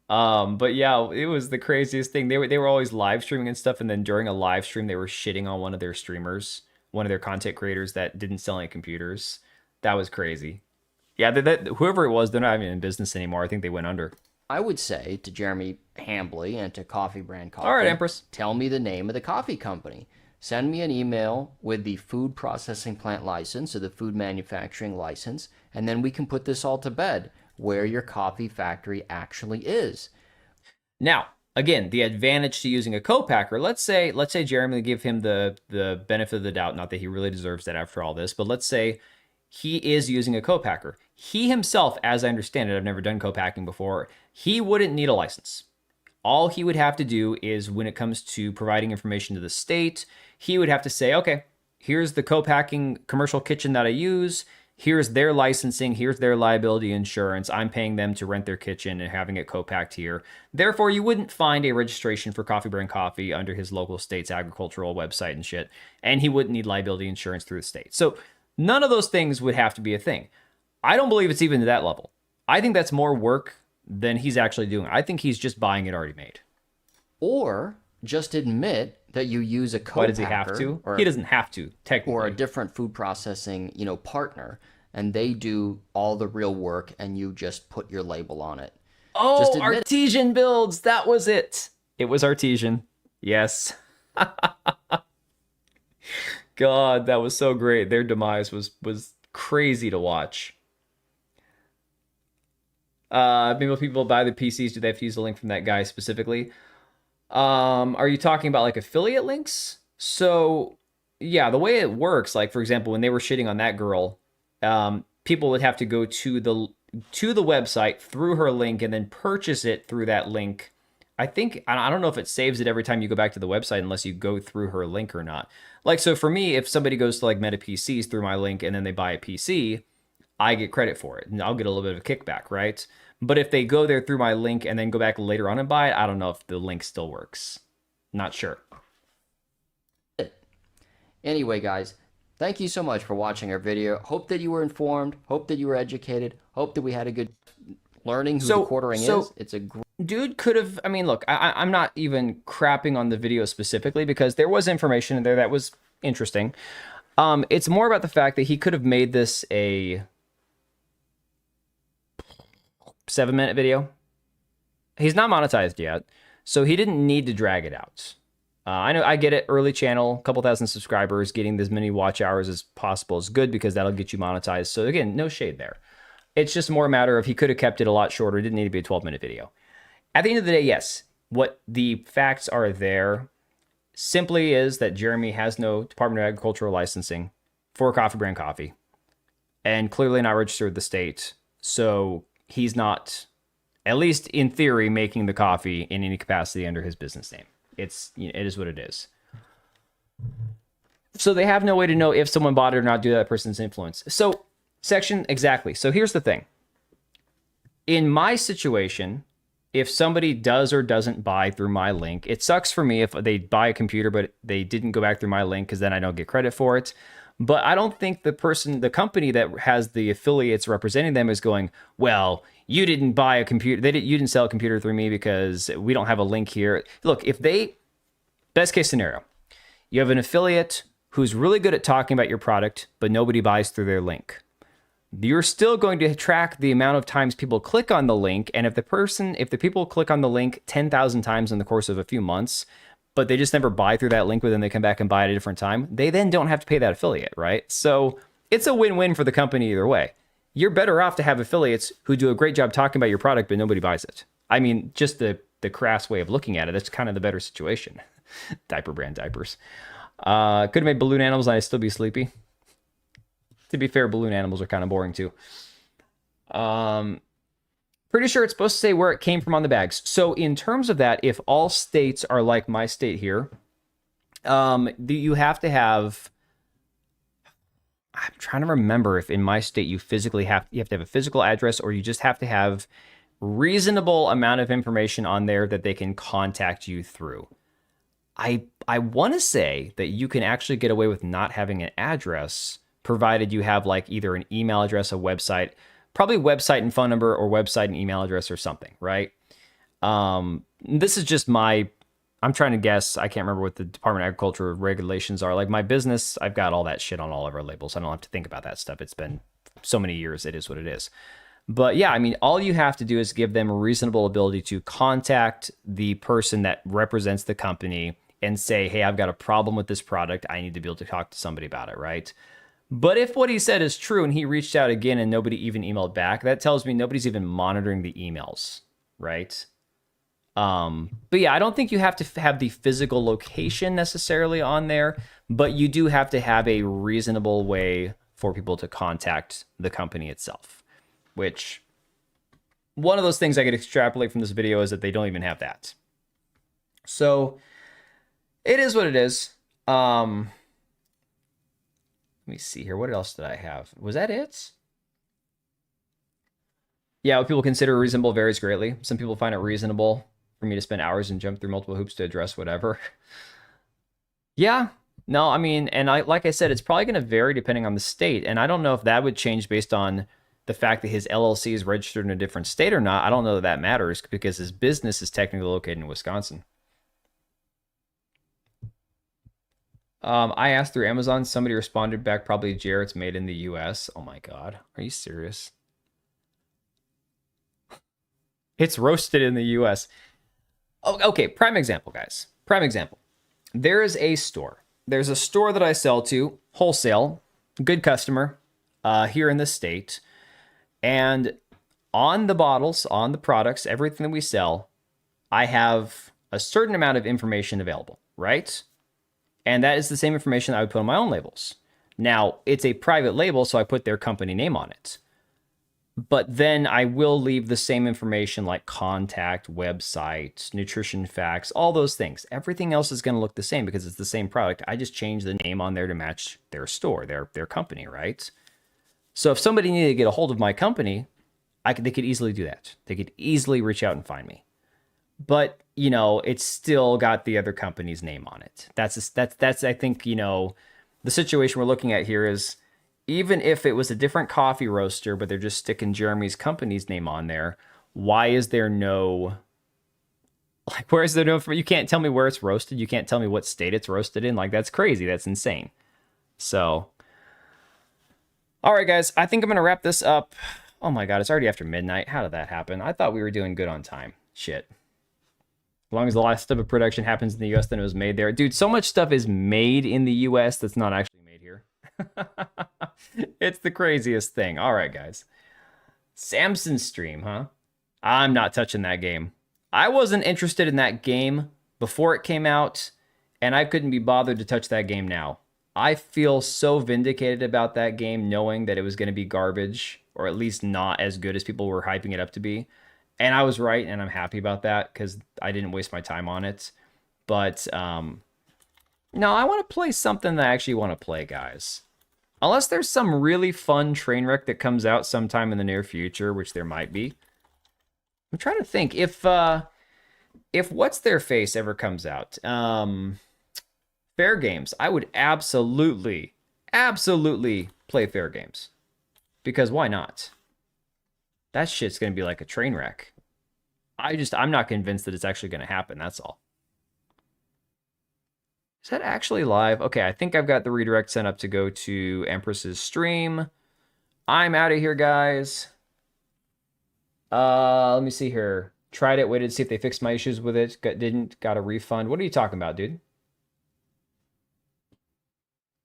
But yeah, it was the craziest thing. They were always live streaming and stuff, and then during a live stream, they were shitting on one of their streamers, one of their content creators that didn't sell any computers. That was crazy. Yeah, whoever it was, they're not even in business anymore. I think they went under.
I would say to Jeremy Hambly and to Coffee Brand Coffee,
all right, Empress,
tell me the name of the coffee company. Send me an email with the food processing plant license or the food manufacturing license, and then we can put this all to bed, where your coffee factory actually is.
Now, again, the advantage to using a co-packer, let's say Jeremy, give him the benefit of the doubt, not that he really deserves that after all this, but let's say he is using a co-packer. He himself, as I understand it, I've never done co-packing before, he wouldn't need a license. All he would have to do is, when it comes to providing information to the state, he would have to say, okay, here's the co-packing commercial kitchen that I use. Here's their licensing, here's their liability insurance. I'm paying them to rent their kitchen and having it co-packed here. Therefore, you wouldn't find a registration for Coffee Brand Coffee under his local state's agricultural website and shit. And he wouldn't need liability insurance through the state. So none of those things would have to be a thing. I don't believe it's even to that level. I think that's more work than he's actually doing. I think he's just buying it already made.
Or just admit that you use a co-packer.
Why does he have to? He doesn't have to, technically.
Or a different food processing, partner, and they do all the real work, and you just put your label on it.
Oh, Artesian Builds! That was it! It was Artesian. Yes. God, that was so great. Their demise was crazy to watch. Maybe people buy the PCs, do they have to use the link from that guy specifically? Are you talking about like affiliate links? So yeah, the way it works, like for example, when they were shitting on that girl, people would have to go to the website through her link and then purchase it through that link I think, I don't know if it saves it every time you go back to the website unless you go through her link or not. Like, so for me, if somebody goes to like Meta PCs through my link and then they buy a PC, I get credit for it and I'll get a little bit of a kickback, right? But if they go there through my link and then go back later on and buy it, I don't know if the link still works. Not sure.
Anyway, guys, thank you so much for watching our video. Hope that you were informed. Hope that you were educated. Hope that we had a good learning who the quartering is. It's a
dude could have, I mean, look, I'm not even crapping on the video specifically because there was information in there that was interesting. It's more about the fact that he could have made this a 7-minute video. He's not monetized yet, so he didn't need to drag it out. I know, I get it, early channel, a couple thousand subscribers, getting as many watch hours as possible is good because that'll get you monetized. So again, no shade there. It's just more a matter of he could have kept it a lot shorter. It didn't need to be a 12-minute video. At the end of the day, yes, what the facts are there simply is that Jeremy has no Department of Agricultural licensing for coffee brand coffee and clearly not registered with the state. So he's not, at least in theory, making the coffee in any capacity under his business name. It is what it is. So they have no way to know if someone bought it or not due to that person's influence. So exactly. So here's the thing. In my situation, if somebody does or doesn't buy through my link, it sucks for me if they buy a computer, but they didn't go back through my link because then I don't get credit for it. But I don't think the company that has the affiliates representing them is going, well, you didn't buy a computer. You didn't sell a computer through me because we don't have a link here. Look, best case scenario, you have an affiliate who's really good at talking about your product, but nobody buys through their link. You're still going to track the amount of times people click on the link. And if the people click on the link 10,000 times in the course of a few months, but they just never buy through that link, but then they come back and buy at a different time, they then don't have to pay that affiliate, right? So it's a win-win for the company either way. You're better off to have affiliates who do a great job talking about your product, but nobody buys it. I mean, just the crass way of looking at it, that's kind of the better situation. Diaper brand diapers. Could have made balloon animals and I'd still be sleepy. To be fair, balloon animals are kind of boring too. Pretty sure it's supposed to say where it came from on the bags. So in terms of that, if all states are like my state here, you have to have, I'm trying to remember if in my state you have to have a physical address or you just have to have reasonable amount of information on there that they can contact you through. I want to say that you can actually get away with not having an address provided you have like either an email address, a website, probably website and phone number or website and email address or something, right? This is just I'm trying to guess. I can't remember what the Department of Agriculture regulations are. Like my business, I've got all that shit on all of our labels. I don't have to think about that stuff. It's been so many years. It is what it is. But yeah, I mean, all you have to do is give them a reasonable ability to contact the person that represents the company and say, hey, I've got a problem with this product. I need to be able to talk to somebody about it, right? But if what he said is true and he reached out again and nobody even emailed back, that tells me nobody's even monitoring the emails, right? But yeah, I don't think you have to have the physical location necessarily on there, but you do have to have a reasonable way for people to contact the company itself, which one of those things I could extrapolate from this video is that they don't even have that. So it is what it is. Let me see here. What else did I have? Was that it? Yeah, what people consider reasonable varies greatly. Some people find it reasonable for me to spend hours and jump through multiple hoops to address whatever. Yeah, no, I mean, and like I said, it's probably going to vary depending on the state. And I don't know if that would change based on the fact that his LLC is registered in a different state or not. I don't know that that matters because his business is technically located in Wisconsin. I asked through Amazon. Somebody responded back, probably Jarrett's made in the US. Oh my God. Are you serious? It's roasted in the US. Oh, okay. Prime example, guys. Prime example. There is a store. There's a store that I sell to, wholesale, good customer, here in the state. And on the bottles, on the products, everything that we sell, I have a certain amount of information available, right? And that is the same information I would put on my own labels. Now, it's a private label, so I put their company name on it. But then I will leave the same information like contact, website, nutrition facts, all those things. Everything else is going to look the same because it's the same product. I just changed the name on there to match their store, their company, right? So if somebody needed to get a hold of my company, they could easily do that. They could easily reach out and find me. But, you know, it's still got the other company's name on it. That's I think, you know, the situation we're looking at here is, even if it was a different coffee roaster, but they're just sticking Jeremy's company's name on there, why is there no, like, where is there no, you can't tell me where it's roasted. You can't tell me what state it's roasted in. Like, that's crazy. That's insane. So, all right, guys, I think I'm going to wrap this up. Oh my God, it's already after midnight. How did that happen? I thought we were doing good on time. Shit. As long as the last step of production happens in the US, then it was made there. Dude, so much stuff is made in the US that's not actually made here. It's the craziest thing. All right, guys. Samson's stream, huh? I'm not touching that game. I wasn't interested in that game before it came out, and I couldn't be bothered to touch that game now. I feel so vindicated about that game, knowing that it was going to be garbage, or at least not as good as people were hyping it up to be. And I was right, and I'm happy about that because I didn't waste my time on it. But, no, I want to play something that I actually want to play, guys. Unless there's some really fun train wreck that comes out sometime in the near future, which there might be. I'm trying to think if What's Their Face ever comes out. Fair Games. I would absolutely play Fair Games. Because why not? That shit's going to be like a train wreck. I'm not convinced that it's actually going to happen. That's all. Is that actually live? Okay, I think I've got the redirect set up to go to Empress's stream. I'm out of here, guys. Let me see here. Tried it, waited to see if they fixed my issues with it. Got a refund. What are you talking about, dude?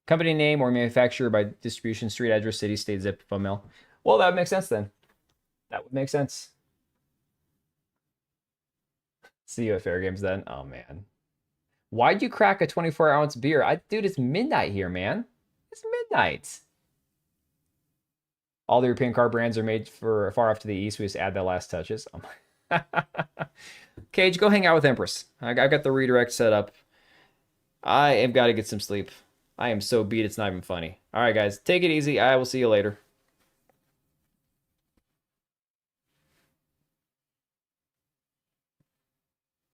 Company name or manufacturer by distribution, street address, city, state, zip, phone mail. Well, that would make sense then. That would make sense. See you at Fair Games then. Oh, man. Why'd you crack a 24-ounce beer? Dude, it's midnight here, man. It's midnight. All the European car brands are made for far off to the east. We just add the last touches. Oh my. Cage, go hang out with Empress. I've got the redirect set up. I have got to get some sleep. I am so beat, it's not even funny. All right, guys, take it easy. I will see you later.